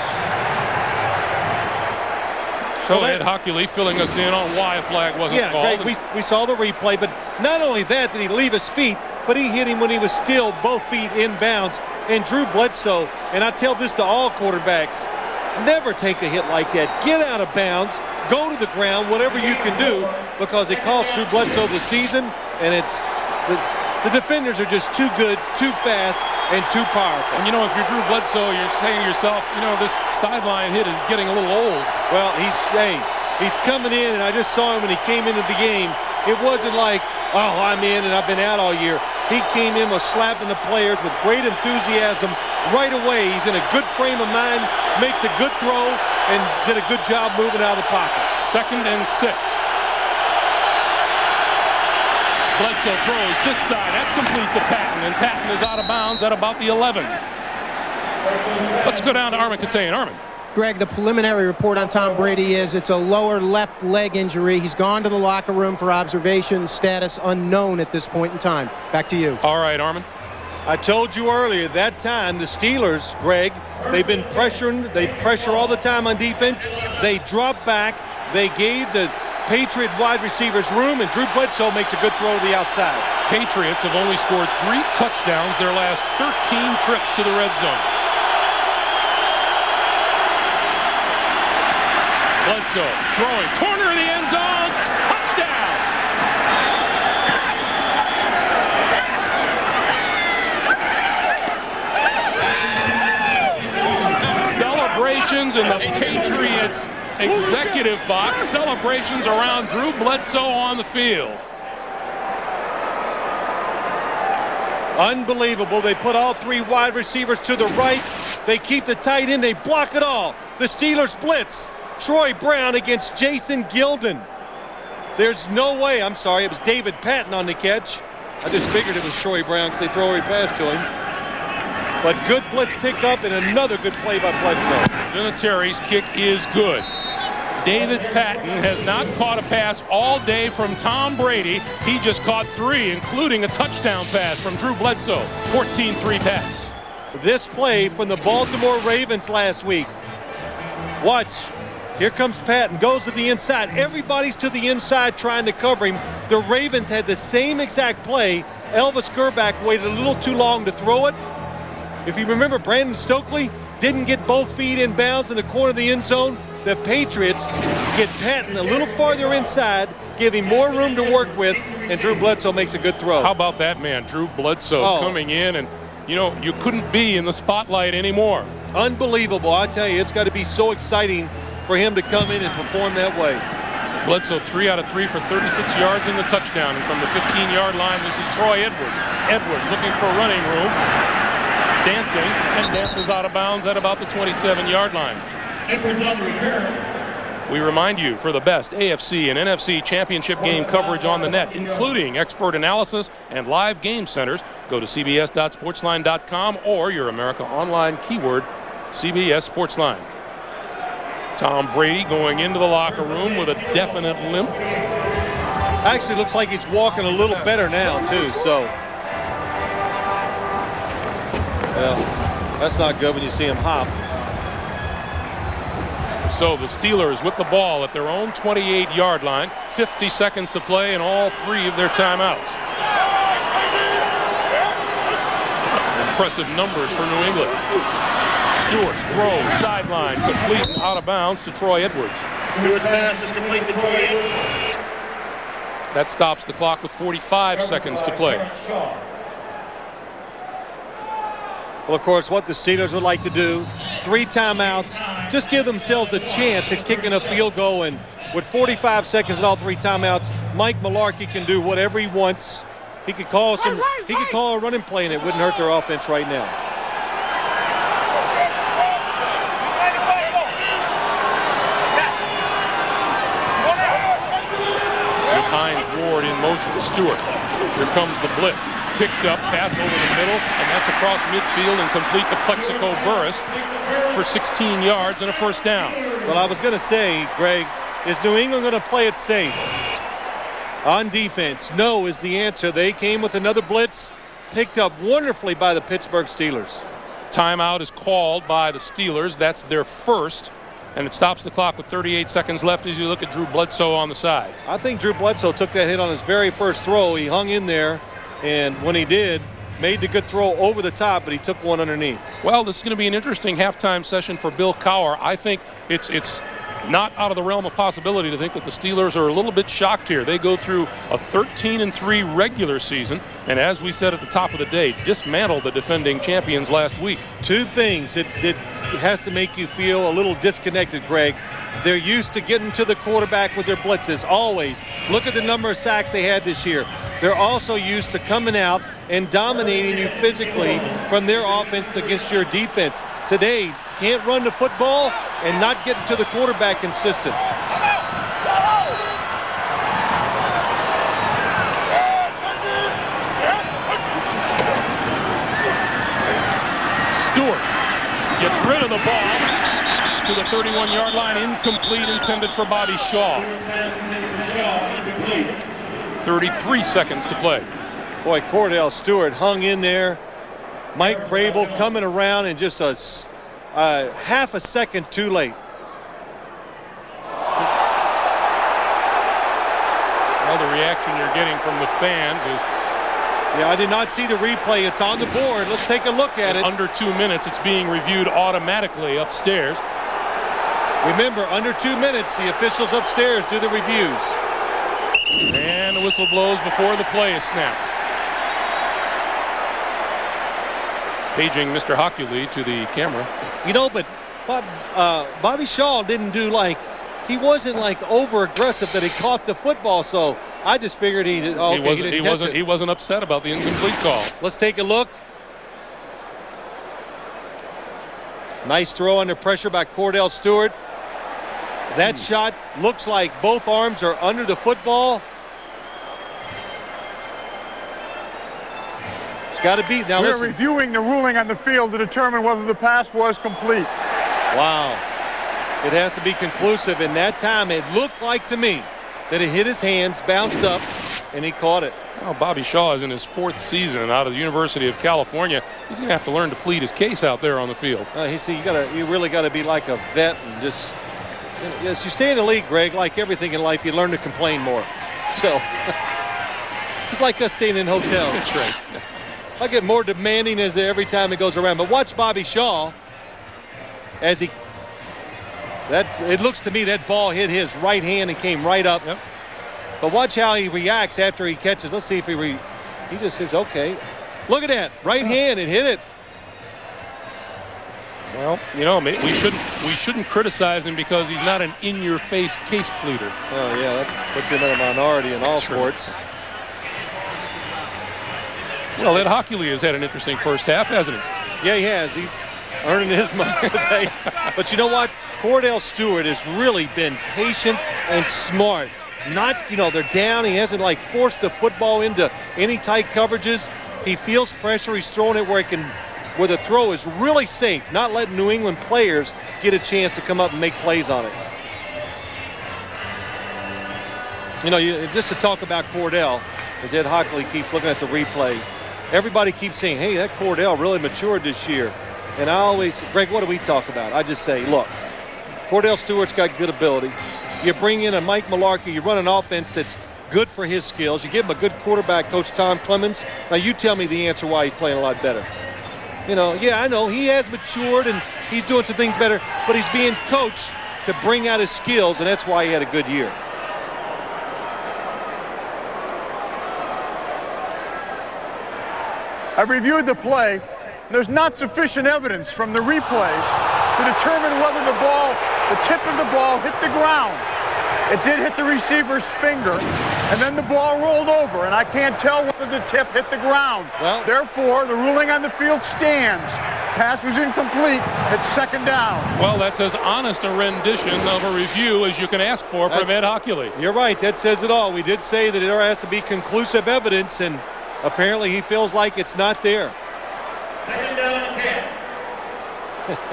So Ed Hockley filling us in on why a flag wasn't called. Greg, we saw the replay, but not only that did he leave his feet, but he hit him when he was still both feet in bounds. And Drew Bledsoe, and I tell this to all quarterbacks, never take a hit like that. Get out of bounds, go to the ground, whatever you can do, because it cost Drew Bledsoe the season, and it's the defenders are just too good, too fast, and too powerful. And you know, if you're Drew Bledsoe, you're saying to yourself, you know, this sideline hit is getting a little old. Well, he's coming in, and I just saw him when he came into the game. It wasn't like, oh, I'm in and I've been out all year. He came in, was slapping the players with great enthusiasm right away. He's in a good frame of mind, makes a good throw, and did a good job moving out of the pocket. 2nd and 6. Bledsoe throws this side. That's complete to Patton, and Patton is out of bounds at about the 11. Let's go down to Armin Katayan. Armin. Greg, the preliminary report on Tom Brady is it's a lower left leg injury. He's gone to the locker room for observation. Status unknown at this point in time. Back to you. All right, Armin. I told you earlier, that time the Steelers, Greg, they've been pressuring. They pressure all the time on defense. They drop back. They gave the Patriot wide receivers room, and Drew Bledsoe makes a good throw to the outside. Patriots have only scored 3 touchdowns their last 13 trips to the red zone. Bledsoe throwing, corner of the end zone, touchdown! Celebrations in the Patriots executive box. Celebrations around Drew Bledsoe on the field. Unbelievable. They put all 3 wide receivers to the right. They keep the tight end. They block it all. The Steelers blitz. Troy Brown against Jason Gilden. There's no way. I'm sorry. It was David Patton on the catch. I just figured it was Troy Brown because they throw every pass to him. But good blitz pickup and another good play by Bledsoe. Vinatieri's kick is good. David Patton has not caught a pass all day from Tom Brady. He just caught 3, including a touchdown pass from Drew Bledsoe. 14-3 pass. This play from the Baltimore Ravens last week. Watch. Here comes Patton. Goes to the inside. Everybody's to the inside trying to cover him. The Ravens had the same exact play. Elvis Gerback waited a little too long to throw it. If you remember, Brandon Stokely didn't get both feet in bounds in the corner of the end zone. The Patriots get Patton a little farther inside, give him more room to work with, and Drew Bledsoe makes a good throw. How about that man, Drew Bledsoe, coming in, and you know, you couldn't be in the spotlight anymore. Unbelievable. I tell you, it's got to be so exciting for him to come in and perform that way. Bledsoe 3 out of 3 for 36 yards in the touchdown. And from the 15-yard line, this is Troy Edwards. Edwards looking for running room, dancing, and dances out of bounds at about the 27-yard line. Edwards on the repair. We remind you, for the best AFC and NFC championship game coverage on the net, including expert analysis and live game centers, go to cbs.sportsline.com or your America Online keyword CBS Sportsline. Tom Brady going into the locker room with a definite limp. Actually looks like he's walking a little better now, too, so. Well, that's not good when you see him hop. So the Steelers with the ball at their own 28-yard line, 50 seconds to play in all 3 of their timeouts. Impressive numbers for New England. Stewart throws, sideline, complete and out of bounds to Troy Edwards. Stewart's pass is complete to Troy Edwards. That stops the clock with 45 seconds to play. Well, of course, what the Steelers would like to do, 3 timeouts, just give themselves a chance at kicking a field goal. And with 45 seconds and all 3 timeouts, Mike Mularkey can do whatever he wants. He could call a running play, and it wouldn't hurt their offense right now. With Hines Ward in motion, Stewart. Here comes the blitz. Picked up, pass over the middle, and that's across midfield and complete to Plexico Burress for 16 yards and a first down. Well, I was going to say, Greg, is New England going to play it safe? On defense, no is the answer. They came with another blitz, picked up wonderfully by the Pittsburgh Steelers. Timeout is called by the Steelers. That's their first, and it stops the clock with 38 seconds left as you look at Drew Bledsoe on the side. I think Drew Bledsoe took that hit on his very first throw. He hung in there. And when he did, made the good throw over the top, but he took one underneath. Well, this is going to be an interesting halftime session for Bill Cowher. I think it's not out of the realm of possibility to think that the Steelers are a little bit shocked here. They go through a 13-3 regular season, and as we said at the top of the day, dismantled the defending champions last week. 2 things it has to make you feel a little disconnected, Greg. They're used to getting to the quarterback with their blitzes, always. Look at the number of sacks they had this year. They're also used to coming out and dominating you physically from their offense against your defense. Today, can't run the football and not getting to the quarterback consistent. Stewart gets rid of the ball to the 31-yard line, incomplete, intended for Bobby Shaw. 33 seconds to play. Boy, Cordell Stewart hung in there. Mike Vrabel coming around in just a half a second too late. Well, the reaction you're getting from the fans is... Yeah, I did not see the replay. It's on the board. Let's take a look at it. Under 2 minutes, it's being reviewed automatically upstairs. Remember, under 2 minutes, the officials upstairs do the reviews. And the whistle blows before the play is snapped. Paging Mr. Hockley to the camera. You know, but Bobby Shaw didn't do he wasn't over aggressive that he caught the football. So I just figured he did. Oh, okay, he wasn't upset about the incomplete call. Let's take a look. Nice throw under pressure by Cordell Stewart. That shot looks like both arms are under the football. It's got to be. Now we're listen. reviewing the ruling on the field to determine whether the pass was complete. Wow. It has to be conclusive. And that time it looked like to me that it hit his hands, bounced up, and he caught it. Well, Bobby Shaw is in his 4th season out of the University of California. He's going to have to learn to plead his case out there on the field. You really got to be like a vet and just. As you stay in the league, Greg, like everything in life, you learn to complain more. So it's just like us staying in hotels. That's right. I get more demanding as every time it goes around. But watch Bobby Shaw as it looks to me that ball hit his right hand and came right up. Yep. But watch how he reacts after he catches. Let's see if he just says, okay. Look at that. Right hand, it hit it. Well, you know, we shouldn't criticize him because he's not an in-your-face case pleader. Oh, yeah, that puts him in a minority in all sports. Well, Ed Hockley has had an interesting first half, hasn't he? Yeah, he has. He's earning his money today. But you know what? Cordell Stewart has really been patient and smart. Not, they're down. He hasn't, forced the football into any tight coverages. He feels pressure. He's throwing it where the throw is really safe, not letting New England players get a chance to come up and make plays on it. Just to talk about Cordell, as Ed Hockley keeps looking at the replay, everybody keeps saying, hey, that Cordell really matured this year. And I always, Greg, what do we talk about? I just say, look, Cordell Stewart's got good ability. You bring in a Mike Mularkey, you run an offense that's good for his skills. You give him a good quarterback, Coach Tom Clemens. Now you tell me the answer why he's playing a lot better. Yeah, I know he has matured and he's doing some things better, but he's being coached to bring out his skills, and that's why he had a good year. I've reviewed the play. There's not sufficient evidence from the replays to determine whether the tip of the ball hit the ground. It did hit the receiver's finger, and then the ball rolled over, and I can't tell whether the tip hit the ground. Well, therefore, the ruling on the field stands. Pass was incomplete. It's second down. Well, that's as honest a rendition of a review as you can ask for from Ed Hockley. You're right. That says it all. We did say that there has to be conclusive evidence, and apparently he feels like it's not there. Second down, 10.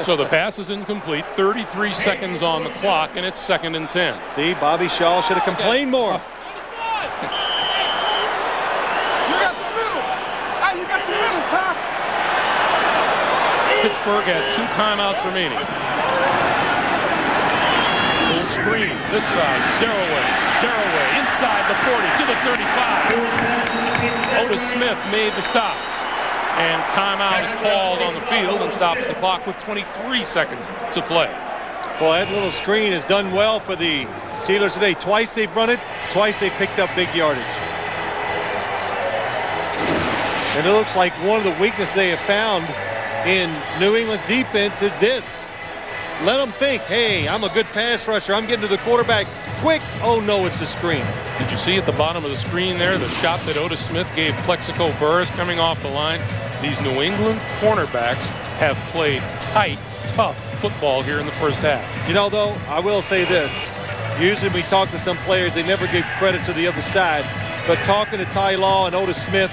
So the pass is incomplete, 33 seconds on the clock, and it's 2nd and 10. See, Bobby Shaw should have complained more. You got the middle. Hey, you got the middle, Tom. Pittsburgh has 2 timeouts remaining. Full screen, this side, Zeraway, inside the 40 to the 35. Otis Smith made the stop. And timeout is called on the field and stops the clock with 23 seconds to play. Well, that little screen has done well for the Steelers today. Twice they've run it, twice they've picked up big yardage. And it looks like one of the weaknesses they have found in New England's defense is this. Let them think, hey, I'm a good pass rusher. I'm getting to the quarterback quick. Oh, no, it's a screen. Did you see at the bottom of the screen there the shot that Otis Smith gave Plexico Burress coming off the line? These New England cornerbacks have played tight, tough football here in the first half. Though, I will say this. Usually we talk to some players, they never give credit to the other side. But talking to Ty Law and Otis Smith,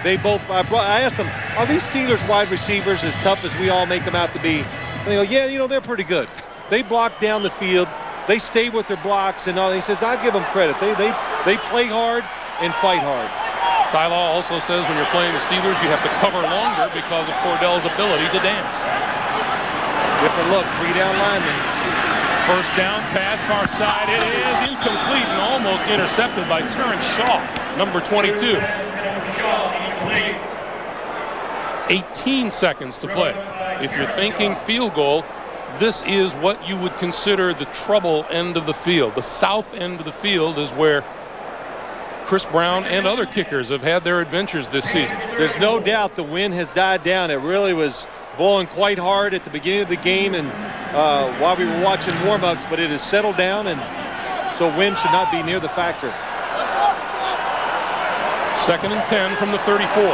they both, I asked them, are these Steelers wide receivers as tough as we all make them out to be? They go, yeah, they're pretty good. They block down the field. They stay with their blocks and all. He says, I give them credit. They play hard and fight hard. Ty Law also says when you're playing the Steelers, you have to cover longer because of Cordell's ability to dance. Different look, 3-down lineman. First down pass, far side. It is incomplete and almost intercepted by Terrence Shaw, number 22. 18 seconds to play. If you're thinking field goal, this is what you would consider the trouble end of the field. The south end of the field is where Chris Brown and other kickers have had their adventures this season. There's no doubt the wind has died down. It really was blowing quite hard at the beginning of the game and while we were watching warm-ups, but it has settled down, and so wind should not be near the factor. 2nd and 10 from the 34.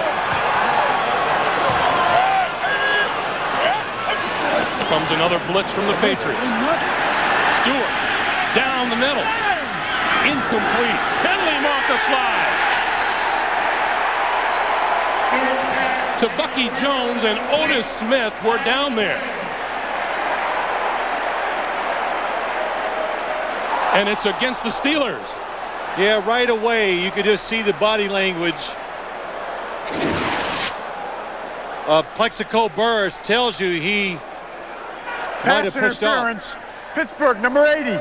Comes another blitz from the Patriots. Stewart down the middle. Incomplete. Penalty marker flies to Bucky Jones, and Otis Smith were down there. And it's against the Steelers. Yeah, right away you could just see the body language. Plexico Burress tells you he might have Pass pushed interference. off. Pittsburgh, number 80.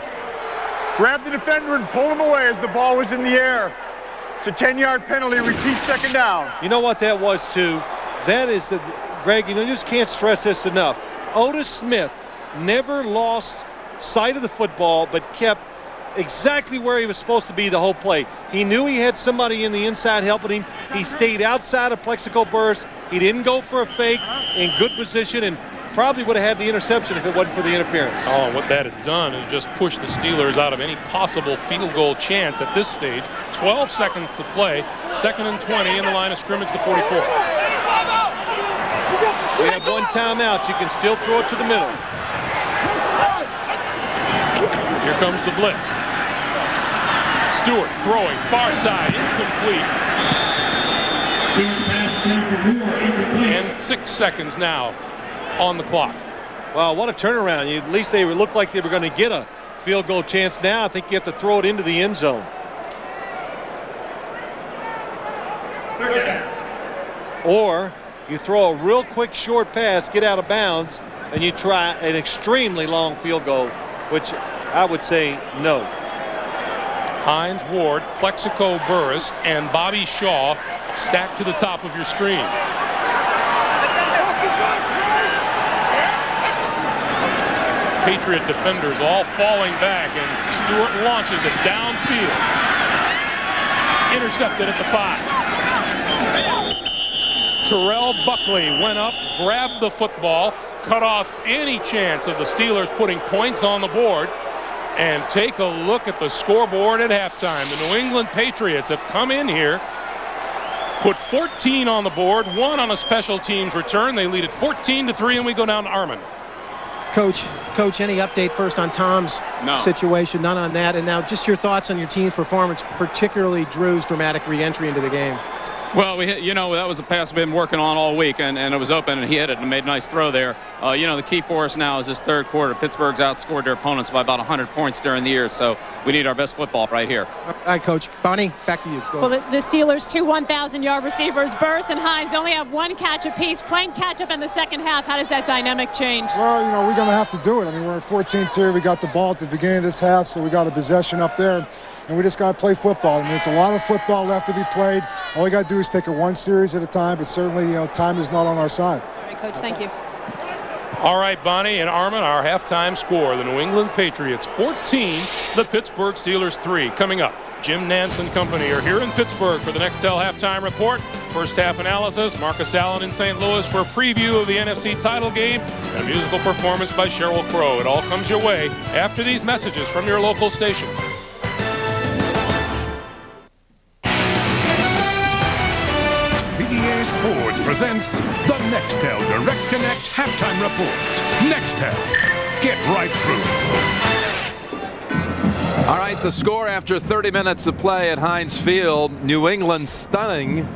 Grabbed the defender and pulled him away as the ball was in the air. It's a 10-yard penalty. Repeat, 2nd down. You know what that was, too? That is, Greg, you just can't stress this enough. Otis Smith never lost sight of the football, but kept exactly where he was supposed to be the whole play. He knew he had somebody in the inside helping him. He stayed outside of Plexico Burress. He didn't go for a fake, in good position, and probably would have had the interception if it wasn't for the interference. Oh, and what that has done is just push the Steelers out of any possible field goal chance at this stage. 12 seconds to play, 2nd and 20 in the line of scrimmage, the 44. We have one timeout. You can still throw it to the middle. Here comes the blitz. Stewart throwing far side, incomplete. And 6 seconds now on the clock. Wow, what a turnaround. At least they looked like they were going to get a field goal chance. Now I think you have to throw it into the end zone. Or you throw a real quick short pass, get out of bounds, and you try an extremely long field goal, which I would say no. Hines Ward, Plexico Burress, and Bobby Shaw stacked to the top of your screen. Patriot defenders all falling back, and Stewart launches it downfield. Intercepted at the 5. Terrell Buckley went up, grabbed the football, cut off any chance of the Steelers putting points on the board. And take a look at the scoreboard at halftime. The New England Patriots have come in here, put 14 on the board, 1 on a special teams return. They lead it 14-3, and we go down to Armin. Coach, any update first on Tom's situation? None on that. And now just your thoughts on your team's performance, particularly Drew's dramatic re-entry into the game. Well, that was a pass we've been working on all week, and it was open, and he hit it and made a nice throw there. The key for us now is this third quarter. Pittsburgh's outscored their opponents by about 100 points during the year, so we need our best football right here. All right, Coach. Bonnie, back to you. Go. Well, the Steelers' 2 1,000-yard receivers, Burress and Hines, only have 1 catch apiece, playing catch-up in the second half. How does that dynamic change? Well, we're going to have to do it. I mean, we're in 14th tier. We got the ball at the beginning of this half, so we got a possession up there. And we just got to play football. I mean, it's a lot of football left to be played. All we got to do is take it 1 series at a time, but certainly, time is not on our side. All right, Coach, thank you. All right, Bonnie and Armin, our halftime score. The New England Patriots 14, the Pittsburgh Steelers 3. Coming up, Jim Nantz and company are here in Pittsburgh for the Nextel halftime report. First half analysis, Marcus Allen in St. Louis for a preview of the NFC title game and a musical performance by Sheryl Crow. It all comes your way after these messages from your local station. CBS Sports presents the Nextel Direct Connect Halftime Report. Nextel, get right through. All right, the score after 30 minutes of play at Heinz Field. New England stunning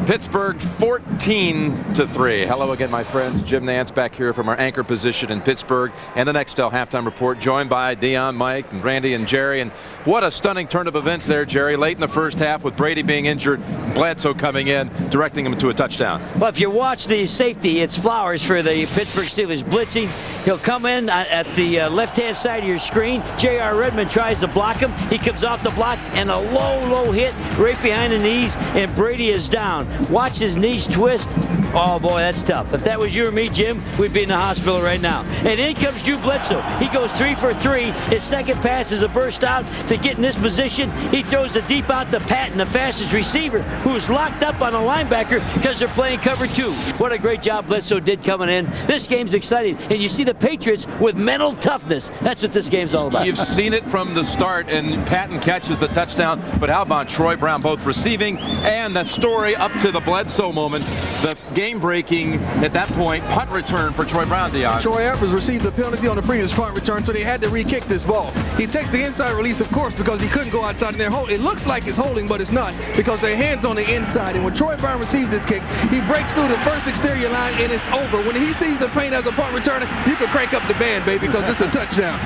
Pittsburgh 14-3. Hello again, my friends. Jim Nantz back here from our anchor position in Pittsburgh and the Nextel halftime report, joined by Dion, Mike, and Randy, and Jerry. And what a stunning turn of events there, Jerry. Late in the first half with Brady being injured, Bledsoe coming in, directing him to a touchdown. Well, if you watch the safety, it's Flowers for the Pittsburgh Steelers blitzing. He'll come in at the left-hand side of your screen. J.R. Redmond tries to block him. He comes off the block, and a low hit right behind the knees, and Brady is down. watch his knees twist. Oh, boy, that's tough. If that was you or me, Jim, we'd be in the hospital right now. And in comes Drew Bledsoe. He goes 3 for 3. His second pass is a burst out to get in this position. He throws the deep out to Patton, the fastest receiver, who's locked up on a linebacker because they're playing cover 2. What a great job Bledsoe did coming in. This game's exciting. And you see the Patriots with mental toughness. That's what this game's all about. You've seen it from the start, and Patton catches the touchdown. But how about Troy Brown both receiving and the story up to the Bledsoe moment, the game-breaking, at that point, punt return for Troy Brown, Dion. Troy Evans received the penalty on the previous punt return, so they had to re-kick this ball. He takes the inside release, of course, because he couldn't go outside in their hole. It looks like it's holding, but it's not, because their hands on the inside. And when Troy Brown receives this kick, he breaks through the first exterior line, and it's over. When he sees the paint as a punt returner, you can crank up the band, baby, because it's a touchdown.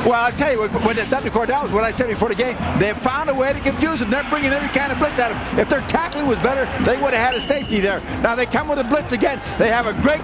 Well, I'll tell you, when they've done the Cordell, what I said before the game, they've found a way to confuse them. They're bringing every kind of blitz at them. If their tackling was better, they would have had a safety there. Now they come with a blitz again. They have a great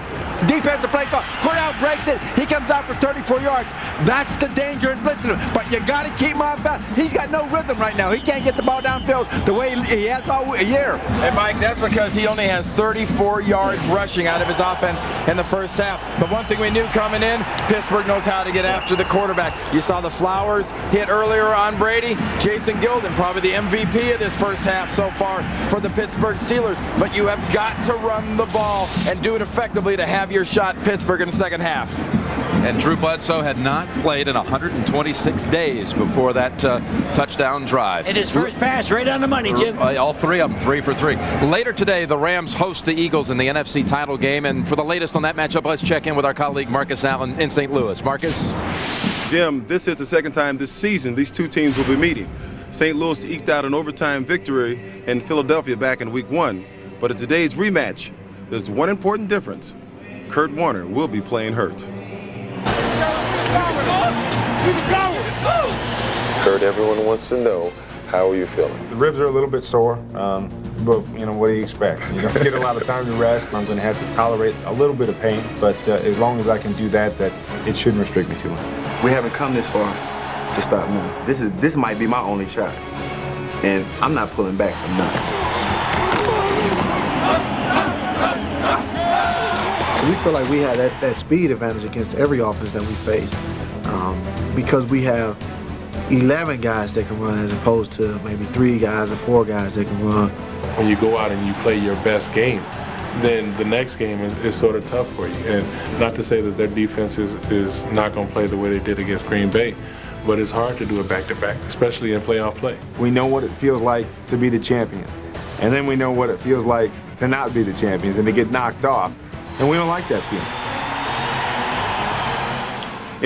defensive play call. Cordell breaks it. He comes out for 34 yards. That's the danger in blitzing him. But you got to keep him on balance. He's got no rhythm right now. He can't get the ball downfield the way he has all year. And Mike, that's because he only has 34 yards rushing out of his offense in the first half. But one thing we knew coming in, Pittsburgh knows how to get after the quarterback. You saw the Flowers hit earlier on Brady. Jason Gilden, probably the MVP of this first half so far for the Pittsburgh Steelers. But you have got to run the ball and do it effectively to have your shot in Pittsburgh in the second half. And Drew Bledsoe had not played in 126 days before that touchdown drive. And his first pass right on the money, Jim. All 3 of them, 3 for 3. Later today, the Rams host the Eagles in the NFC title game. And for the latest on that matchup, let's check in with our colleague Marcus Allen in St. Louis. Marcus? Jim, this is the second time this season these two teams will be meeting. St. Louis eked out an overtime victory in Philadelphia back in Week 1. But in today's rematch, there's one important difference. Kurt Warner will be playing hurt. Kurt, everyone wants to know, how are you feeling? The ribs are a little bit sore, but you know, what do you expect? You don't get a lot of time to rest. I'm going to have to tolerate a little bit of pain, but as long as I can do that it shouldn't restrict me too much. We haven't come this far to stop moving. This might be my only shot, and I'm not pulling back from nothing. We feel like we have that speed advantage against every offense that we face because we have 11 guys that can run as opposed to maybe 3 guys or 4 guys that can run. When you go out and you play your best game, then the next game is sort of tough for you. And not to say that their defense is not going to play the way they did against Green Bay, but it's hard to do it back-to-back, especially in playoff play. We know what it feels like to be the champion, and then we know what it feels like to not be the champions and to get knocked off. And we don't like that feeling.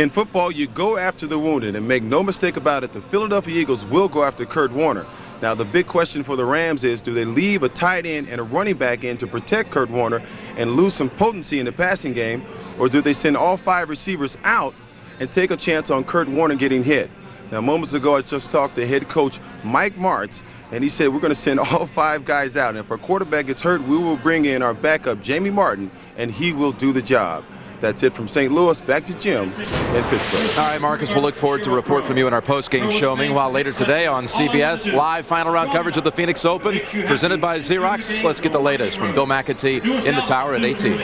In football, you go after the wounded, and make no mistake about it, the Philadelphia Eagles will go after Kurt Warner. Now, the big question for the Rams is, do they leave a tight end and a running back in to protect Kurt Warner and lose some potency in the passing game, or do they send all 5 receivers out and take a chance on Kurt Warner getting hit? Now, moments ago, I just talked to head coach Mike Martz, and he said we're going to send all 5 guys out. And if our quarterback gets hurt, we will bring in our backup, Jamie Martin, and he will do the job. That's it from St. Louis. Back to Jim in Pittsburgh. All right, Marcus, we'll look forward to a report from you in our post-game show. Meanwhile, later today on CBS, live final round coverage of the Phoenix Open, presented by Xerox. Let's get the latest from Bill McAtee in the tower at 18.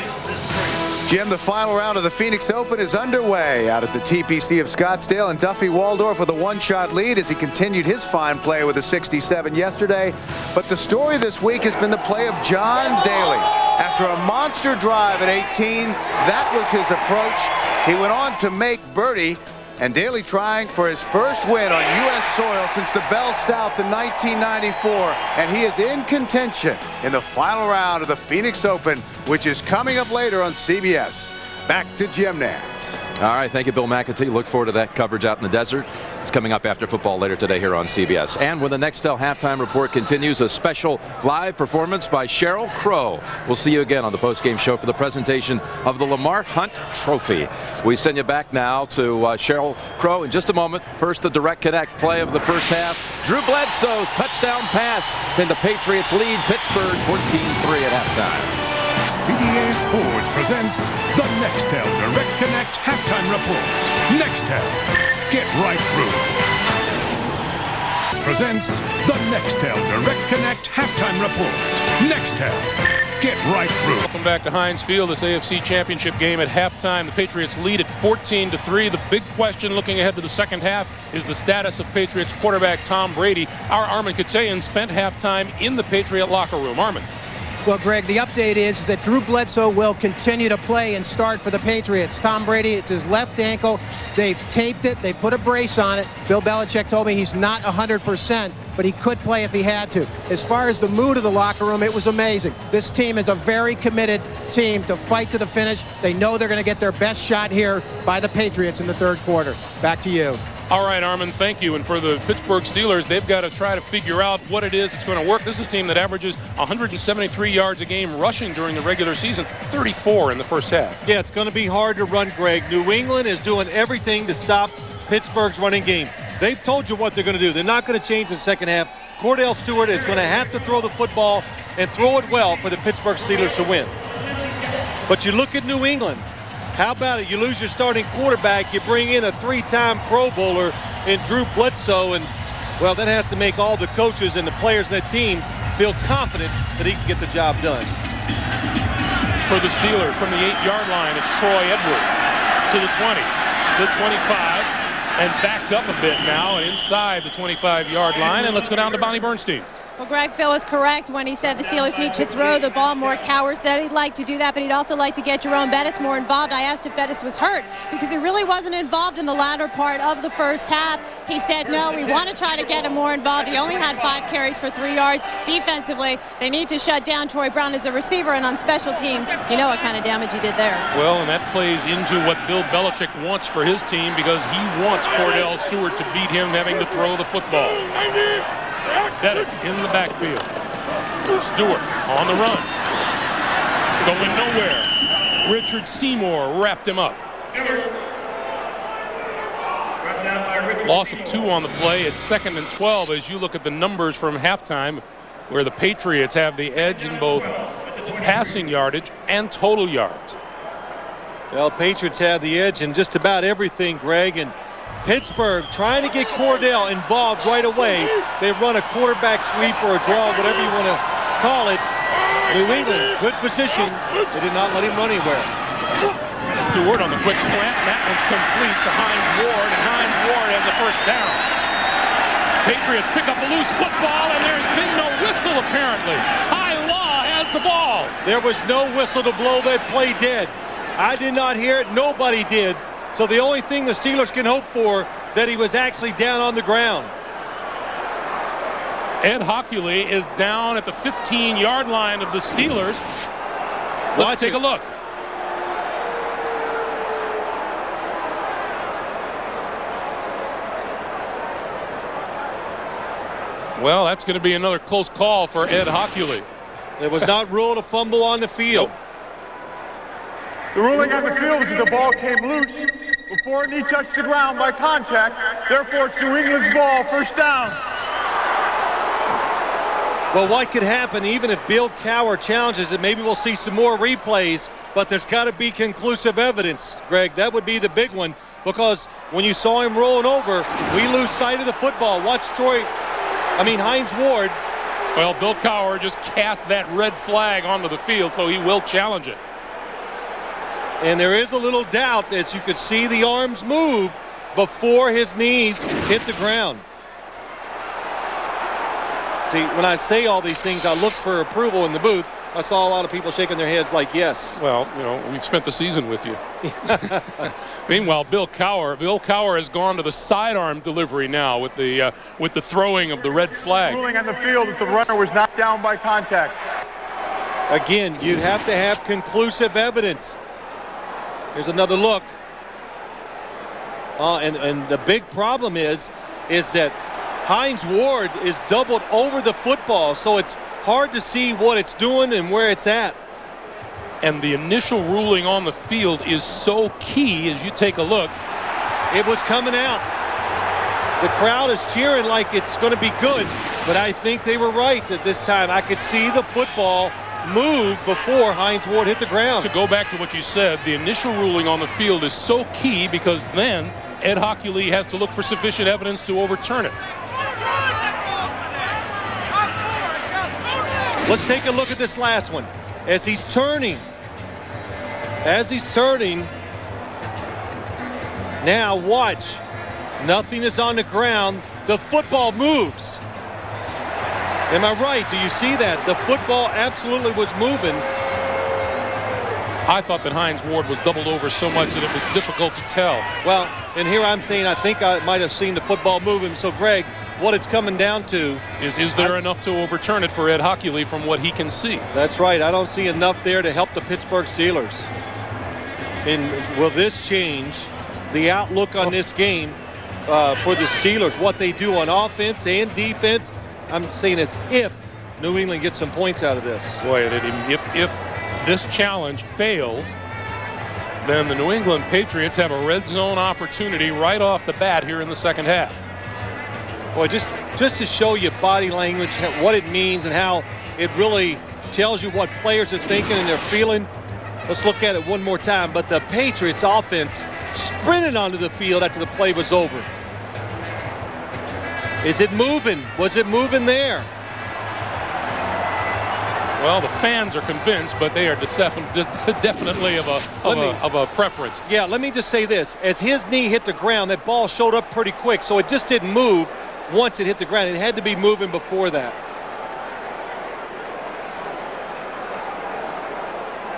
Jim, the final round of the Phoenix Open is underway out at the TPC of Scottsdale, and Duffy Waldorf with a 1-shot lead as he continued his fine play with a 67 yesterday. But the story this week has been the play of John Daly. After a monster drive at 18, that was his approach. He went on to make birdie, and Daly trying for his first win on U.S. soil since the Bell South in 1994, and he is in contention in the final round of the Phoenix Open, which is coming up later on CBS. Back to Jim Nantz. All right, thank you, Bill McAtee. Look forward to that coverage out in the desert. It's coming up after football later today here on CBS. And when the Nextel halftime report continues, a special live performance by Sheryl Crow. We'll see you again on the postgame show for the presentation of the Lamar Hunt Trophy. We send you back now to Sheryl Crow in just a moment. First, the direct connect play of the first half. Drew Bledsoe's touchdown pass, and the Patriots lead Pittsburgh 14-3 at halftime. CBS Sports presents the Nextel Direct Connect Halftime Report. Nextel, get right through. presents the Nextel Direct Connect Halftime Report. Nextel. Get right through. Welcome back to Heinz Field, this AFC Championship game at halftime. The Patriots lead at 14-3. The big question looking ahead to the second half is the status of Patriots quarterback Tom Brady. Our Armin Katayan spent halftime in the Patriot locker room. Armin. Well, Greg, the update is that Drew Bledsoe will continue to play and start for the Patriots. Tom Brady, it's his left ankle. They've taped it. They put a brace on it. Bill Belichick told me he's not 100%, but he could play if he had to. As far as the mood of the locker room, it was amazing. This team is a very committed team to fight to the finish. They know they're going to get their best shot here by the Patriots in the third quarter. Back to you. All right, Armin, thank you. And for the Pittsburgh Steelers, they've got to try to figure out what it is that's going to work. This is a team that averages 173 yards a game rushing during the regular season, 34 in the first half. Yeah, it's going to be hard to run, Greg. New England is doing everything to stop Pittsburgh's running game. They've told you what they're going to do. They're not going to change the second half. Cordell Stewart is going to have to throw the football and throw it well for the Pittsburgh Steelers to win. But you look at New England. How about it? You lose your starting quarterback. You bring in a three-time Pro Bowler in Drew Bledsoe. And, well, that has to make all the coaches and the players in that team feel confident that he can get the job done. For the Steelers, from the 8-yard line, it's Troy Edwards to the 20, the 25, and backed up a bit now inside the 25-yard line. And let's go down to Bonnie Bernstein. Well, Greg Phil was correct when he said the Steelers need to throw the ball more. Cowher said he'd like to do that, but he'd also like to get Jerome Bettis more involved. I asked if Bettis was hurt because he really wasn't involved in the latter part of the first half. He said, no, we want to try to get him more involved. He only had 5 carries for 3 yards. Defensively, they need to shut down Troy Brown as a receiver, and on special teams, you know what kind of damage he did there. Well, and that plays into what Bill Belichick wants for his team because he wants Cordell Stewart to beat him having to throw the football. Bettis in the backfield. Stewart on the run. Going nowhere. Richard Seymour wrapped him up. Loss of 2 on the play. It's 2nd and 12 as you look at the numbers from halftime where the Patriots have the edge in both passing yardage and total yards. Well, Patriots have the edge in just about everything, Greg, and Pittsburgh trying to get Cordell involved right away. They run a quarterback sweep or a draw, whatever you want to call it. New England, good position. They did not let him run anywhere. Stewart on the quick slant, and that one's complete to Hines Ward, and Hines Ward has a first down. Patriots pick up a loose football, and there's been no whistle apparently. Ty Law has the ball. There was no whistle to blow that play dead. I did not hear it. Nobody did. So the only thing the Steelers can hope for that he was actually down on the ground. Ed Hockley is down at the 15-yard line of the Steelers. Let's take a look. Well, that's going to be another close call for Ed Hockley. It was not ruled a fumble on the field. Nope. The ruling on the field is that the ball came loose before knee touched the ground by contact. Therefore, it's New England's ball, first down. Well, what could happen, even if Bill Cowher challenges it, maybe we'll see some more replays, but there's got to be conclusive evidence, Greg. That would be the big one, because when you saw him rolling over, we lose sight of the football. Watch Hines Ward. Well, Bill Cowher just cast that red flag onto the field, so he will challenge it. And there is a little doubt as you could see the arms move before his knees hit the ground. See, when I say all these things, I look for approval in the booth. I saw a lot of people shaking their heads like, yes. Well, we've spent the season with you. Meanwhile, Bill Cowher has gone to the sidearm delivery now with the throwing of the red flag. Ruling on the field that the runner was not down by contact. Again, you'd have to have conclusive evidence. Here's another look. And the big problem is that Hines Ward is doubled over the football, so it's hard to see what it's doing and where it's at. And the initial ruling on the field is so key as you take a look. It was coming out. The crowd is cheering like it's going to be good, but I think they were right at this time. I could see the football move before Hines Ward hit the ground. To go back to what you said, the initial ruling on the field is so key because then Ed Hockley has to look for sufficient evidence to overturn it. Let's take a look at this last one. As he's turning, now watch. Nothing is on the ground. The football moves. Am I right? Do you see that? The football absolutely was moving. I thought that Hines Ward was doubled over so much that it was difficult to tell. Well, and here I'm saying I think I might have seen the football moving. So, Greg, what it's coming down to is there enough to overturn it for Ed Hockley from what he can see? That's right. I don't see enough there to help the Pittsburgh Steelers. And will this change the outlook on this game for the Steelers, what they do on offense and defense? I'm saying as if New England gets some points out of this. Boy, if this challenge fails, then the New England Patriots have a red zone opportunity right off the bat here in the second half. Boy, just to show you body language, what it means and how it really tells you what players are thinking and they're feeling. Let's look at it one more time. But the Patriots offense sprinted onto the field after the play was over. Is it moving? Was it moving there? Well, the fans are convinced, but they are definitely of a preference. Yeah, let me just say this. As his knee hit the ground, that ball showed up pretty quick, so it just didn't move once it hit the ground. It had to be moving before that.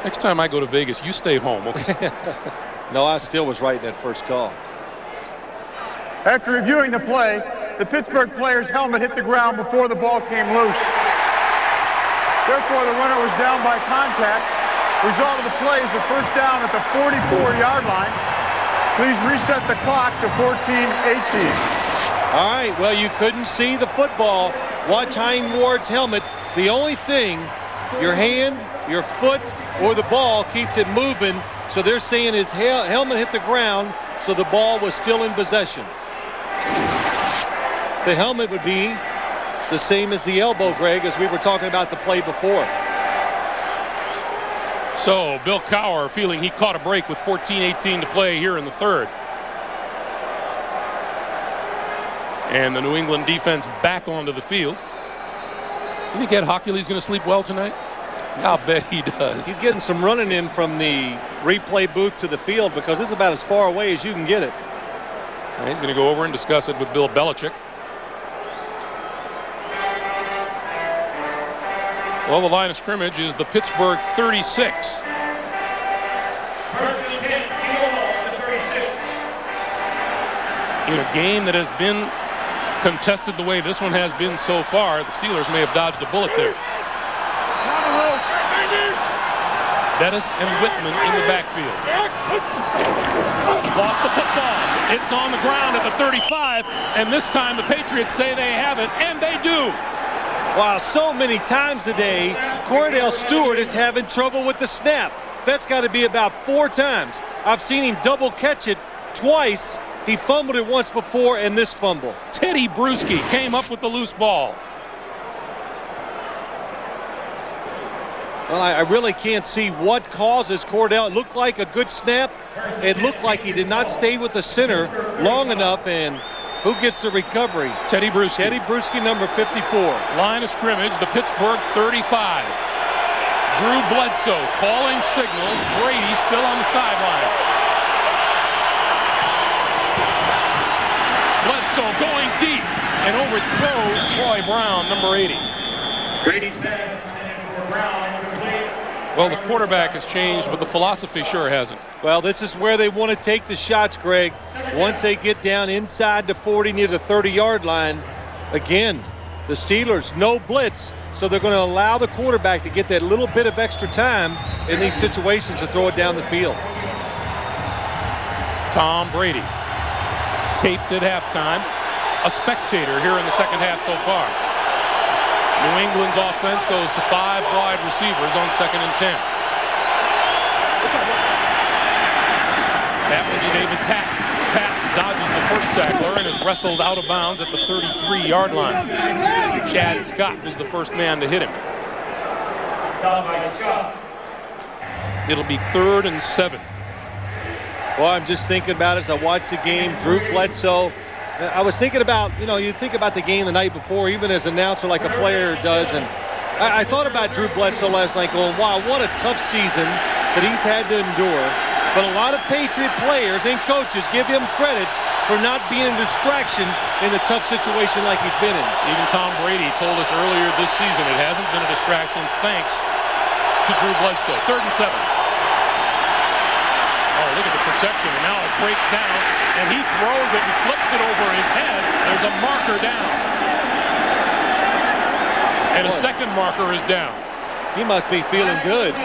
Next time I go to Vegas, you stay home, okay? No, I still was right in that first call. After reviewing the play, the Pittsburgh player's helmet hit the ground before the ball came loose. Therefore, the runner was down by contact. Result of the play is a first down at the 44-yard line. Please reset the clock to 14:18. All right, well, you couldn't see the football. Watch Hines Ward's helmet. The only thing, your hand, your foot, or the ball keeps it moving. So they're saying his helmet hit the ground, so the ball was still in possession. The helmet would be the same as the elbow, Greg, as we were talking about the play before. So Bill Cowher feeling he caught a break with 14:18 to play here in the third. And the New England defense back onto the field. You think Ed Hockley's going to sleep well tonight? I'll bet he does. He's getting some running in from the replay booth to the field because it's about as far away as you can get it. And he's going to go over and discuss it with Bill Belichick. Well, the line of scrimmage is the Pittsburgh 36. In a game that has been contested the way this one has been so far, the Steelers may have dodged a bullet there. Bettis and Whitman in the backfield. Lost the football. It's on the ground at the 35, and this time the Patriots say they have it, and they do. Wow, so many times today, Cordell Stewart is having trouble with the snap. That's got to be about 4 times. I've seen him double catch it twice. He fumbled it once before, and this fumble. Teddy Bruschi came up with the loose ball. Well, I really can't see what causes Cordell. It looked like a good snap. It looked like he did not stay with the center long enough, and who gets the recovery? Teddy Bruschi. Teddy Bruschi, number 54. Line of scrimmage, the Pittsburgh 35. Drew Bledsoe calling signals. Brady still on the sideline. Bledsoe going deep and overthrows Troy Brown, number 80. Brady's back. Well, the quarterback has changed, but the philosophy sure hasn't. Well, this is where they want to take the shots, Greg. Once they get down inside the 40 near the 30-yard line, again, the Steelers, no blitz, so they're going to allow the quarterback to get that little bit of extra time in these situations to throw it down the field. Tom Brady, taped at halftime, a spectator here in the second half so far. New England's offense goes to 5 wide receivers on 2nd and 10. That will be David Pat. Pat dodges the first tackler and is wrestled out of bounds at the 33-yard line. Chad Scott was the first man to hit him. It'll be 3rd and 7. Well, I'm just thinking about it as I watch the game. Drew Bledsoe. I was thinking about, you think about the game the night before, even as an announcer like a player does, and I thought about Drew Bledsoe last night going, wow, what a tough season that he's had to endure. But a lot of Patriot players and coaches give him credit for not being a distraction in a tough situation like he's been in. Even Tom Brady told us earlier this season it hasn't been a distraction thanks to Drew Bledsoe. 3rd and 7. Oh, look at the protection, and now it breaks down, and he throws it and flips it over his head. There's a marker down. And a second marker is down. He must be feeling good.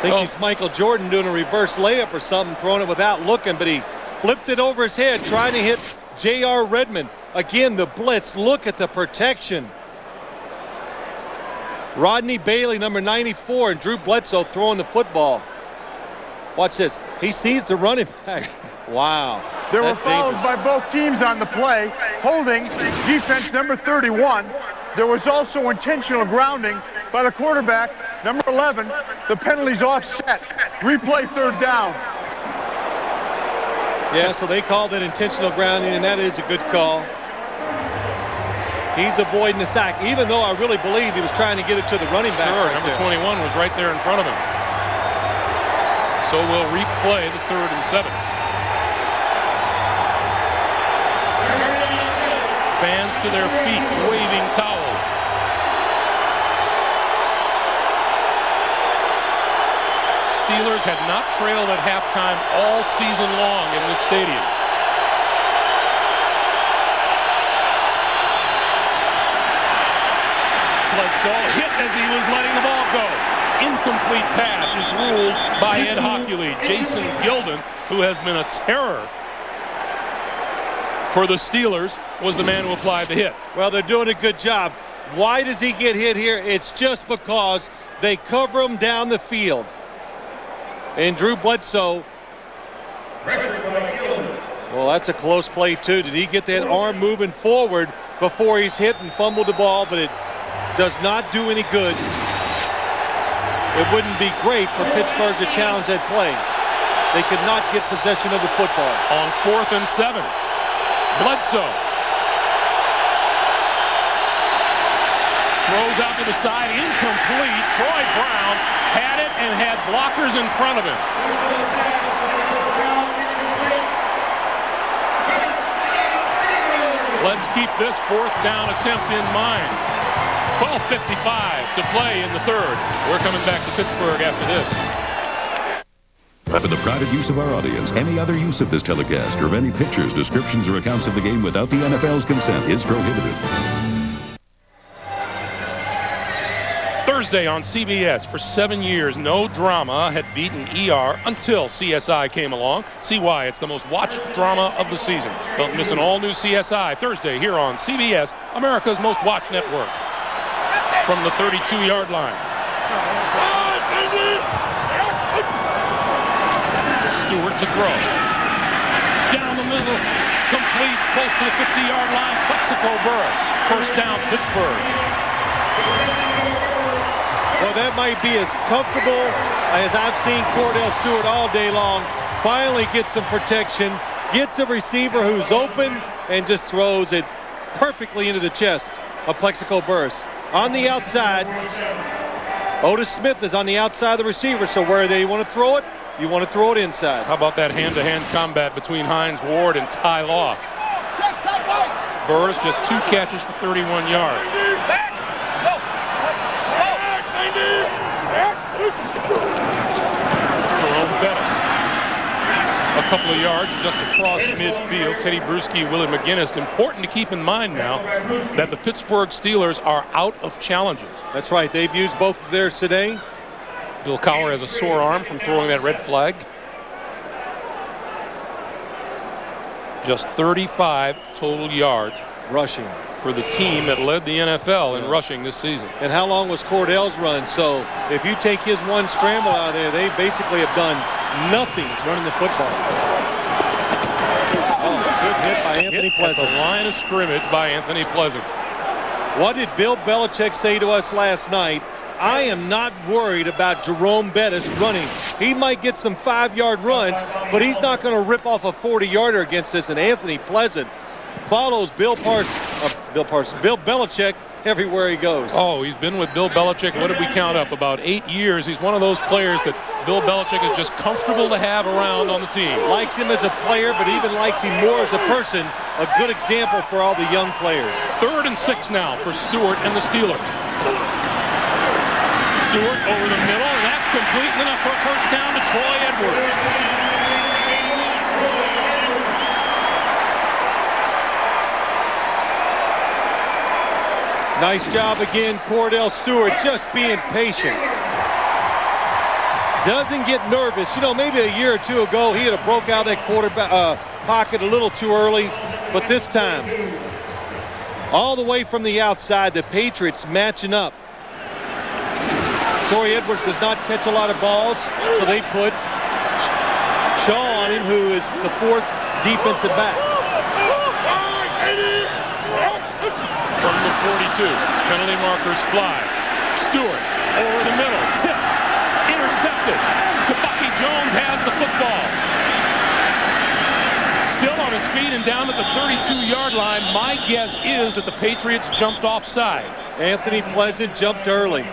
Thinks he's Michael Jordan doing a reverse layup or something, throwing it without looking, but he flipped it over his head, trying to hit J.R. Redmond. Again, the blitz. Look at the protection. Rodney Bailey, number 94, and Drew Bledsoe throwing the football. Watch this. He sees the running back. Wow. There were fouls by both teams on the play, holding defense number 31. There was also intentional grounding by the quarterback, number 11. The penalty's offset. Replay 3rd down. Yeah, so they called it intentional grounding, and that is a good call. He's avoiding the sack, even though I really believe he was trying to get it to the running back. Sure, right number there. 21 was right there in front of him. So we'll replay the 3rd and 7. Fans to their feet, waving towels. Steelers had not trailed at halftime all season long in this stadium. Bledsoe hit as he was letting the ball go. Incomplete pass is ruled by Ed Hockley. Jason Gilden, who has been a terror for the Steelers, was the man who applied the hit. Well, they're doing a good job. Why does he get hit here? It's just because they cover him down the field. And Drew Bledsoe, well, that's a close play too. Did he get that arm moving forward before he's hit and fumbled the ball? But it does not do any good. It wouldn't be great for Pittsburgh to challenge that play. They could not get possession of the football. On 4th and 7. Bledsoe throws out to the side, incomplete. Troy Brown had it and had blockers in front of him. Let's keep this 4th down attempt in mind. 12:55 to play in the 3rd. We're coming back to Pittsburgh after this. For the private use of our audience, any other use of this telecast or of any pictures, descriptions, or accounts of the game without the NFL's consent is prohibited. Thursday on CBS. For 7 years, no drama had beaten ER until CSI came along. See why it's the most watched drama of the season. Don't miss an all-new CSI Thursday here on CBS, America's most watched network. From the 32-yard line. Stewart to throw. Down the middle. Complete. Close to the 50-yard line. Plexico Burress. First down, Pittsburgh. Well, that might be as comfortable as I've seen Cordell Stewart all day long. Finally gets some protection. Gets a receiver who's open and just throws it perfectly into the chest of Plexico Burress. On the outside, Otis Smith is on the outside of the receiver, so where they want to throw it, you want to throw it inside. How about that hand-to-hand combat between Hines Ward and Ty Law? Burress just 2 catches for 31 yards. Jerome Bettis. A couple of yards just across midfield. Teddy Bruschi, Willie McGinnis. Important to keep in mind now that the Pittsburgh Steelers are out of challenges. That's right. They've used both of theirs today. Bill Cowher has a sore arm from throwing that red flag. Just 35 total yards rushing for the team that led the NFL in rushing this season. And how long was Cordell's run? So if you take his one scramble out of there, they basically have done nothing running the football. Oh, good hit by Anthony Pleasant. At the line of scrimmage by Anthony Pleasant. What did Bill Belichick say to us last night? I am not worried about Jerome Bettis running. He might get some 5-yard runs, but he's not going to rip off a 40-yarder against us. And Anthony Pleasant follows Bill Belichick everywhere he goes. Oh, he's been with Bill Belichick. What did we count up? About 8 years. He's one of those players that Bill Belichick is just comfortable to have around on the team. Likes him as a player, but even likes him more as a person. A good example for all the young players. 3rd and 6 now for Stewart and the Steelers. Stewart over the middle, and that's complete. And enough for a first down to Troy Edwards. Nice job again, Cordell Stewart, just being patient. Doesn't get nervous. You know, maybe a year or two ago, he had broke out that quarterback pocket a little too early, but this time, all the way from the outside, the Patriots matching up. Troy Edwards does not catch a lot of balls, so they put Shaw on him, who is the 4th defensive back. From the 42, penalty markers fly. Stewart over the middle, tipped, intercepted. Bucky Jones has the football. Still on his feet and down at the 32-yard line. My guess is that the Patriots jumped offside. Anthony Pleasant jumped early.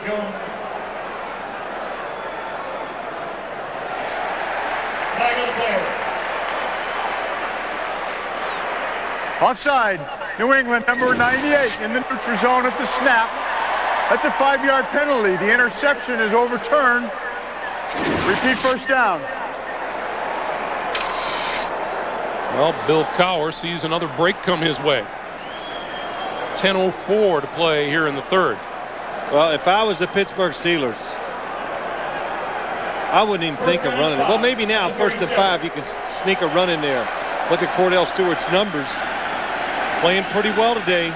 Offside. New England, number 98 in the neutral zone at the snap. That's a 5-yard penalty. The interception is overturned. Repeat first down. Well, Bill Cowher sees another break come his way. 10:04 to play here in the 3rd. Well, if I was the Pittsburgh Steelers, I wouldn't even think of running it. Well, maybe now, 1st and 5, you can sneak a run in there. Look at Cordell Stewart's numbers. Playing pretty well today.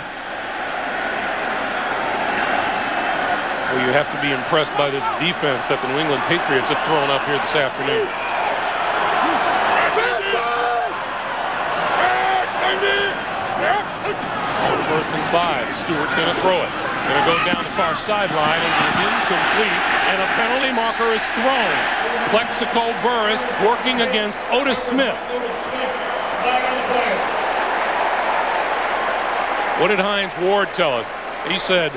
Well, you have to be impressed by this defense that the New England Patriots have thrown up here this afternoon. 1st and 5. Stewart's going to throw it. Going to go down the far sideline, and it is incomplete. And a penalty marker is thrown. Plexico Burress working against Otis Smith. What did Hines Ward tell us? He said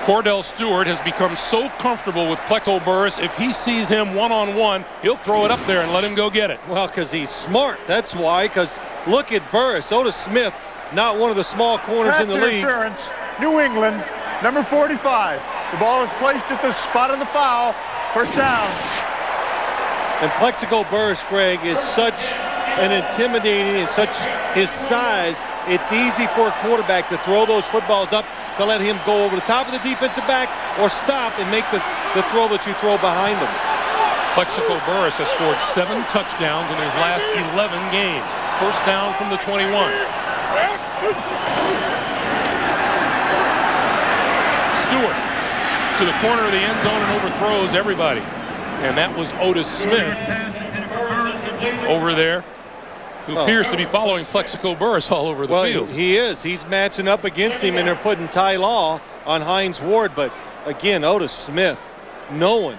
Cordell Stewart has become so comfortable with Plexico Burress, if he sees him one-on-one, he'll throw it up there and let him go get it. Well, because he's smart. That's why. Because look at Burress. Otis Smith, not one of the small corners in the league. Interference. New England, number 45. The ball is placed at the spot of the foul. First down. And Plexico Burress, Greg, is such an intimidating and such his size. It's easy for a quarterback to throw those footballs up to let him go over the top of the defensive back or stop and make the throw that you throw behind him. Plexico Burress has scored 7 touchdowns in his last 11 games. First down from the 21. Stewart to the corner of the end zone and overthrows everybody. And that was Otis Smith over there, who appears to be following Plexico Burress all over the field. He is. He's matching up against him, and they're putting Ty Law on Hines Ward. But again, Otis Smith, knowing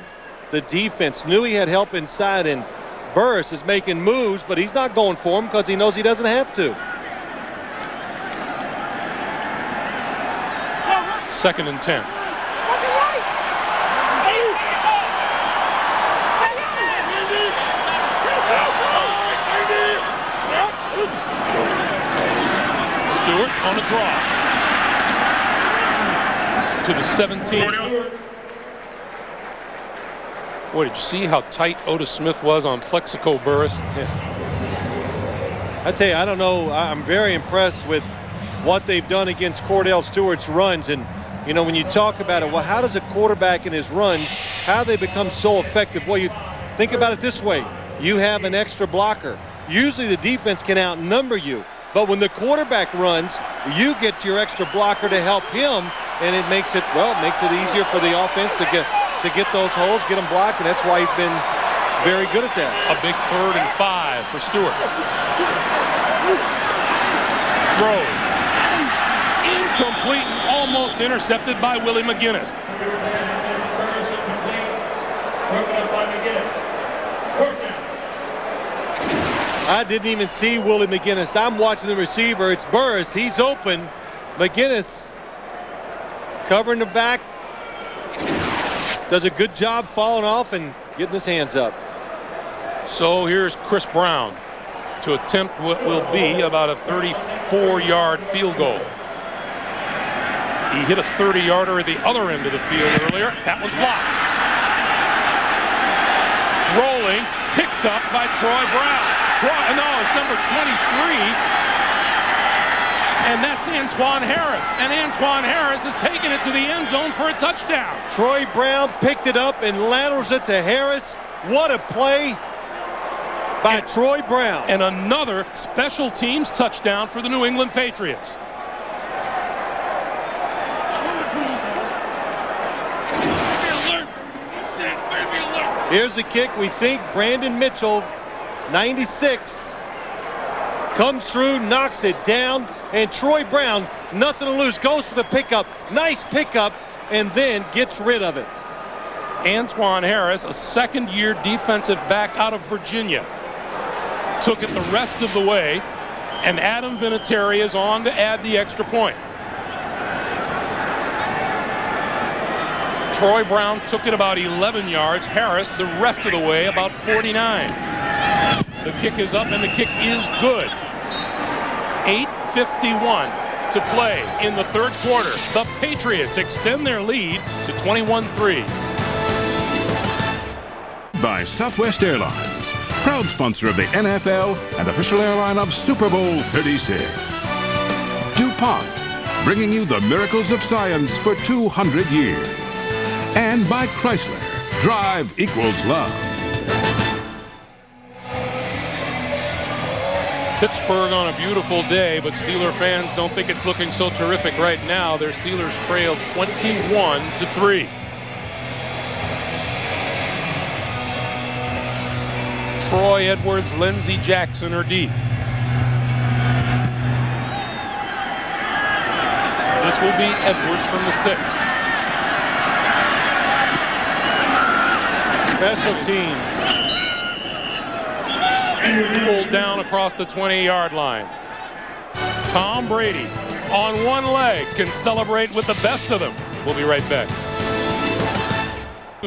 the defense, knew he had help inside, and Burress is making moves, but he's not going for him because he knows he doesn't have to. 2nd and 10. Stewart on a draw to the 17. Boy, did you see how tight Otis Smith was on Plexico Burress? Yeah. I tell you, I don't know. I'm very impressed with what they've done against Cordell Stewart's runs. And, you know, when you talk about it, well, how does a quarterback in his runs, how they become so effective? Well, you think about it this way. You have an extra blocker. Usually the defense can outnumber you. But when the quarterback runs, you get your extra blocker to help him, and it makes it easier for the offense to get those holes, get them blocked, and that's why he's been very good at that. A big 3rd and 5 for Stewart. Throw. Incomplete and almost intercepted by Willie McGinnis. I didn't even see Willie McGinnis. I'm watching the receiver. It's Burris. He's open. McGinnis covering the back. Does a good job falling off and getting his hands up. So here's Chris Brown to attempt what will be about a 34-yard field goal. He hit a 30-yarder at the other end of the field earlier. That was blocked. Rolling, picked up by Troy Brown. No, it's number 23. And that's Antoine Harris. And Antoine Harris has taken it to the end zone for a touchdown. Troy Brown picked it up and laterals it to Harris. What a play by Troy Brown. And another special teams touchdown for the New England Patriots. Here's the kick. We think Brandon Mitchell, 96, comes through, knocks it down, and Troy Brown, nothing to lose, goes for the pickup. Nice pickup, and then gets rid of it. Antoine Harris, a second-year defensive back out of Virginia, took it the rest of the way, and Adam Vinatieri is on to add the extra point. Troy Brown took it about 11 yards. Harris the rest of the way about 49. The kick is up and the kick is good. 8:51 to play in the third quarter. The Patriots extend their lead to 21-3. By Southwest Airlines, proud sponsor of the NFL and official airline of Super Bowl 36. DuPont, bringing you the miracles of science for 200 years. And by Chrysler, drive equals love. Pittsburgh on a beautiful day, but Steeler fans don't think it's looking so terrific right now. Their Steelers trailed 21-3. Troy Edwards, Lindsey Jackson are deep. This will be Edwards from the 6. Special teams. Pulled down across the 20-yard line. Tom Brady on one leg can celebrate with the best of them. We'll be right back.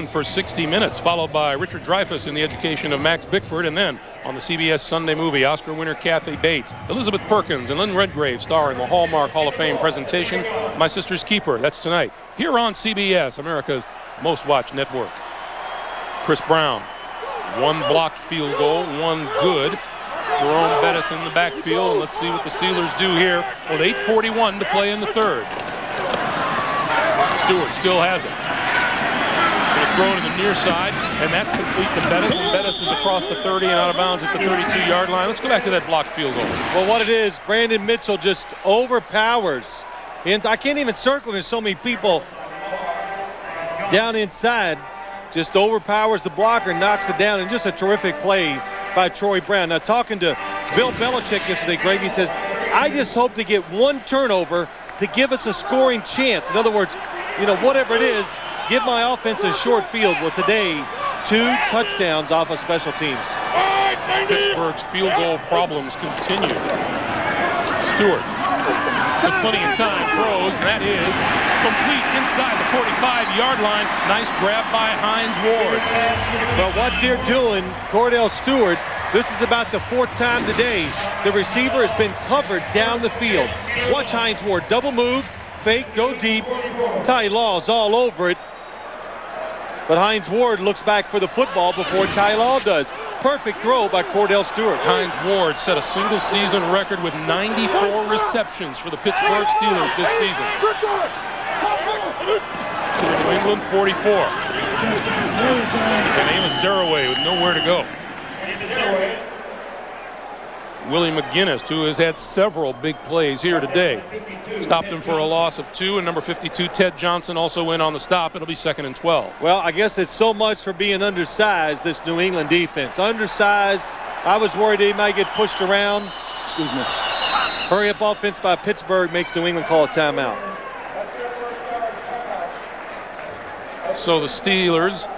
For 60 minutes, followed by Richard Dreyfuss in the education of Max Bickford, and then on the CBS Sunday movie, Oscar winner Kathy Bates, Elizabeth Perkins, and Lynn Redgrave star in the Hallmark Hall of Fame presentation, My Sister's Keeper. That's tonight here on CBS, America's most watched network. Chris Brown, one blocked field goal, one good. Jerome Bettis in the backfield. Let's see what the Steelers do here with 8:41 to play in the third. Stewart still has it. Going to throw it to the near side, and that's complete to Bettis. And Bettis is across the 30 and out of bounds at the 32-yard line. Let's go back to that blocked field goal. Well, what it is, Brandon Mitchell just overpowers. And I can't even circle him. There's so many people down inside. Just overpowers the blocker, knocks it down, and just a terrific play by Troy Brown. Now, talking to Bill Belichick yesterday, Greg, he says, I just hope to get one turnover to give us a scoring chance. In other words, you know, whatever it is, give my offense a short field. Well, today, 2 touchdowns off of special teams. Pittsburgh's field goal problems continue. Stewart with plenty of time throws, and that is complete inside the 45-yard line. Nice grab by Hines Ward. But what they're doing, Cordell Stewart, this is about the 4th time today. The receiver has been covered down the field. Watch Hines Ward, double move, fake, go deep. Ty Law's all over it. But Hines Ward looks back for the football before Ty Law does. Perfect throw by Cordell Stewart. Hines Ward set a single season record with 94 receptions for the Pittsburgh Steelers this season. To the New England 44. And Amos Zaraway with nowhere to go. Willie McGinnis, who has had several big plays here today, stopped him for a loss of 2, and number 52, Ted Johnson, also in on the stop. It'll be 2nd and 12. Well, I guess it's so much for being undersized, this New England defense. Undersized. I was worried they might get pushed around. Excuse me. Hurry up offense by Pittsburgh makes New England call a timeout. So the Steelers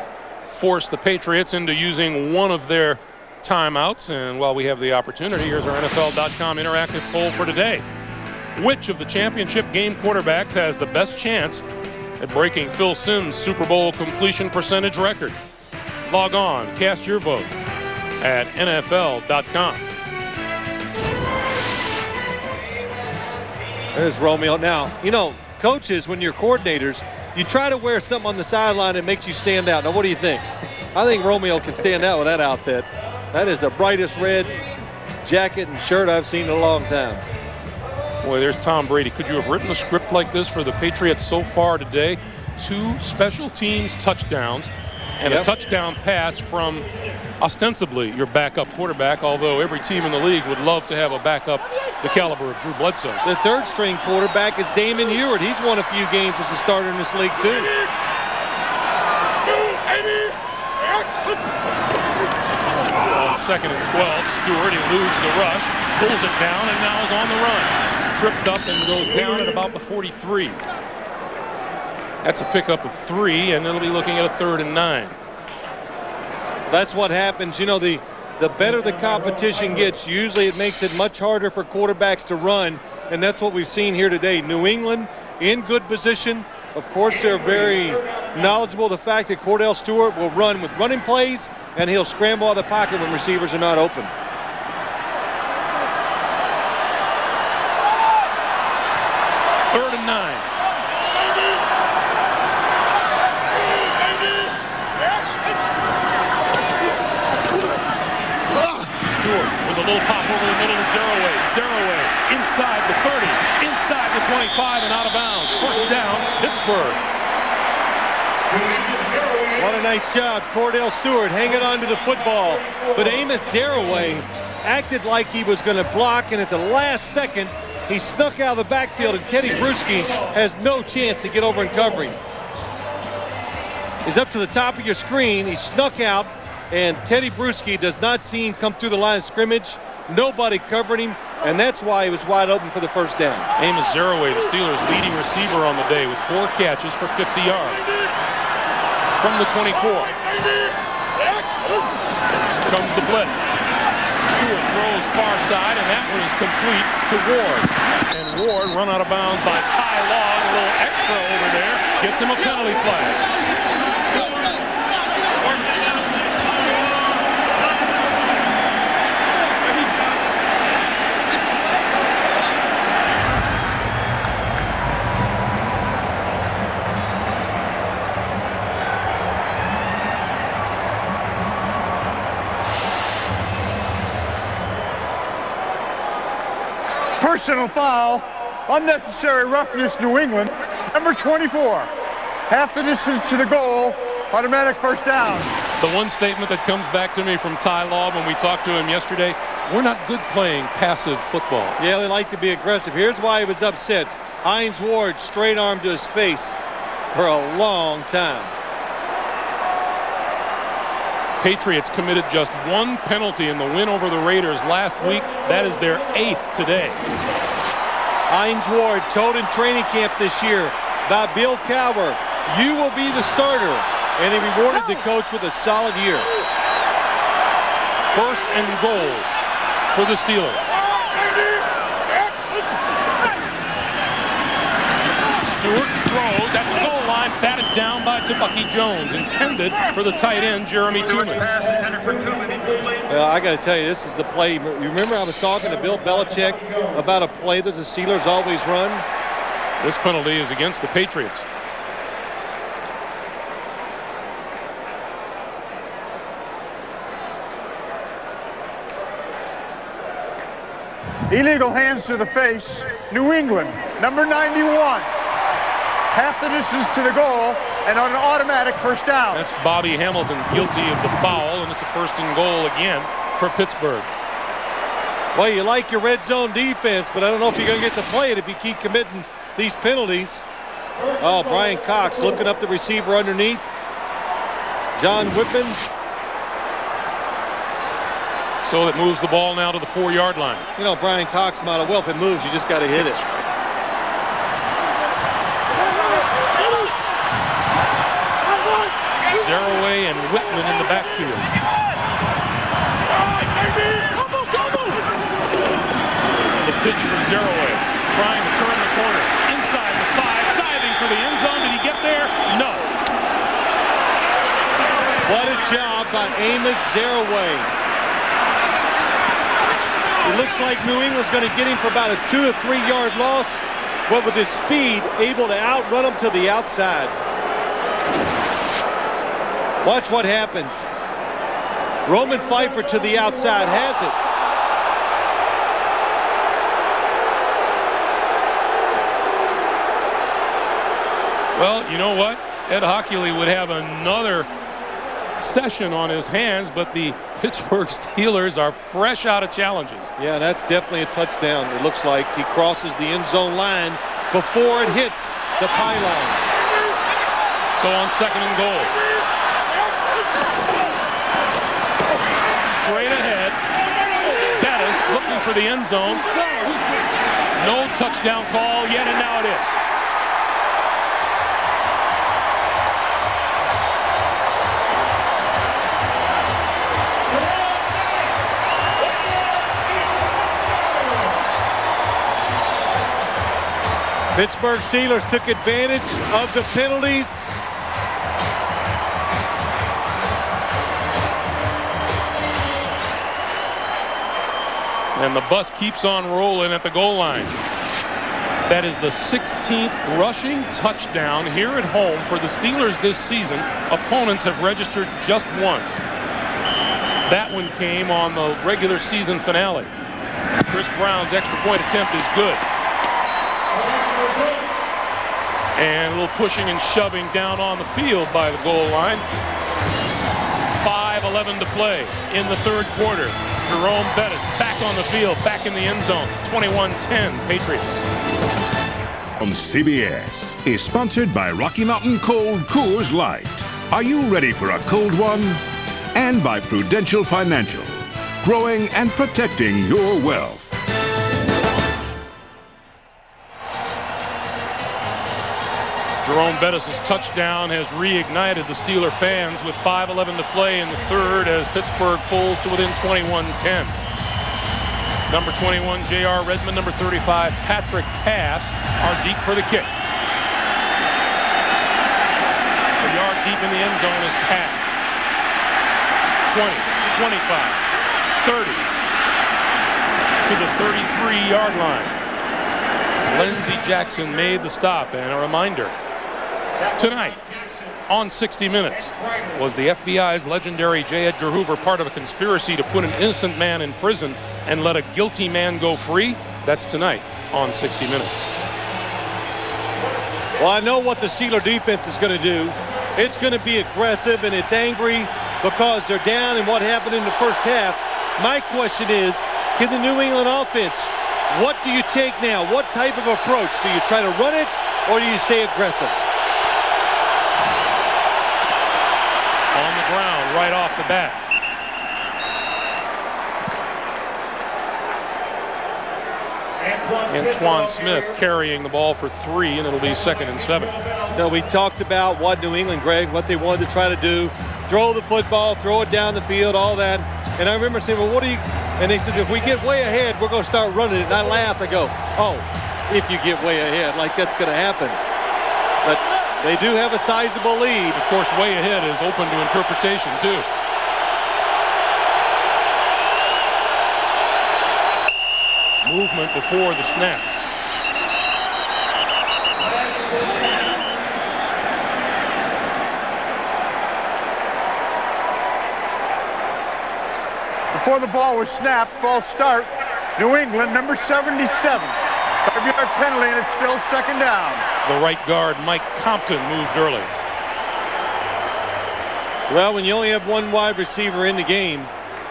force the Patriots into using one of their timeouts, and while we have the opportunity, here's our NFL.com interactive poll for today. Which of the championship game quarterbacks has the best chance at breaking Phil Simms' Super Bowl completion percentage record? Log on, cast your vote at NFL.com. There's Romeo. Now, you know, coaches, when you're coordinators, you try to wear something on the sideline that makes you stand out. Now, what do you think? I think Romeo can stand out with that outfit. That is the brightest red jacket and shirt I've seen in a long time. Boy, there's Tom Brady. Could you have written a script like this for the Patriots so far today? 2 special teams touchdowns and a touchdown pass from ostensibly your backup quarterback, although every team in the league would love to have a backup the caliber of Drew Bledsoe. The third-string quarterback is Damon Ewart. He's won a few games as a starter in this league, too. On 2nd and 12, Stewart eludes the rush, pulls it down, and now is on the run. Tripped up and goes down at about the 43. That's a pickup of 3, and it'll be looking at a 3rd and 9. That's what happens. You know, the better the competition gets, usually it makes it much harder for quarterbacks to run, and that's what we've seen here today. New England in good position. Of course, they're very knowledgeable of the fact that Cordell Stewart will run with running plays, and he'll scramble out of the pocket when receivers are not open. Third and 9. Stewart with a little pop over the middle to Zerouay. Zerouay inside the 30, inside the 25, and out of bounds. First down, Pittsburgh. What a nice job, Cordell Stewart hanging on to the football. But Amos Zerouay acted like he was going to block, and at the last second, he snuck out of the backfield, and Teddy Bruschi has no chance to get over and cover him. He's up to the top of your screen. He snuck out, and Teddy Bruschi does not see him come through the line of scrimmage. Nobody covered him, and that's why he was wide open for the first down. Amos Zerouay, the Steelers' leading receiver on the day with 4 catches for 50 yards. From the 24. Comes the blitz. Stewart throws far side, and that one is complete to Ward. And Ward run out of bounds by Ty Law. A little extra over there. Gets him a penalty flag. Personal foul, unnecessary roughness, New England. Number 24, half the distance to the goal, automatic first down. The one statement that comes back to me from Ty Law when we talked to him yesterday, we're not good playing passive football. Yeah, they like to be aggressive. Here's why he was upset. Hines Ward straight arm to his face for a long time. Patriots committed just 1 penalty in the win over the Raiders last week. That is their 8th today. Hines Ward told in training camp this year by Bill Cowher, you will be the starter. And he rewarded the coach with a solid year. First and goal for the Steelers. Stewart throws at the goal line, batted down by Tabucky Jones, intended for the tight end, Jeremy Tooman. Well, I got to tell you, this is the play. You remember I was talking to Bill Belichick about a play that the Steelers always run? This penalty is against the Patriots. Illegal hands to the face, New England, number 91. Half the distance to the goal, and on an automatic first down. That's Bobby Hamilton guilty of the foul, and it's a first and goal again for Pittsburgh. Well, you like your red zone defense, but I don't know if you're going to get to play it if you keep committing these penalties. Oh, Brian Cox looking up the receiver underneath. John Whitman. So it moves the ball now to the 4-yard line. You know, Brian Cox model, well, if it moves, you just got to hit it. Zerouay and Whitman in the backfield. Zerouay trying to turn the corner. Inside the 5, diving for the end zone. Did he get there? No. What a job by Amos Zerouay. It looks like New England's going to get him for about a 2 or 3 yard loss, but with his speed, able to outrun him to the outside. Watch what happens. Roman Pfeiffer to the outside has it. Well, you know what? Ed Hockley would have another session on his hands, but the Pittsburgh Steelers are fresh out of challenges. Yeah, that's definitely a touchdown. It looks like he crosses the end zone line before it hits the pylon. So on 2nd and goal. Straight ahead. Bettis looking for the end zone. No touchdown call yet, and now it is. Pittsburgh Steelers took advantage of the penalties. And the bus keeps on rolling at the goal line. That is the 16th rushing touchdown here at home for the Steelers this season. Opponents have registered just one. That one came on the regular season finale. Chris Brown's extra point attempt is good. And a little pushing and shoving down on the field by the goal line. 5:11 to play in the 3rd quarter. Jerome Bettis back on the field, back in the end zone. 21-10 Patriots. On CBS is sponsored by Rocky Mountain Cold Coors Light. Are you ready for a cold one? And by Prudential Financial, growing and protecting your wealth. Jerome Bettis' touchdown has reignited the Steeler fans with 5:11 to play in the 3rd as Pittsburgh pulls to within 21-10. Number 21, J.R. Redmond. Number 35, Patrick Pass are deep for the kick. A yard deep in the end zone is Pass. 20, 25, 30 to the 33-yard line. Lindsey Jackson made the stop, and a reminder. Tonight, on 60 Minutes, was the FBI's legendary J. Edgar Hoover part of a conspiracy to put an innocent man in prison and let a guilty man go free? That's tonight on 60 Minutes. Well, I know what the Steeler defense is going to do. It's going to be aggressive, and it's angry because they're down in what happened in the first half. My question is, can the New England offense, what do you take now? What type of approach? Do you try to run it, or do you stay aggressive? On the ground right off the bat. Antoine Smith carrying the ball for 3, and it'll be 2nd and 7. You know, we talked about what New England, Greg, what they wanted to try to do. Throw the football, throw it down the field, all that. And I remember saying, well, what do you... And they said, if we get way ahead, we're going to start running it. And I laughed. I go, oh, if you get way ahead, like that's going to happen. But they do have a sizable lead. Of course, way ahead is open to interpretation, too. Movement before the snap. Before the ball was snapped, false start, New England, number 77. 5-yard penalty, and it's still 2nd down. The right guard, Mike Compton, moved early. Well, when you only have one wide receiver in the game,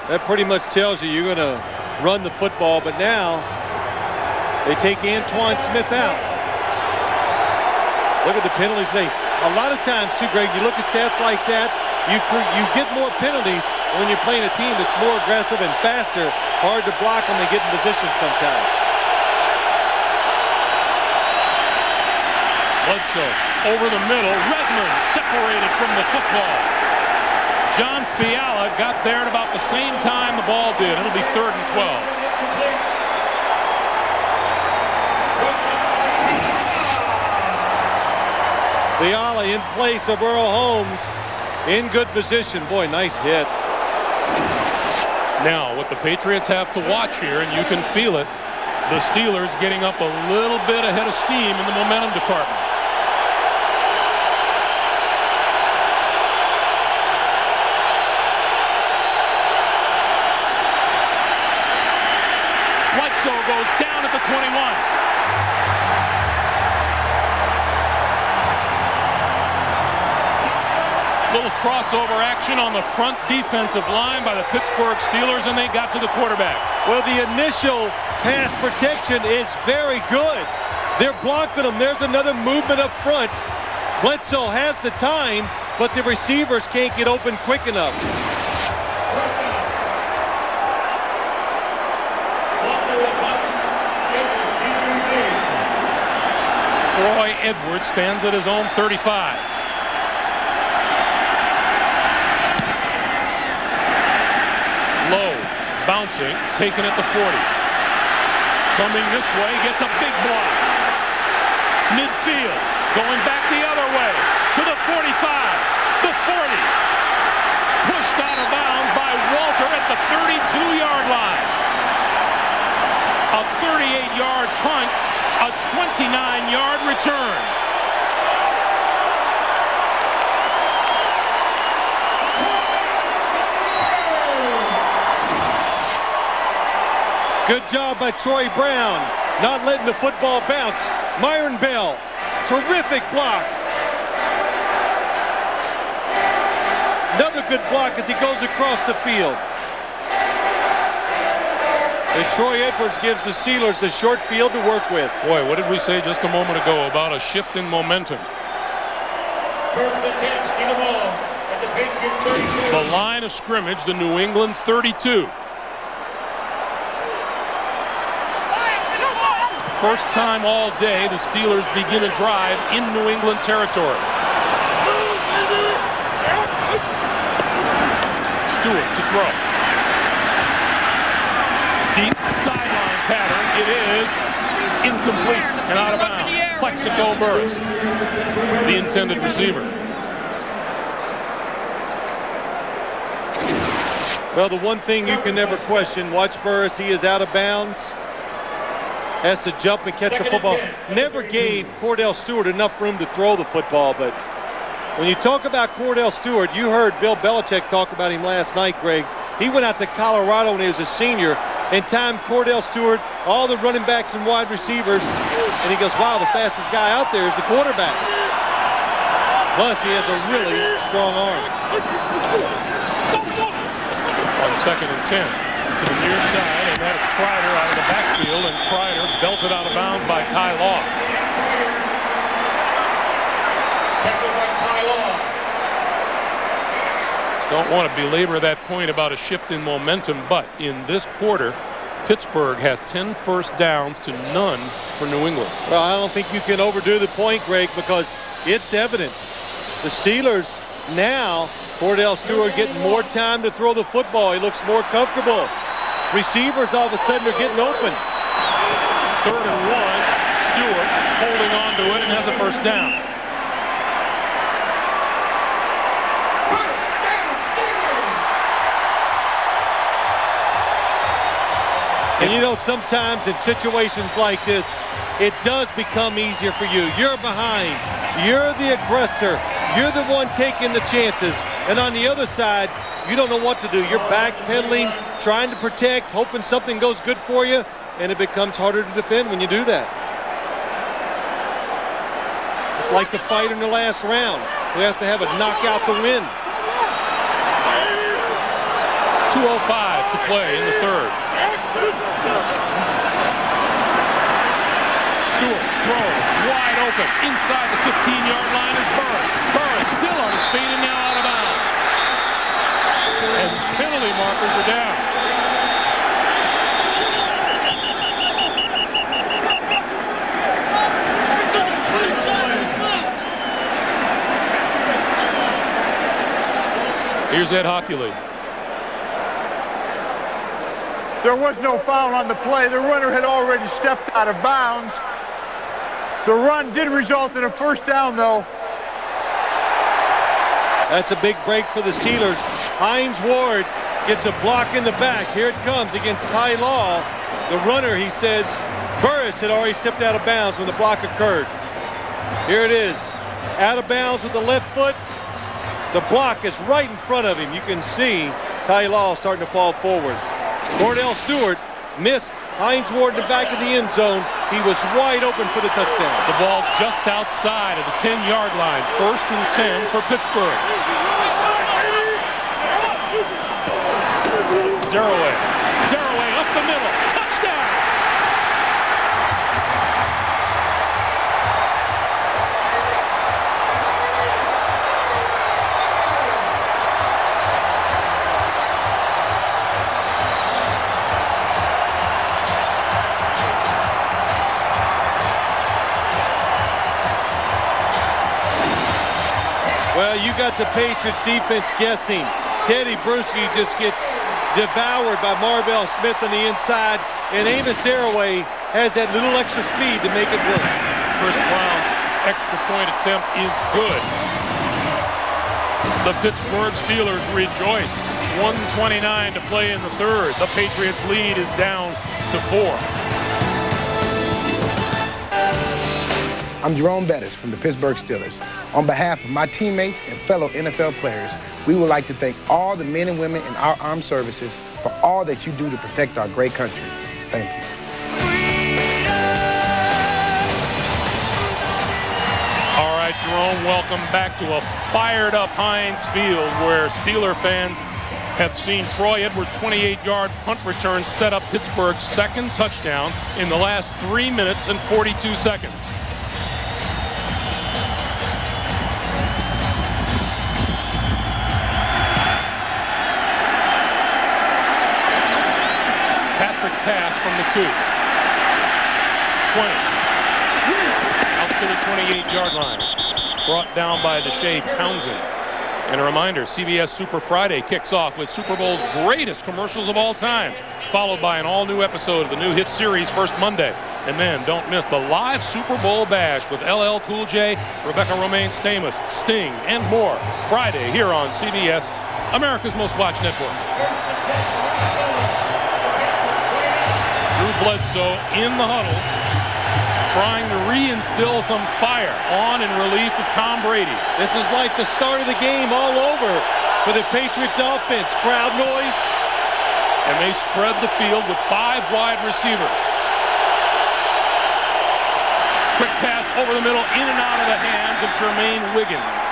that pretty much tells you you're going to run the football. But now they take Antoine Smith out. Look at the penalties. A lot of times, too, Greg, you look at stats like that, you get more penalties when you're playing a team that's more aggressive and faster. Hard to block when they get in position sometimes. Bledsoe over the middle. Redmond separated from the football. John Fiala got there at about the same time the ball did. It'll be 3rd and 12. Fiala in place of Earl Holmes. In good position. Boy, nice hit. Now, what the Patriots have to watch here, and you can feel it, the Steelers getting up a little bit ahead of steam in the momentum department. Bledsoe goes down at the 21. Little crossover action on the front defensive line by the Pittsburgh Steelers, and they got to the quarterback. Well, the initial pass protection is very good. They're blocking them. There's another movement up front. Bledsoe has the time, but the receivers can't get open quick enough. Troy Edwards stands at his own 35. Low, bouncing, taken at the 40. Coming this way, gets a big block. Midfield, going back the other way, to the 45, the 40. Pushed out of bounds by Walter at the 32-yard line. A 38-yard punt, a 29-yard return. Good job by Troy Brown, not letting the football bounce. Myron Bell, terrific block. Another good block as he goes across the field. And Troy Edwards gives the Steelers a short field to work with. Boy, what did we say just a moment ago about a shift in momentum? The line of scrimmage, the New England 32. First time all day the Steelers begin a drive in New England territory. Stewart to throw. Deep sideline pattern. It is incomplete and out of bounds. Plexico Burris, the intended receiver. Well, the one thing you can never question, watch Burris, he is out of bounds. Has to jump and catch the football. Never gave Cordell Stewart enough room to throw the football, but when you talk about Cordell Stewart, you heard Bill Belichick talk about him last night, Greg. He went out to Colorado when he was a senior and timed Cordell Stewart, all the running backs and wide receivers, and he goes, wow, the fastest guy out there is the quarterback. Plus, he has a really strong arm. On 2nd and 10. To the near side, and that is Kreider out of the backfield, and Kreider belted out of bounds by Ty Law. Don't want to belabor that point about a shift in momentum, but in this quarter, Pittsburgh has 10 first downs to none for New England. Well, I don't think you can overdo the point, Greg, because it's evident. The Steelers now, Cordell Stewart getting more time to throw the football. He looks more comfortable. Receivers all of a sudden are getting open. 3rd and 1. Stewart holding on to it and has a first down. And you know, sometimes in situations like this, it does become easier for you. You're behind. You're the aggressor. You're the one taking the chances. And on the other side, you don't know what to do. You're backpedaling, trying to protect, hoping something goes good for you, and it becomes harder to defend when you do that. It's like the fight in the last round, who has to have a knockout to win. 2:05 to play in the 3rd. Stewart throws wide open. Inside the 15-yard line is Burris. Burris still on his feet and now out of bounds. And penalty markers are down. Here's Ed Hockley. There was no foul on the play. The runner had already stepped out of bounds. The run did result in a first down, though. That's a big break for the Steelers. Hines Ward gets a block in the back. Here it comes against Ty Law. The runner, he says, Burris had already stepped out of bounds when the block occurred. Here it is. Out of bounds with the left foot. The block is right in front of him. You can see Ty Law starting to fall forward. Cordell Stewart missed Hines Ward in the back of the end zone. He was wide open for the touchdown. The ball just outside of the 10-yard line. 1st and 10 for Pittsburgh. Zeroué up the middle. Touchdown! Well, you got the Patriots defense guessing. Teddy Bruschi just gets devoured by Marvell Smith on the inside, and Amos Zeroué has that little extra speed to make it work. First Browns extra point attempt is good. The Pittsburgh Steelers rejoice. 1:29 to play in the third. The Patriots lead is down to 4. I'm Jerome Bettis from the Pittsburgh Steelers. On behalf of my teammates and fellow NFL players, we would like to thank all the men and women in our armed services for all that you do to protect our great country. Thank you. All right, Jerome, welcome back to a fired-up Heinz Field where Steeler fans have seen Troy Edwards' 28-yard punt return set up Pittsburgh's second touchdown in the last 3 minutes and 42 seconds. Pass from the 2. 20. Out to the 28-yard line. Brought down by Deshae Townsend. And a reminder, CBS Super Friday kicks off with Super Bowl's greatest commercials of all time, followed by an all-new episode of the new hit series first Monday. And then don't miss the live Super Bowl bash with LL Cool J, Rebecca Romaine Stamos, Sting, and more Friday here on CBS, America's most watched network. Bledsoe in the huddle, trying to reinstill some fire on in relief of Tom Brady. This is like the start of the game all over for the Patriots offense. Crowd noise. And they spread the field with 5 wide receivers. Quick pass over the middle, in and out of the hands of Jermaine Wiggins.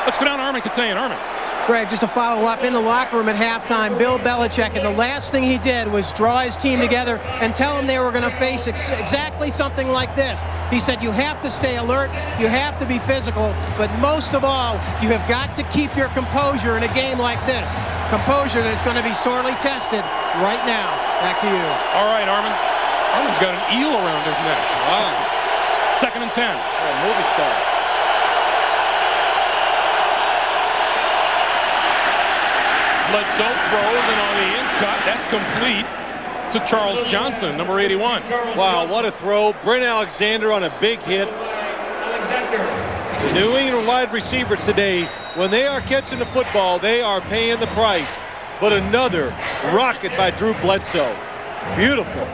Let's go down to Armin Katayan. Armin. Greg, just to follow up, in the locker room at halftime, Bill Belichick, and the last thing he did was draw his team together and tell them they were going to face exactly something like this. He said, you have to stay alert, you have to be physical, but most of all, you have got to keep your composure in a game like this. Composure that is going to be sorely tested right now. Back to you. All right, Armin. Armin's got an eel around his neck. Wow. 2nd and 10. Movie star. Bledsoe throws, and on the in cut, that's complete to Charles Johnson, number 81. Wow, what a throw. Brent Alexander on a big hit. The New England wide receivers today, when they are catching the football, they are paying the price. But another rocket by Drew Bledsoe. Beautiful.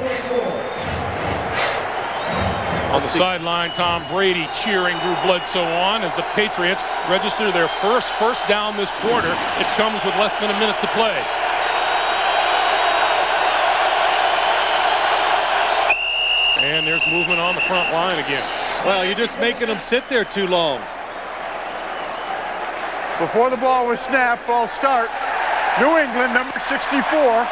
On the sideline, Tom Brady cheering Drew Bledsoe on as the Patriots register their first down this quarter. It comes with less than a minute to play. And there's movement on the front line again. Well, you're just making them sit there too long. Before the ball was snapped, false start. New England, number 64.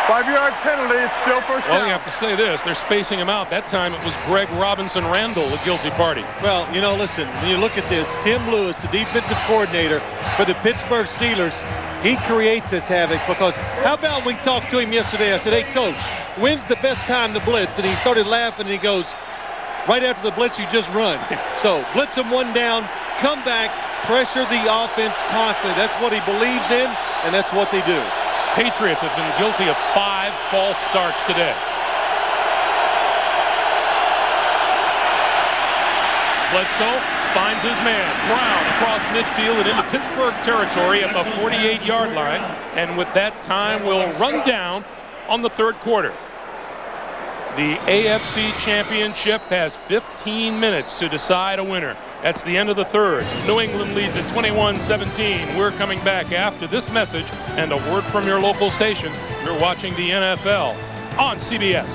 5-yard penalty, it's still first down. Well, you have to say this, they're spacing him out. That time it was Greg Robinson Randall, the guilty party. Well, you know, listen, when you look at this, Tim Lewis, the defensive coordinator for the Pittsburgh Steelers, he creates this havoc because how about we talked to him yesterday? I said, hey, Coach, when's the best time to blitz? And he started laughing and he goes, right after the blitz, you just run. So blitz him one down, come back, pressure the offense constantly. That's what he believes in, and that's what they do. Patriots have been guilty of 5 false starts today. Bledsoe finds his man. Brown across midfield and into Pittsburgh territory at the 48-yard line. And with that, time will run down on the third quarter. The AFC Championship has 15 minutes to decide a winner. That's the end of the third. New England leads at 21-17. We're coming back after this message and a word from your local station. You're watching the NFL on CBS.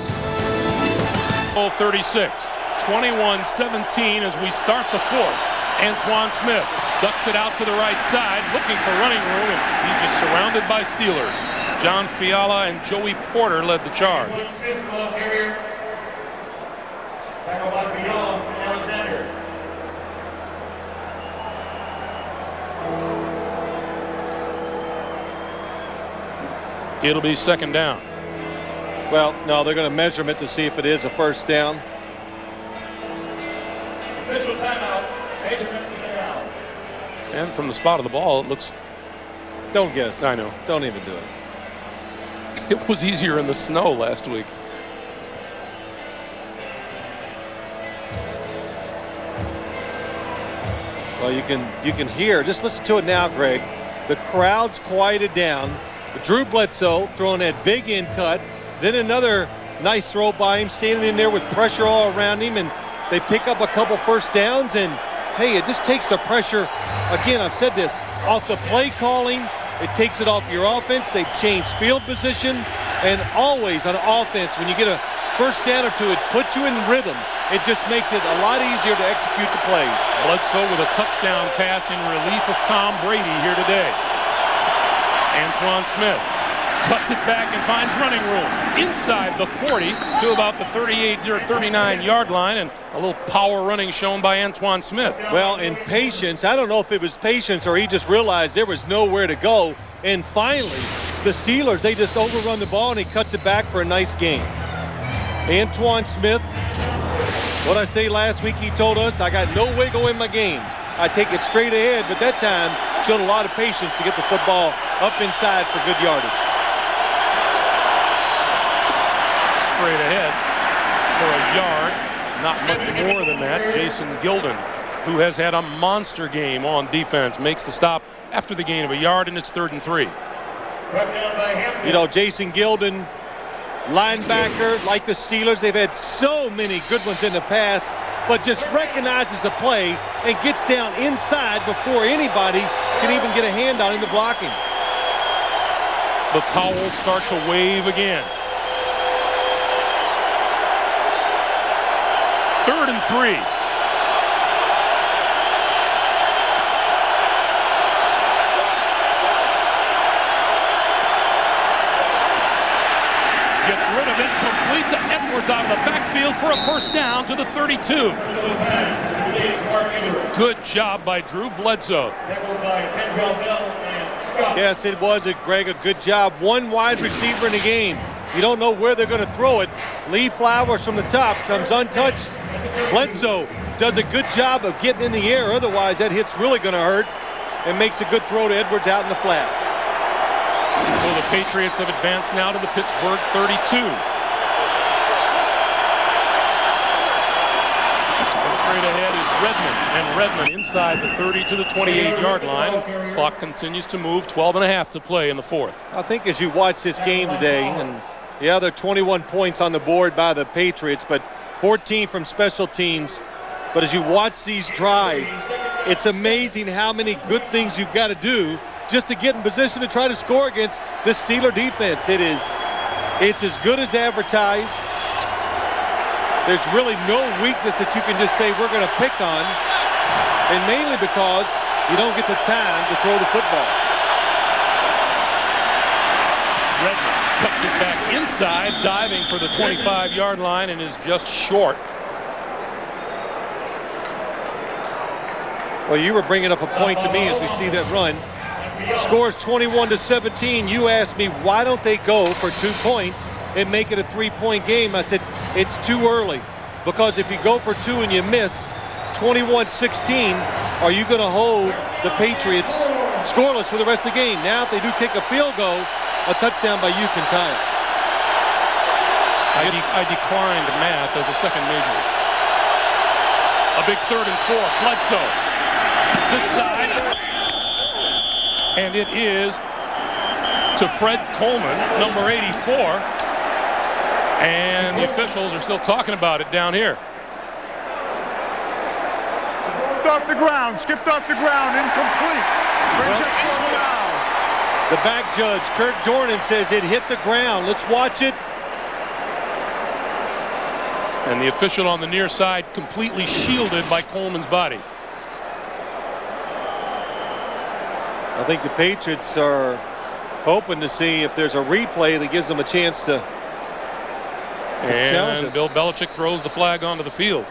36, 21-17 as we start the fourth. Antoine Smith ducks it out to the right side, looking for running room, and he's just surrounded by Steelers. John Fiala and Joey Porter led the charge. It'll be second down. Well, no, they're going to measure it to see if it is a first down. Official timeout. Measurement is down. And from the spot of the ball, it looks... Don't guess. I know. Don't even do it. It was easier in the snow last week. Well, you can hear, just listen to it now, Greg. The crowd's quieted down. Drew Bledsoe throwing that big in cut, then another nice throw by him, standing in there with pressure all around him, and they pick up a couple first downs, and hey, it just takes the pressure, again, I've said this, off the play calling. It takes it off your offense. They've changed field position, and always on offense, when you get a first down or two, it puts you in rhythm. It just makes it a lot easier to execute the plays. Bledsoe with a touchdown pass in relief of Tom Brady here today. Antoine Smith cuts it back and finds running room inside the 40 to about the 38 or 39-yard line, and a little power running shown by Antoine Smith. Well, in patience, I don't know if it was patience or he just realized there was nowhere to go, and finally the Steelers, they just overrun the ball and he cuts it back for a nice gain. Antoine Smith, what I say last week, he told us, I got no wiggle in my game. I take it straight ahead, but that time showed a lot of patience to get the football up inside for good yardage. Straight ahead for a yard, not much more than that. Jason Gilden, who has had a monster game on defense, makes the stop after the gain of a yard, and it's 3rd and 3. You know, Jason Gilden, linebacker like the Steelers, they've had so many good ones in the past, but just recognizes the play and gets down inside before anybody can even get a hand on in the blocking. The towels start to wave again. 3rd and 3. Gets rid of it, complete to Edwards out of the backfield for a first down to the 32. Good job by Drew Bledsoe. Yes, it was, Greg, a good job. One wide receiver in the game. You don't know where they're going to throw it. Lee Flowers from the top comes untouched. Bledsoe does a good job of getting in the air. Otherwise, that hit's really going to hurt, and makes a good throw to Edwards out in the flat. So the Patriots have advanced now to the Pittsburgh 32. Straight ahead is Redmond, and Redmond inside the 30 to the 28-yard line. Clock continues to move, 12.5 to play in the fourth. I think as you watch this game today, and yeah, there are 21 points on the board by the Patriots, but 14 from special teams. But as you watch these drives, it's amazing how many good things you've got to do just to get in position to try to score against the Steeler defense. It's as good as advertised. There's really no weakness that you can just say we're going to pick on, and mainly because you don't get the time to throw the football. Redmond cuts it back inside, diving for the 25-yard line, and is just short. Well, you were bringing up a point to me as we see that run. Scores 21-17. You asked me, why don't they go for 2 points and make it a 3-point game? I said, it's too early. Because if you go for 2 and you miss 21-16, are you going to hold the Patriots scoreless for the rest of the game? Now, if they do kick a field goal, a touchdown by you can tie it. I declined math as a second major. A big 3rd and 4. Bledsoe. This side. And it is to Fred Coleman, number 84. And the officials are still talking about it down here. Off the ground, skipped off the ground, incomplete. Brings it for now. The back judge, Kirk Dornan, says it hit the ground. Let's watch it. And the official on the near side completely shielded by Coleman's body. I think the Patriots are hoping to see if there's a replay that gives them a chance to challenge it. And Bill Belichick throws the flag onto the field.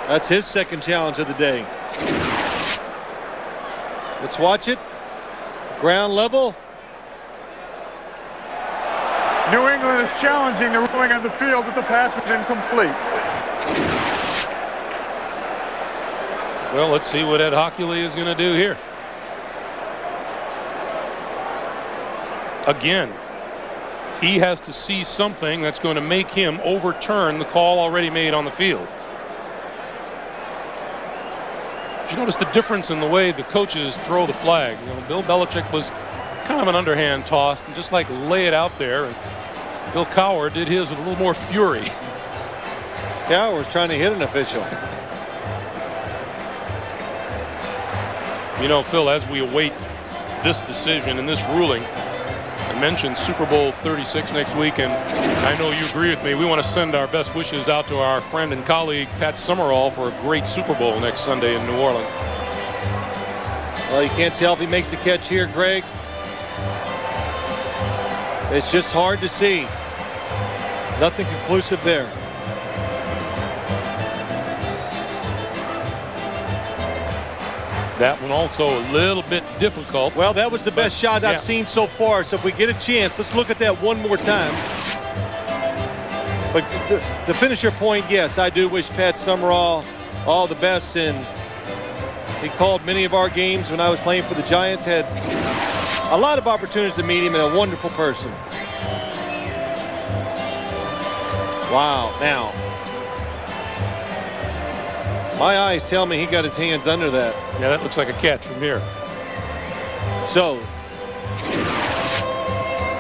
That's his second challenge of the day. Let's watch it. Ground level. New England is challenging the ruling on the field that the pass was incomplete. Well, let's see what Ed Hockley is going to do here. Again, he has to see something that's going to make him overturn the call already made on the field. Did you notice the difference in the way the coaches throw the flag? You know, Bill Belichick was kind of an underhand toss and just like lay it out there. And Bill Cowher did his with a little more fury. Cowher was trying to hit an official. You know, Phil, as we await this decision and this ruling, I mentioned Super Bowl 36 next week, and I know you agree with me. We want to send our best wishes out to our friend and colleague Pat Summerall for a great Super Bowl next Sunday in New Orleans. Well, you can't tell if he makes the catch here, Greg. It's just hard to see. Nothing conclusive there. That one also a little bit difficult. Well, that was the best shot I've seen so far. So if we get a chance, let's look at that one more time. But to finish your point, yes, I do wish Pat Summerall all the best. And he called many of our games when I was playing for the Giants. Had a lot of opportunities to meet him, and a wonderful person. Wow, now. My eyes tell me he got his hands under that. Yeah, that looks like a catch from here. So,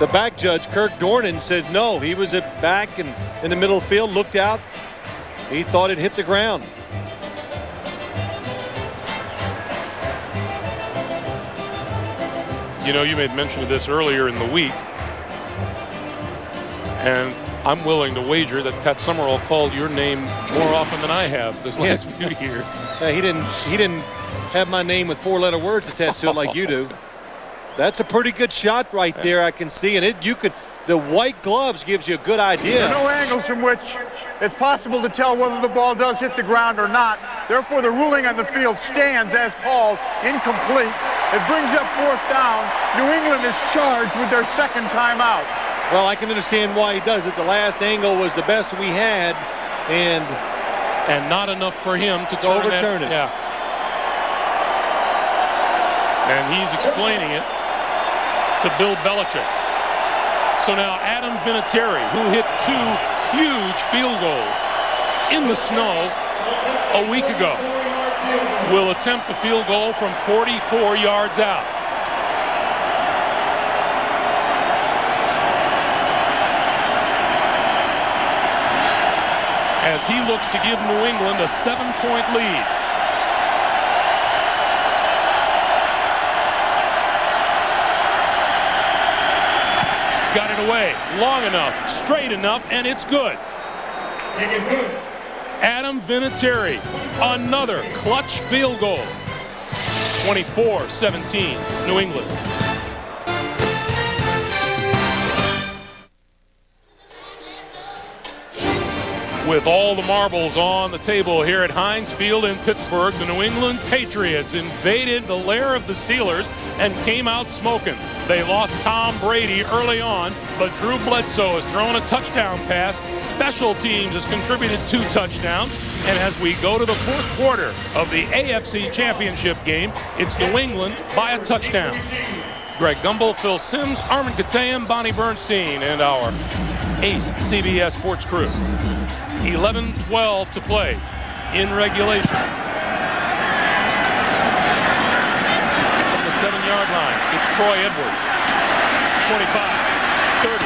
the back judge, Kirk Dornan, says no. He was at back and in the middle of the field, looked out. He thought it hit the ground. You know, you made mention of this earlier in the week. And I'm willing to wager that Pat Summerall called your name more often than I have this last few years. He didn't have my name with 4-letter words attached to it like you do. That's a pretty good shot right there, I can see. And the white gloves gives you a good idea. There are no angles from which it's possible to tell whether the ball does hit the ground or not. Therefore, the ruling on the field stands as called, incomplete. It brings up 4th down. New England is charged with their second timeout. Well, I can understand why he does it. The last angle was the best we had, and not enough for him to overturn it. Yeah. And he's explaining it to Bill Belichick. So now Adam Vinatieri, who hit 2 huge field goals in the snow a week ago, will attempt a field goal from 44 yards out. As he looks to give New England a 7-point lead. Got it away long enough, straight enough, and it's good. Adam Vinatieri, another clutch field goal. 24-17, New England. With all the marbles on the table here at Heinz Field in Pittsburgh, the New England Patriots invaded the lair of the Steelers and came out smoking. They lost Tom Brady early on, but Drew Bledsoe has thrown a touchdown pass. Special teams has contributed 2 touchdowns. And as we go to the 4th quarter of the AFC Championship game, it's New England by a touchdown. Greg Gumbel, Phil Simms, Armin Katayan, Bonnie Bernstein, and our ace CBS Sports crew. 11-12 to play. in regulation. From the 7-yard line, it's Troy Edwards. 25, 30.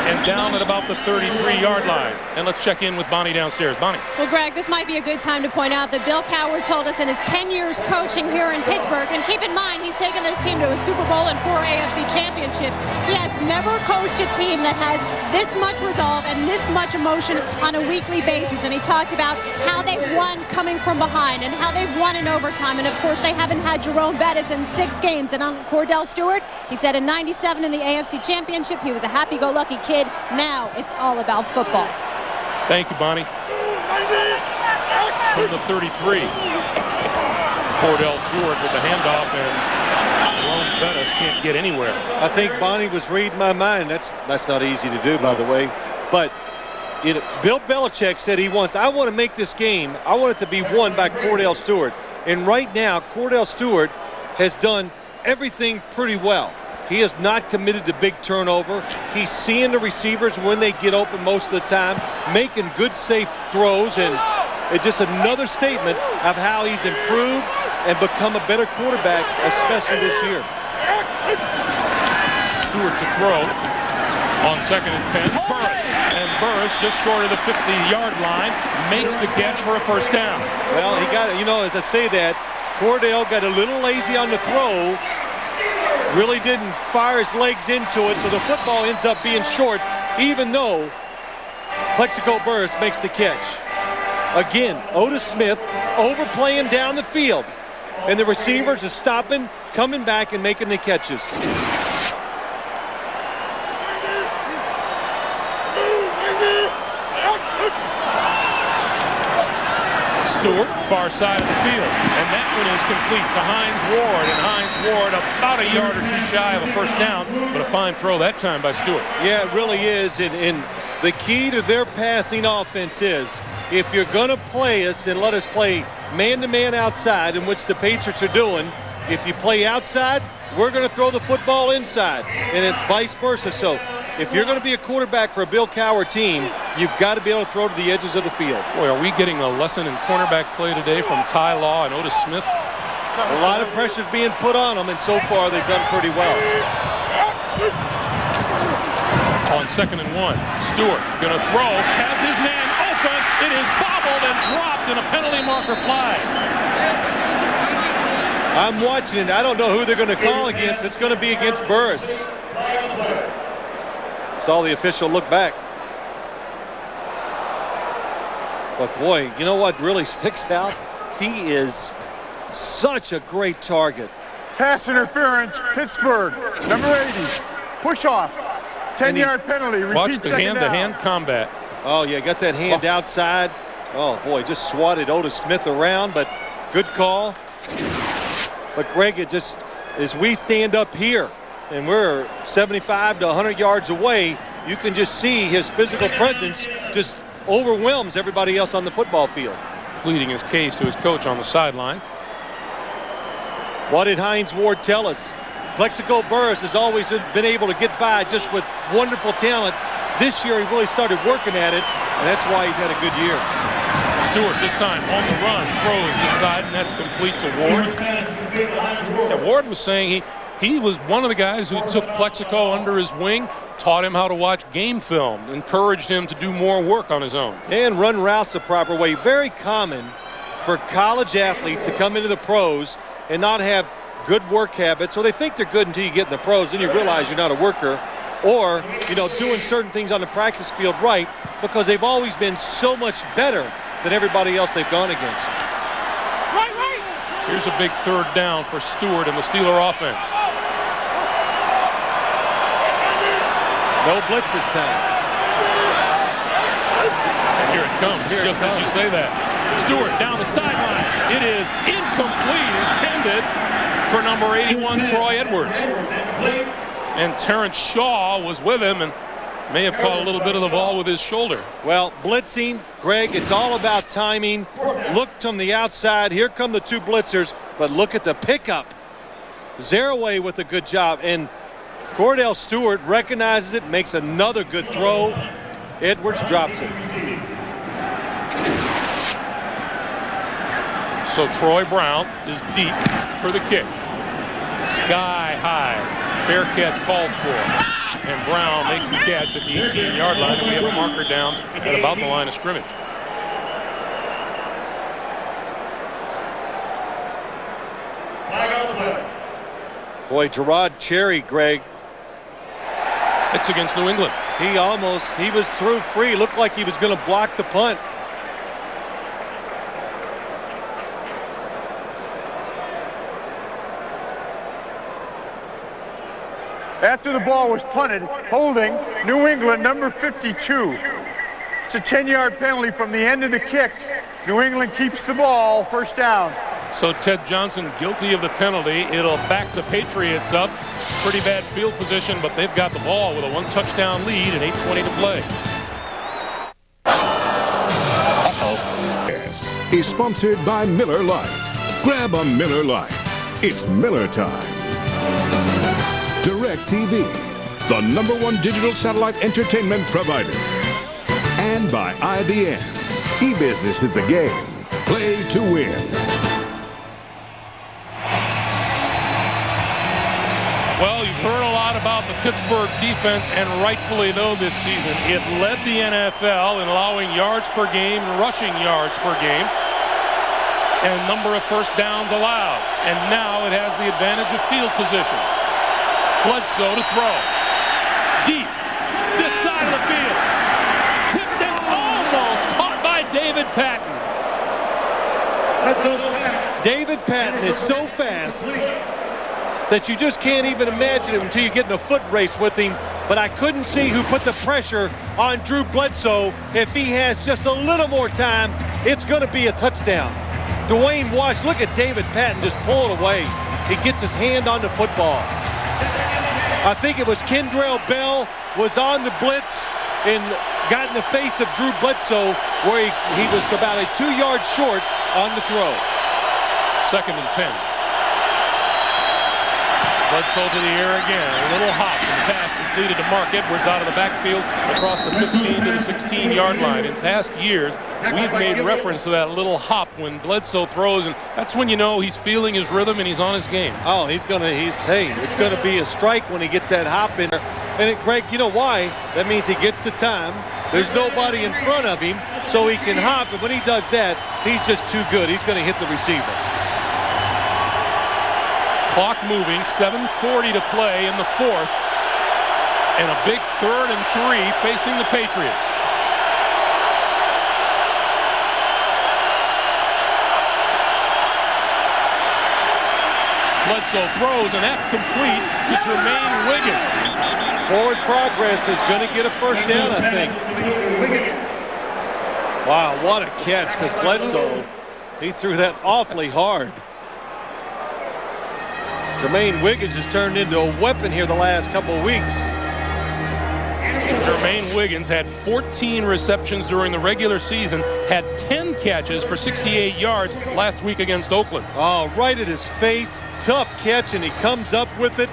And down at about the 33-yard line. And let's check in with Bonnie downstairs. Bonnie. Well, Greg, this might be a good time to point out that Bill Cowher told us in his 10 years coaching here in Pittsburgh, and keep in mind, he's taken this team to a Super Bowl and 4 AFC championships. He has never coached a team that has this much resolve and this much emotion on a weekly basis. And he talked about how they've won coming from behind and how they've won in overtime. And, of course, they haven't had Jerome Bettis in 6 games. And on Cordell Stewart, he said in '97 in the AFC championship, he was a happy-go-lucky kid. Now it's all about football. Thank you, Bonnie. From the 33, Cordell Stewart with the handoff, and Jerome Bettis can't get anywhere. I think Bonnie was reading my mind. That's not easy to do, by the way. But you know, Bill Belichick said I want to make this game, I want it to be won by Cordell Stewart. And right now, Cordell Stewart has done everything pretty well. He has not committed to big turnover. He's seeing the receivers when they get open most of the time, making good, safe throws, and it's just another statement of how he's improved and become a better quarterback, especially this year. Stewart to throw on 2nd and 10. Burris, and Burris just short of the 50-yard line makes the catch for a first down. Well, he got it. You know, as I say that, Cordell got a little lazy on the throw. Really didn't fire his legs into it, so the football ends up being short, even though Plexico Burris makes the catch. Again, Otis Smith overplaying down the field, and the receivers are stopping, coming back, and making the catches. Stewart, far side of the field, and that one is complete to Hines Ward, and Hines Ward about a yard or two shy of a first down, but a fine throw that time by Stewart. Yeah, it really is, and the key to their passing offense is if you're going to play us and let us play man-to-man outside, in which the Patriots are doing, if you play outside, we're going to throw the football inside, and it vice versa. So if you're going to be a quarterback for a Bill Cowher team, you've got to be able to throw to the edges of the field. Boy, are we getting a lesson in cornerback play today from Ty Law and Otis Smith? A lot of pressure's being put on them, and so far they've done pretty well. On 2nd and 1, Stewart going to throw, has his man open. It is bobbled and dropped, and a penalty marker flies. I'm watching it. I don't know who they're going to call against. It's going to be against Burris. Saw the official look back. But boy, you know what really sticks out? He is such a great target. Pass interference, Pittsburgh, number 80, push off, 10-yard penalty. Watch the hand-to-hand combat. Oh, yeah, got that hand outside. Oh, boy, just swatted Otis Smith around, but good call. But, Greg, it just, as we stand up here, and we're 75 to 100 yards away, you can just see his physical presence just overwhelms everybody else on the football field. Pleading his case to his coach on the sideline. What did Hines Ward tell us? Plexico Burris has always been able to get by just with wonderful talent. This year he really started working at it, and that's why he's had a good year. Stewart this time on the run, throws this side, and that's complete to Ward. Yeah, Ward was saying he was one of the guys who took Plexico under his wing, taught him how to watch game film, encouraged him to do more work on his own. And run routes the proper way. Very common for college athletes to come into the pros and not have good work habits. So they think they're good until you get in the pros, then you realize you're not a worker. Or, you know, doing certain things on the practice field right because they've always been so much better than everybody else they've gone against. Here's a big third down for Stewart and the Steeler offense. No blitz this time. And here it comes, just as you say that. Stewart down the sideline. It is incomplete, intended for number 81, Troy Edwards. And Terrence Shaw was with him and may have caught a little bit of the ball with his shoulder. Well, blitzing, Greg, it's all about timing. Look from the outside. Here come the two blitzers, but look at the pickup. Zaraway with a good job, and Cordell Stewart recognizes it, makes another good throw. Edwards drops it. So Troy Brown is deep for the kick. Sky high. Fair catch called for. And Brown makes the catch at the 18-yard line, and we have a marker down at about the line of scrimmage. Boy, Gerard Cherry, Greg. It's against New England. He was through free. Looked like he was going to block the punt. After the ball was punted, holding New England, number 52. It's a 10-yard penalty from the end of the kick. New England keeps the ball, first down. So Ted Johnson guilty of the penalty. It'll back the Patriots up. Pretty bad field position, but they've got the ball with a 1-touchdown lead and 8:20 to play. Yes, is sponsored by Miller Lite. Grab a Miller Lite. It's Miller time. DirecTV, the #1 digital satellite entertainment provider. And by IBM. E-business is the game. Play to win. Well, you've heard a lot about the Pittsburgh defense, and rightfully though this season. It led the NFL in allowing yards per game and rushing yards per game, and number of first downs allowed. And now it has the advantage of field position. Bledsoe to throw. Deep. This side of the field. Tipped and almost caught by David Patton. David Patton is so fast that you just can't even imagine him until you get in a foot race with him. But I couldn't see who put the pressure on Drew Bledsoe. If he has just a little more time, it's going to be a touchdown. Dwayne Wash, look at David Patton just pull it away. He gets his hand on the football. I think it was Kendrell Bell was on the blitz and got in the face of Drew Bledsoe where he was about a 2 yards short on the throw. 2nd and 10. Bledsoe to the air again. A little hop, and the pass completed to Mark Edwards out of the backfield across the 15 to the 16-yard line. In past years, we've made reference to that little hop when Bledsoe throws, and that's when you know he's feeling his rhythm and he's on his game. Oh, it's going to be a strike when he gets that hop in there. And Greg, you know why? That means he gets the time. There's nobody in front of him, so he can hop. And when he does that, he's just too good. He's going to hit the receiver. Clock moving, 7:40 to play in the 4th, and a big 3rd and 3 facing the Patriots. Bledsoe throws, and that's complete to Jermaine Wiggins. Forward progress is going to get a first down, I think. Wow, what a catch, because Bledsoe, he threw that awfully hard. Jermaine Wiggins has turned into a weapon here the last couple of weeks. Jermaine Wiggins had 14 receptions during the regular season, had 10 catches for 68 yards last week against Oakland. Oh, right at his face. Tough catch, and he comes up with it.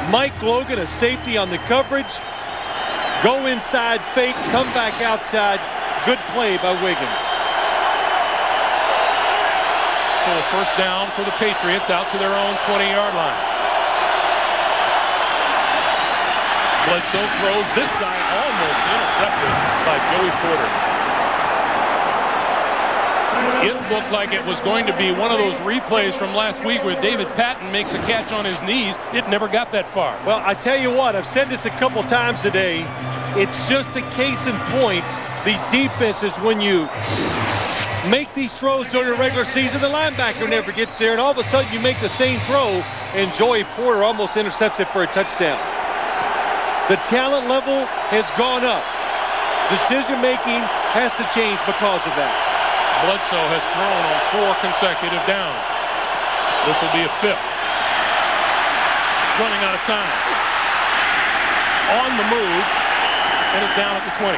Mike Logan, a safety on the coverage. Go inside, fake, come back outside. Good play by Wiggins. So a first down for the Patriots out to their own 20-yard line. Bledsoe throws this side, almost intercepted by Joey Porter. It looked like it was going to be one of those replays from last week where David Patton makes a catch on his knees. It never got that far. Well, I tell you what, I've said this a couple times today. It's just a case in point. These defenses, when you make these throws during the regular season, the linebacker never gets there, and all of a sudden you make the same throw, and Joey Porter almost intercepts it for a touchdown. The talent level has gone up. Decision-making has to change because of that. Bledsoe has thrown on 4 consecutive downs. This will be a 5th. Running out of time. On the move, and is down at the 20.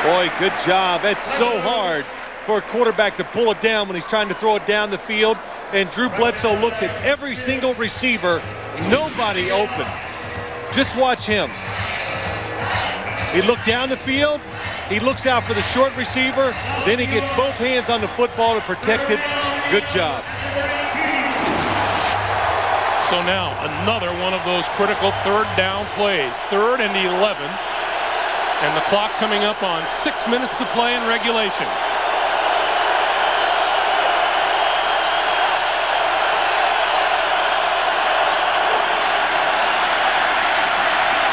Boy, good job. It's so hard for a quarterback to pull it down when he's trying to throw it down the field. And Drew Bledsoe looked at every single receiver. Nobody open. Just watch him. He looked down the field. He looks out for the short receiver. Then he gets both hands on the football to protect it. Good job. So now another one of those critical third down plays. 3rd and 11. And the clock coming up on 6 minutes to play in regulation.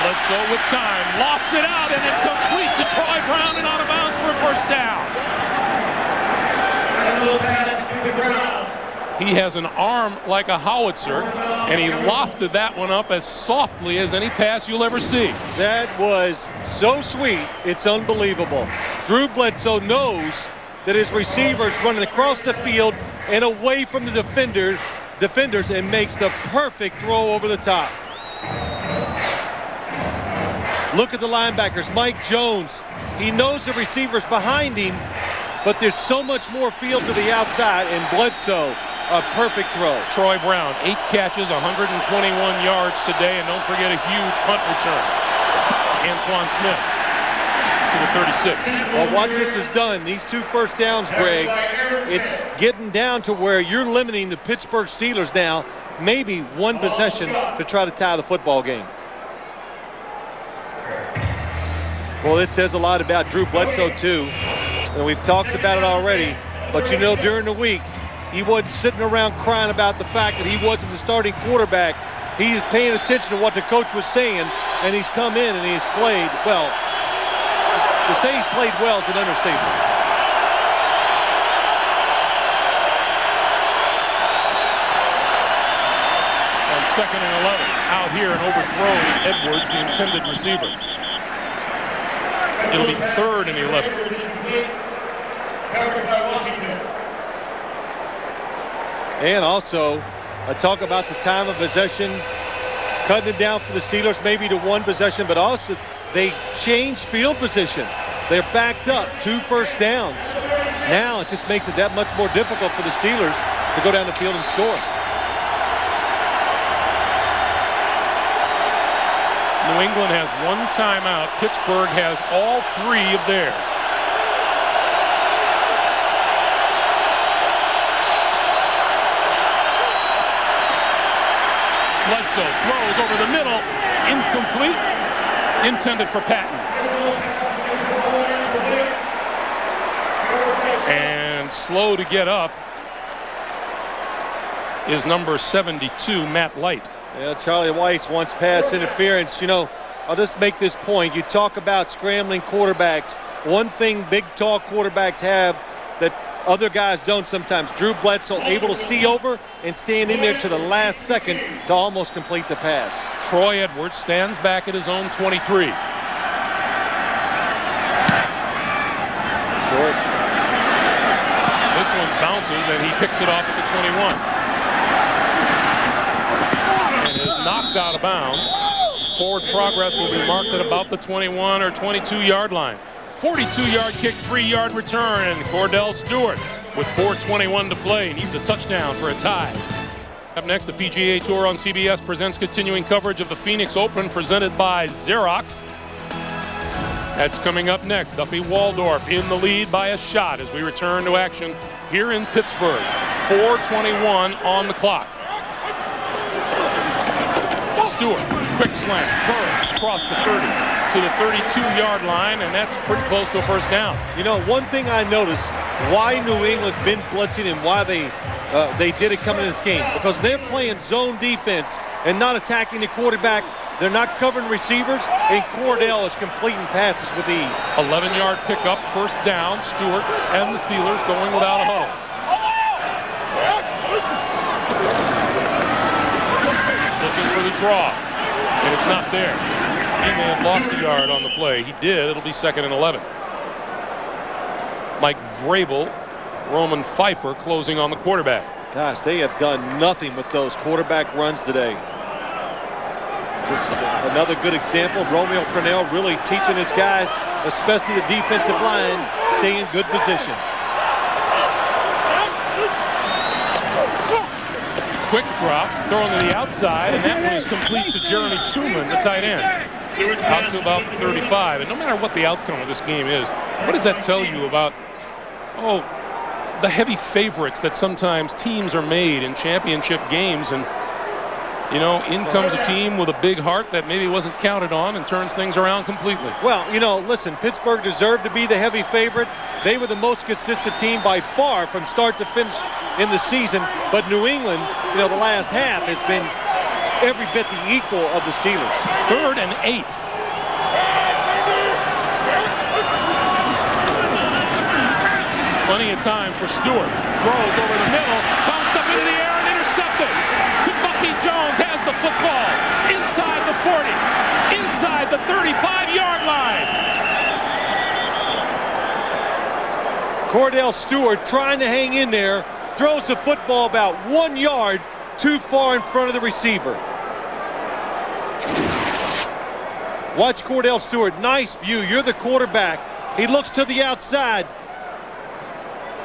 Bledsoe with time, lofts it out, and it's complete to Troy Brown and out of bounds for a first down. He has an arm like a howitzer, and he lofted that one up as softly as any pass you'll ever see. That was so sweet, it's unbelievable. Drew Bledsoe knows that his receiver's running across the field and away from the defenders and makes the perfect throw over the top. Look at the linebackers. Mike Jones, he knows the receiver's behind him, but there's so much more field to the outside, and Bledsoe, a perfect throw. Troy Brown, 8 catches, 121 yards today, and don't forget a huge punt return. Antoine Smith to the 36. Well, what this has done, these 2 first downs, Greg, it's getting down to where you're limiting the Pittsburgh Steelers now, maybe 1 possession to try to tie the football game. Well, this says a lot about Drew Bledsoe, too. And we've talked about it already. But, you know, during the week, he wasn't sitting around crying about the fact that he wasn't the starting quarterback. He is paying attention to what the coach was saying, and he's come in and he's played well. To say he's played well is an understatement. On 2nd and 11, out here and overthrows Edwards, the intended receiver. It'll be 3rd and 11. And also, talk about the time of possession, cutting it down for the Steelers maybe to 1 possession, but also they changed field position. They're backed up, 2 first downs. Now it just makes it that much more difficult for the Steelers to go down the field and score. New England has 1 timeout. Pittsburgh has all 3 of theirs. Bledsoe throws over the middle. Incomplete. Intended for Patton. And slow to get up is number 72, Matt Light. Yeah, Charlie Weiss wants pass interference. You know, I'll just make this point. You talk about scrambling quarterbacks. One thing big, tall quarterbacks have that other guys don't sometimes. Drew Bledsoe able to see over and stand in there to the last second to almost complete the pass. Troy Edwards stands back at his own 23. Short. This one bounces, and he picks it off at the 21. Knocked out of bounds. Forward progress will be marked at about the 21 or 22-yard line. 42-yard kick, 3-yard return, and Cordell Stewart with 4:21 to play needs a touchdown for a tie. Up next, the PGA Tour on CBS presents continuing coverage of the Phoenix Open presented by Xerox. That's coming up next. Duffy Waldorf in the lead by a shot as we return to action here in Pittsburgh. 4:21 on the clock. Stewart, quick slant, burst across the 30 to the 32-yard line, and that's pretty close to a first down. You know, one thing I noticed, why New England's been blitzing and why they did it coming in this game, because they're playing zone defense and not attacking the quarterback. They're not covering receivers, and Cordell is completing passes with ease. 11-yard pickup, first down. Stewart and the Steelers going without a huddle. Looking for the draw, and it's not there. He may have lost a yard on the play. He did. It'll be 2nd and 11. Mike Vrabel, Roman Pfeiffer closing on the quarterback. Gosh, they have done nothing with those quarterback runs today. Just another good example. Romeo Crennel really teaching his guys, especially the defensive line, stay in good position. Quick drop, throwing to the outside, and that one is complete to Jeremy Truman, the tight end. out to about the 35. And no matter what the outcome of this game is, what does that tell you about, the heavy favorites that sometimes teams are made in championship games? And, in comes a team with a big heart that maybe wasn't counted on and turns things around completely. Well, listen, Pittsburgh deserved to be the heavy favorite. They were the most consistent team by far from start to finish in the season. But New England, the last half has been every bit the equal of the Steelers. 3rd and 8. Plenty of time for Stewart. Throws over the middle, bounced up into the air and intercepted. Bucky Jones has the football inside the 40, inside the 35-yard line. Cordell Stewart trying to hang in there, throws the football about 1 yard too far in front of the receiver. Watch Cordell Stewart, nice view. You're the quarterback. He looks to the outside.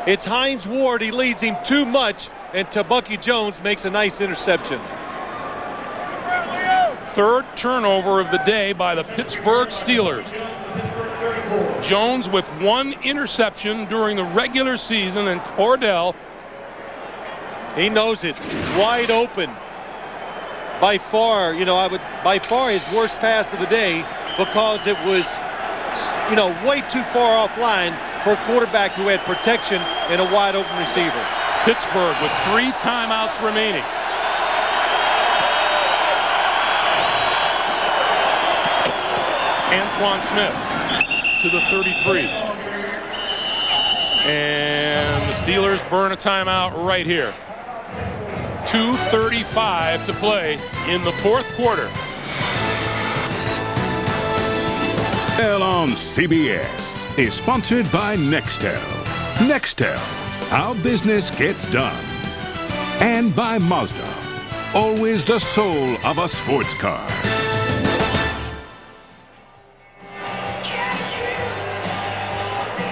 It's Hines Ward. He leads him too much, and Bucky Jones makes a nice interception. 3rd turnover of the day by the Pittsburgh Steelers. Jones with 1 interception during the regular season, and Cordell. He knows it. Wide open. By far, by far his worst pass of the day, because it was, way too far offline for a quarterback who had protection and a wide open receiver. Pittsburgh with 3 timeouts remaining. Antoine Smith to the 33. And the Steelers burn a timeout right here. 2:35 to play in the 4th quarter. On CBS is sponsored by Nextel. Nextel, how business gets done. And by Mazda, always the soul of a sports car.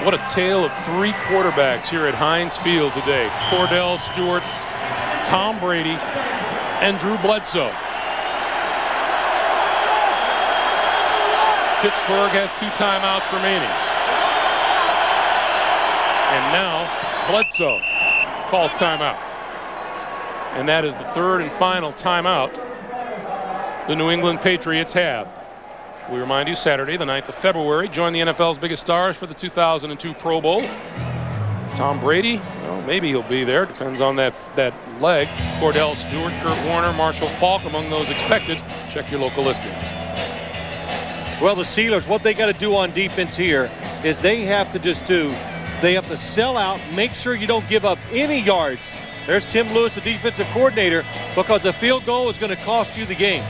What a tale of 3 quarterbacks here at Heinz Field today. Cordell Stewart, Tom Brady, and Drew Bledsoe. Pittsburgh has 2 timeouts remaining. And now Bledsoe calls timeout. And that is the 3rd and final timeout the New England Patriots have. We remind you, Saturday, the 9th of February, join the NFL's biggest stars for the 2002 Pro Bowl. Tom Brady, well, maybe he'll be there. Depends on that leg. Cordell Stewart, Kurt Warner, Marshall Faulk, among those expected. Check your local listings. Well, the Steelers, what they got to do on defense here is they have to sell out, make sure you don't give up any yards. There's Tim Lewis, the defensive coordinator, because a field goal is going to cost you the game.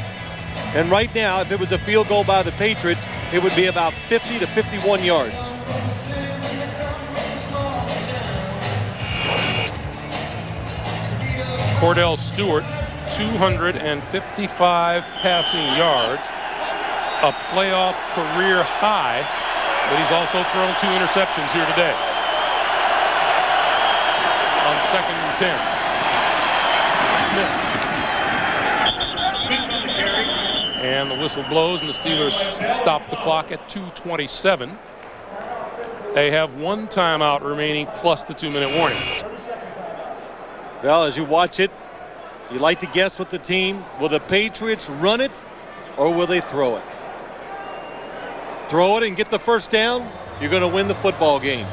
And right now, if it was a field goal by the Patriots, it would be about 50 to 51 yards. Cordell Stewart, 255 passing yards, a playoff career high, but he's also thrown 2 interceptions here today. On 2nd and 10. Smith. And the whistle blows, and the Steelers stop the clock at 2:27. They have 1 timeout remaining plus the 2-minute warning. Well, as you watch it, you like to guess what the team, will the Patriots run it or will they throw it? Throw it and get the first down, you're going to win the football game.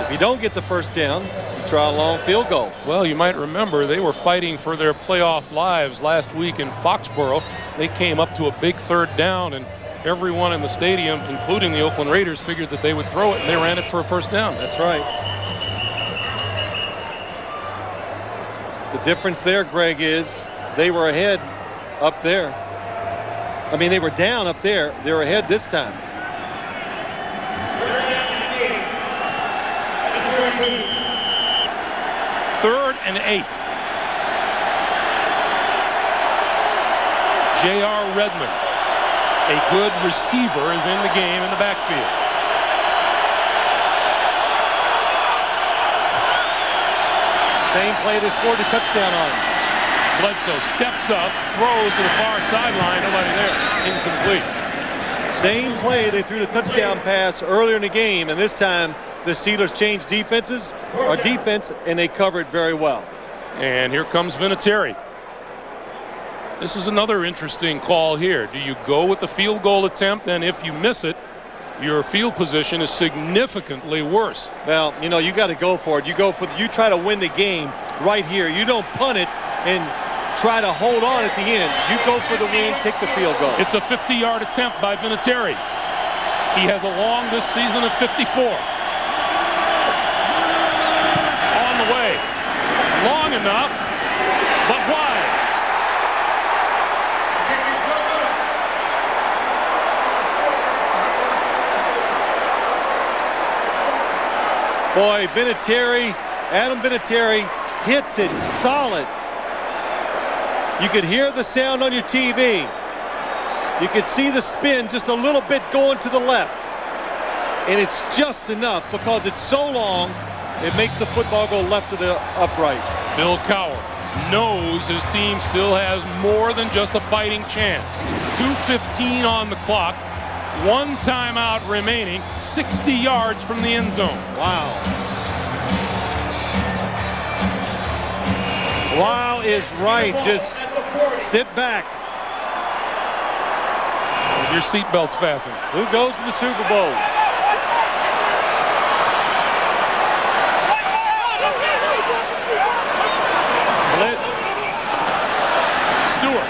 If you don't get the first down, you try a long field goal. Well, you might remember they were fighting for their playoff lives last week in Foxborough. They came up to a big 3rd down, and everyone in the stadium, including the Oakland Raiders, figured that they would throw it, and they ran it for a first down. That's right. The difference there, Greg, is they were ahead up there. I mean, they were down up there. They're ahead this time. Third and 8. J.R. Redmond, a good receiver, is in the game in the backfield. Same play they scored a touchdown on. Bledsoe steps up, throws to the far sideline. Nobody there. Incomplete. Same play, they threw the touchdown pass earlier in the game, and this time the Steelers changed defense, and they covered very well. And here comes Vinatieri. This is another interesting call here. Do you go with the field goal attempt, and if you miss it, your field position is significantly worse? Well, you know, you got to go for it. You try to win the game right here. You don't punt it and try to hold on at the end. You go for the win, kick the field goal. It's a 50-yard attempt by Vinatieri. He has a long this season of 54. On the way. Long enough, but wide. Boy, Adam Vinatieri hits it solid. You could hear the sound on your TV. You could see the spin just a little bit going to the left. And it's just enough because it's so long, it makes the football go left to the upright. Bill Cowher knows his team still has more than just a fighting chance. 2:15 on the clock. One timeout remaining, 60 yards from the end zone. Wow. Wow is right. Just sit back. With your seatbelts fastened. Who goes to the Super Bowl? Blitz. Stewart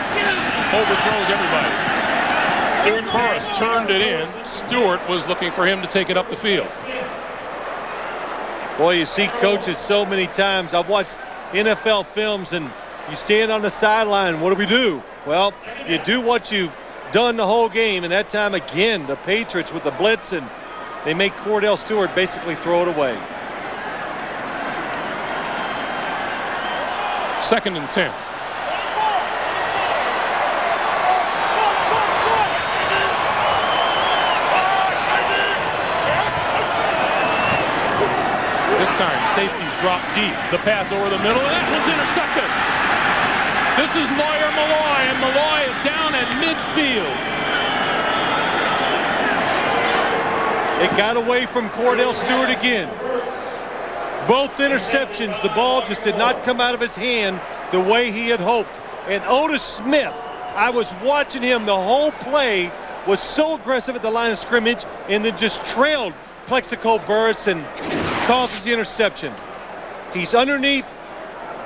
overthrows everybody. Burris turned it in. Stewart was looking for him to take it up the field. Boy, you see coaches so many times. I've watched NFL films, and you stand on the sideline. What do we do? Well, you do what you've done the whole game, and that time again, the Patriots with the blitz, and they make Cordell Stewart basically throw it away. 2nd and 10. This time, safeties drop deep. The pass over the middle, and that one's intercepted. This is Lawyer Malloy, and Malloy is down at midfield. It got away from Cordell Stewart again. Both interceptions, the ball just did not come out of his hand the way he had hoped. And Otis Smith, I was watching him the whole play, was so aggressive at the line of scrimmage and then just trailed Plexico Burris and causes the interception. He's underneath.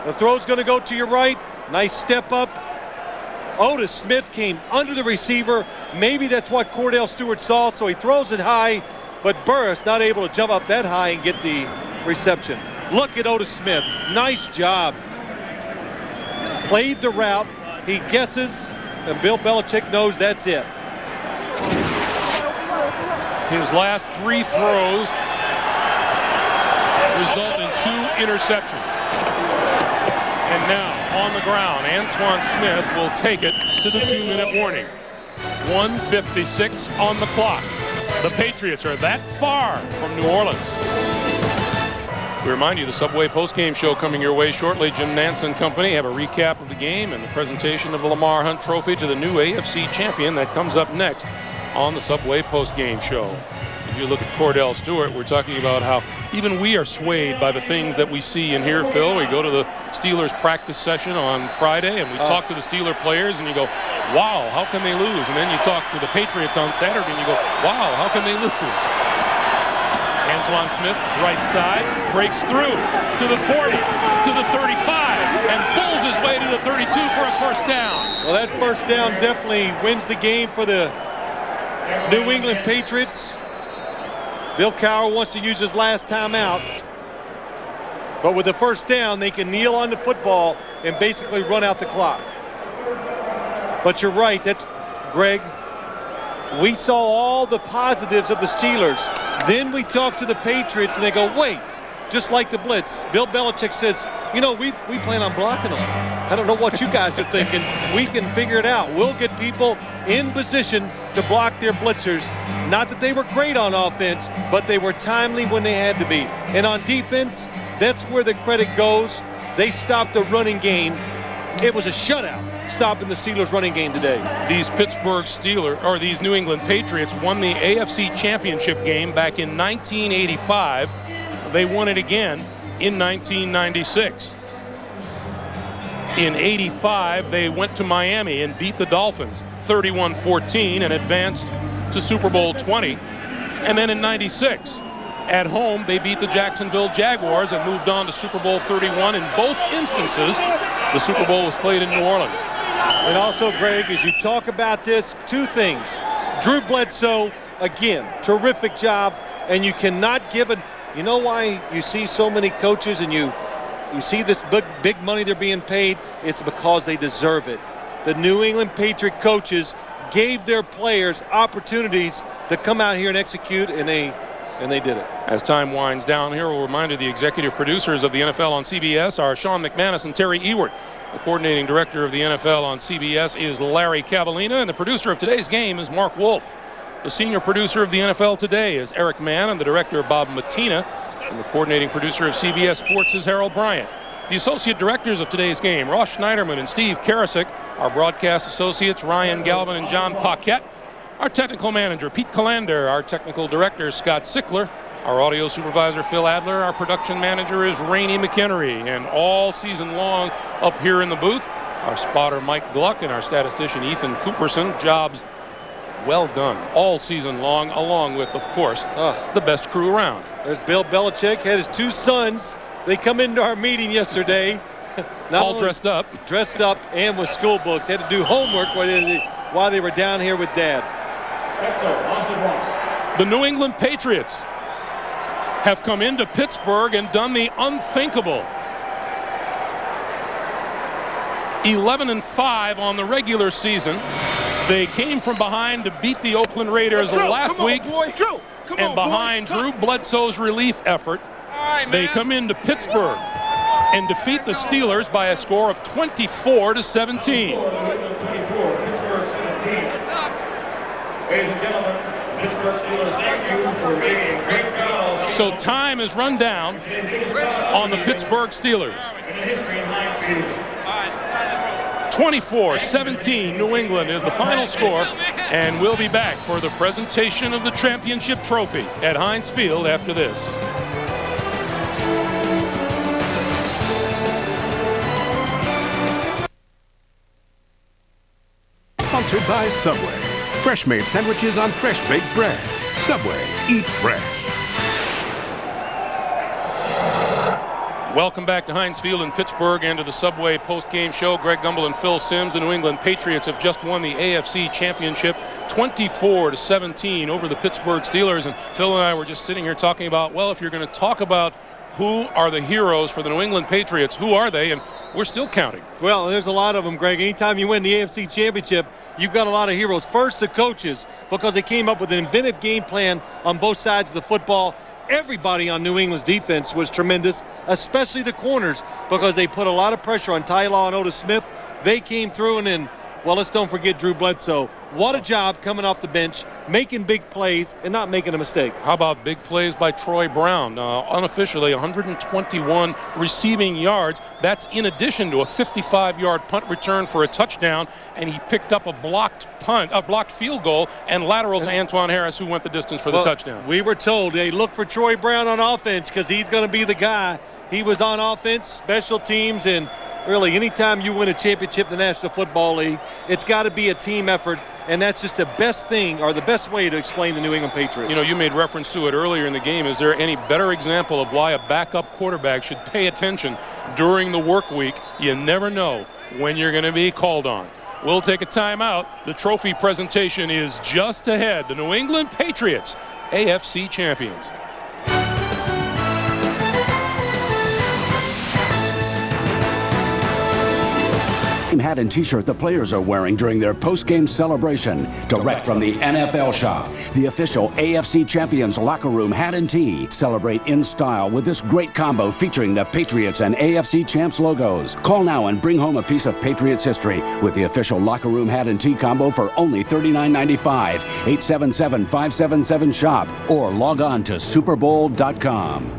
The throw's going to go to your right. Nice step up. Otis Smith came under the receiver. Maybe that's what Cordell Stewart saw, so he throws it high, but Burris not able to jump up that high and get the reception. Look at Otis Smith. Nice job. Played the route. He guesses, and Bill Belichick knows that's it. His last 3 throws result in 2 interceptions. And now, on the ground, Antoine Smith will take it to the 2-minute warning. 1:56 on the clock. The Patriots are that far from New Orleans. We remind you, the Subway postgame show coming your way shortly. Jim Nantz and company have a recap of the game and the presentation of the Lamar Hunt Trophy to the new AFC champion. That comes up next on the Subway postgame show. As you look at Cordell Stewart, we're talking about how even we are swayed by the things that we see and hear, Phil. We go to the Steelers practice session on Friday and we talk to the Steeler players and you go, wow, how can they lose? And then you talk to the Patriots on Saturday and you go, wow, how can they lose? Antoine Smith, right side, breaks through to the 40, to the 35, and bulls his way to the 32 for a first down. Well, that first down definitely wins the game for the New England Patriots. Bill Cowher wants to use his last timeout. But with the first down, they can kneel on the football and basically run out the clock. But you're right, Greg. We saw all the positives of the Steelers. Then we talk to the Patriots and they go, wait, just like the blitz. Bill Belichick says, you know, we plan on blocking them. I don't know what you guys are thinking. We can figure it out. We'll get people in position to block their blitzers. Not that they were great on offense, but they were timely when they had to be. And on defense, that's where the credit goes. They stopped the running game It was a shutout stopping the Steelers' running game today. These Pittsburgh Steelers, or these New England Patriots, won the AFC Championship game back in 1985. They won it again in 1996. In 85, they went to Miami and beat the Dolphins 31-14 and advanced to Super Bowl 20. And then in 96, at home, they beat the Jacksonville Jaguars and moved on to Super Bowl 31. In both instances, the Super Bowl was played in New Orleans. And also, Greg, as you talk about this, two things. Drew Bledsoe, again, terrific job, and you cannot give it. You know why you see so many coaches and you see this big money they're being paid? It's because they deserve it. The New England Patriot coaches gave their players opportunities to come out here and execute, and they did it. As time winds down here, we'll remind you the executive producers of the NFL on CBS are Sean McManus and Terry Ewert. The coordinating director of the NFL on CBS is Larry Cavallina, and the producer of today's game is Mark Wolf. The senior producer of the NFL today is Eric Mann, and the director Bob Matina, and the coordinating producer of CBS Sports is Harold Bryant. The associate directors of today's game, Ross Schneiderman and Steve Karasik. Our broadcast associates, Ryan Galvin and John Paquette. Our technical manager, Pete Callander. Our technical director, Scott Sickler. Our audio supervisor, Phil Adler. Our production manager is Rainey McHenry. And all season long up here in the booth, our spotter, Mike Gluck, and our statistician, Ethan Cooperson. Jobs well done all season long, along with, of course, the best crew around. There's Bill Belichick, had his two sons. They come into our meeting yesterday. All dressed up. Dressed up and with school books. Had to do homework while they were down here with Dad. The New England Patriots have come into Pittsburgh and done the unthinkable. 11-5 on the regular season. They came from behind to beat the Oakland Raiders last week. And behind Drew Bledsoe's relief effort, they come into Pittsburgh and defeat the Steelers by a score of 24-17. Ladies and gentlemen, Pittsburgh Steelers, thank you for making great goals. So time is run down on the Pittsburgh Steelers. 24-17, New England is the final score, and we'll be back for the presentation of the championship trophy at Heinz Field after this. Sponsored by Subway. Fresh-made sandwiches on fresh-baked bread. Subway, eat fresh. Welcome back to Heinz Field in Pittsburgh and to the Subway post-game show. Greg Gumbel and Phil Simms. The New England Patriots have just won the AFC Championship 24-17 over the Pittsburgh Steelers. And Phil and I were just sitting here talking about, well, if you're going to talk about who are the heroes for the New England Patriots, who are they? And we're still counting. Well, there's a lot of them, Greg. Anytime you win the AFC Championship, you've got a lot of heroes. First, the coaches, because they came up with an inventive game plan on both sides of the football. Everybody on New England's defense was tremendous, especially the corners, because they put a lot of pressure on Ty Law and Otis Smith. They came through, and then, well, let's don't forget Drew Bledsoe. What a job coming off the bench, making big plays, and not making a mistake. How about big plays by Troy Brown? Unofficially, 121 receiving yards. That's in addition to a 55-yard punt return for a touchdown, and he picked up a blocked field goal and lateral to Antoine Harris, who went the distance for the touchdown. We were told, hey, look for Troy Brown on offense because he's going to be the guy. He was on offense, special teams, and really anytime you win a championship in the National Football League, it's got to be a team effort. And that's just the best thing, or the best way to explain the New England Patriots. You know, you made reference to it earlier in the game. Is there any better example of why a backup quarterback should pay attention during the work week? You never know when you're going to be called on. We'll take a timeout. The trophy presentation is just ahead. The New England Patriots, AFC champions. Hat and t-shirt the players are wearing during their post-game celebration. Direct from the NFL shop. The official AFC Champions locker room hat and tee. Celebrate in style with this great combo featuring the Patriots and AFC Champs logos. Call now and bring home a piece of Patriots history with the official locker room hat and tee combo for only $39.95. 877-577-SHOP or log on to superbowl.com.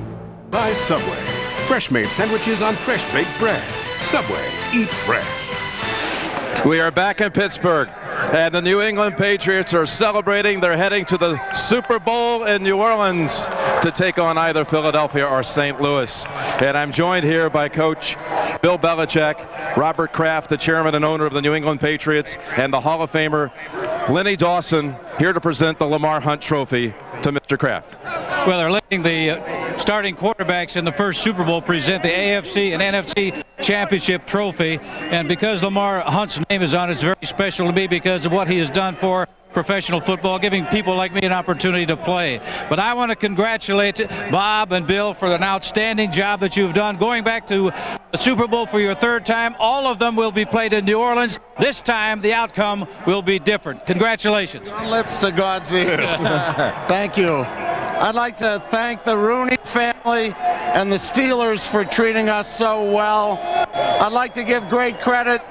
By Subway. Fresh-made sandwiches on fresh-baked bread. Subway, eat fresh. We are back in Pittsburgh, and the New England Patriots are celebrating. They're heading to the Super Bowl in New Orleans to take on either Philadelphia or St. Louis. And I'm joined here by Coach Bill Belichick, Robert Kraft, the chairman and owner of the New England Patriots, and the Hall of Famer Lenny Dawson, here to present the Lamar Hunt Trophy to Mr. Kraft. Well, they're letting the starting quarterbacks in the first Super Bowl present the AFC and NFC championship trophy. And because Lamar Hunt's name is on it, it's very special to me because of what he has done for professional football, giving people like me an opportunity to play. But I want to congratulate Bob and Bill for an outstanding job that you've done. Going back to the Super Bowl for your third time, all of them will be played in New Orleans. This time, the outcome will be different. Congratulations. From lips to God's ears. Thank you. I'd like to thank the Rooney family and the Steelers for treating us so well. I'd like to give great credit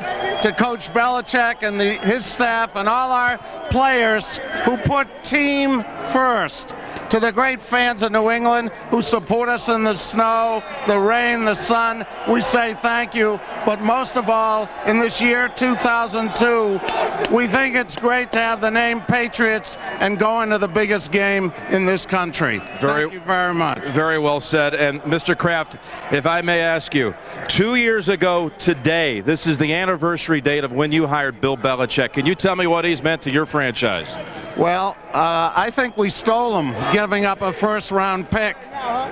to Coach Belichick and his staff and all our players who put team first. To the great fans of New England who support us in the snow, the rain, the sun, we say thank you. But most of all, in this year 2002, we think it's great to have the name Patriots and go into the biggest game in this country. Thank you very much. Very well said. And Mr. Kraft, if I may ask you, 2 years ago today, this is the anniversary date of when you hired Bill Belichick. Can you tell me what he's meant to your franchise? Well, I think we stole him, giving up a first-round pick.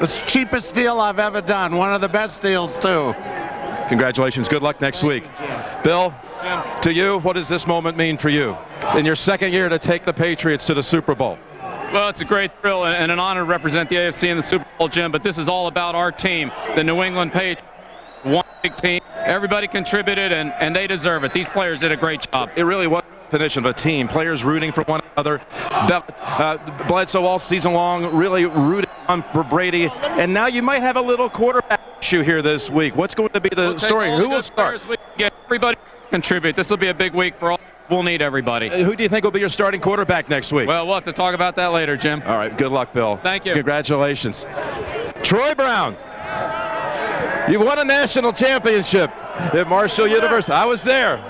The cheapest deal I've ever done. One of the best deals, too. Congratulations. Good luck next week. Bill, to you, what does this moment mean for you in your second year to take the Patriots to the Super Bowl? Well, it's a great thrill and an honor to represent the AFC in the Super Bowl, Jim, but this is all about our team, the New England Patriots. One big team. Everybody contributed, and they deserve it. These players did a great job. It really was the definition of a team. Players rooting for one another. Bledsoe all season long really rooting on for Brady. And now you might have a little quarterback issue here this week. What's going to be the story? Who will start? Get everybody contribute. This will be a big week for all. We'll need everybody. Who do you think will be your starting quarterback next week? Well, we'll have to talk about that later, Jim. All right. Good luck, Bill. Thank you. Congratulations. Troy Brown. You won a national championship at Marshall University. I was there.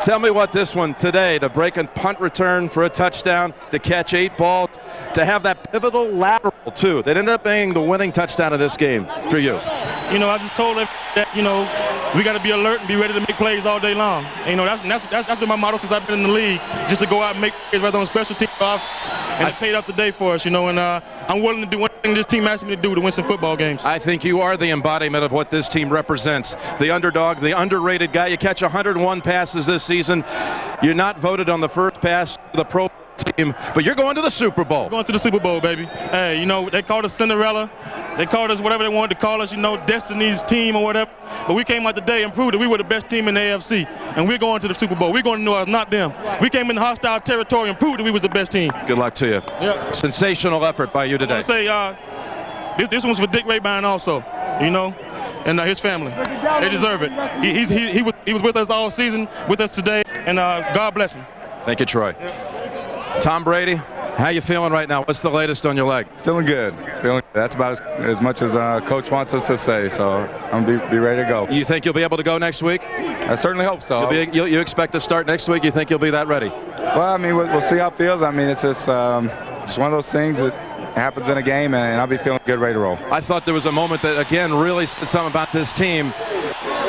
Tell me what this one today, to break a punt return for a touchdown, to catch 8 balls, to have that pivotal lateral, too. That ended up being the winning touchdown of this game for you. You know, I just told them that, you know, we got to be alert and be ready to make plays all day long. And, you know, that's been my motto since I've been in the league, just to go out and make plays, whether on special teams or offense, and it paid off the day for us, you know, and I'm willing to do anything this team asks me to do to win some football games. I think you are the embodiment of what this team represents. The underdog, the underrated guy. You catch 101 passes this season. You're not voted on the first pass to the Pro team, but you're going to the Super Bowl. We're going to the Super Bowl, baby. Hey, you know, they called us Cinderella. They called us whatever they wanted to call us, you know, Destiny's team or whatever. But we came out today and proved that we were the best team in the AFC. And we're going to the Super Bowl. We're going to New Orleans, not them. We came in hostile territory and proved that we was the best team. Good luck to you. Yeah. Sensational effort by you today. I want to say, this one's for Dick Rayburn also, you know, and his family. They deserve it. He was with us all season, with us today, and God bless him. Thank you, Troy. Tom Brady, how you feeling right now? What's the latest on your leg? Feeling good. That's about as much as Coach wants us to say, so I'm going to be ready to go. You think you'll be able to go next week? I certainly hope so. You expect to start next week? You think you'll be that ready? Well, I mean, we'll see how it feels. I mean, it's just one of those things that happens in a game, and I'll be feeling good, ready to roll. I thought there was a moment that, again, really said something about this team.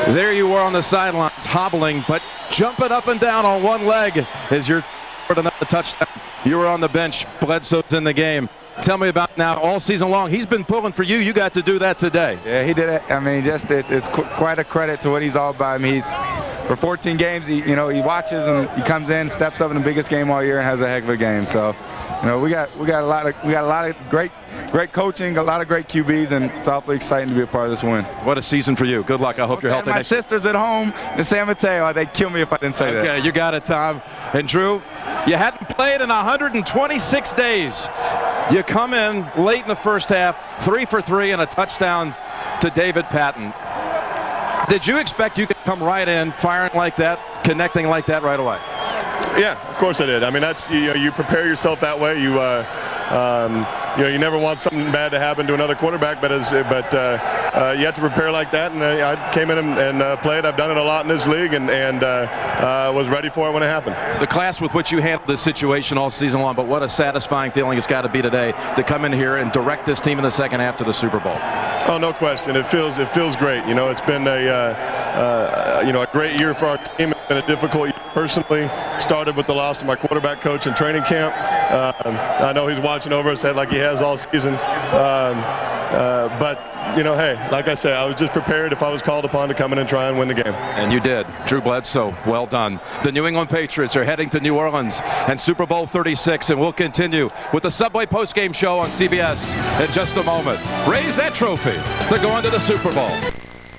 There you were on the sidelines, hobbling, but jumping up and down on one leg as you're another touchdown. You were on the bench. Bledsoe's in the game. Tell me about now all season long. He's been pulling for you. You got to do that today. Yeah, he did it. I mean, it's quite a credit to what he's all about. I mean, for 14 games, he watches and he comes in, steps up in the biggest game all year and has a heck of a game. So, you know, we got a lot of great coaching, a lot of great QBs, and it's awfully exciting to be a part of this win. What a season for you. Good luck. I hope you're healthy. My sister's at home in San Mateo. They'd kill me if I didn't say that. Okay, you got it, Tom. And Drew, you hadn't played in 126 days. You come in late in the first half, 3 for 3 and a touchdown to David Patton. Did you expect you could come right in, firing like that, connecting like that right away? Yeah, of course I did. I mean, that's you prepare yourself that way. you never want something bad to happen to another quarterback, but you have to prepare like that. And I came in and played. I've done it a lot in this league, and was ready for it when it happened. The class with which you handled this situation all season long, but what a satisfying feeling it's got to be today to come in here and direct this team in the second half to the Super Bowl. Oh, no question. It feels great. It's been a great year for our team. It's been a difficult year personally. Started with the loss of my quarterback coach in training camp. I know he's watching over us like he has all season. But hey, like I said, I was just prepared if I was called upon to come in and try and win the game. And you did. Drew Bledsoe, well done. The New England Patriots are heading to New Orleans and Super Bowl 36, and we'll continue with the Subway postgame show on CBS in just a moment. Raise that trophy. They're going to the Super Bowl.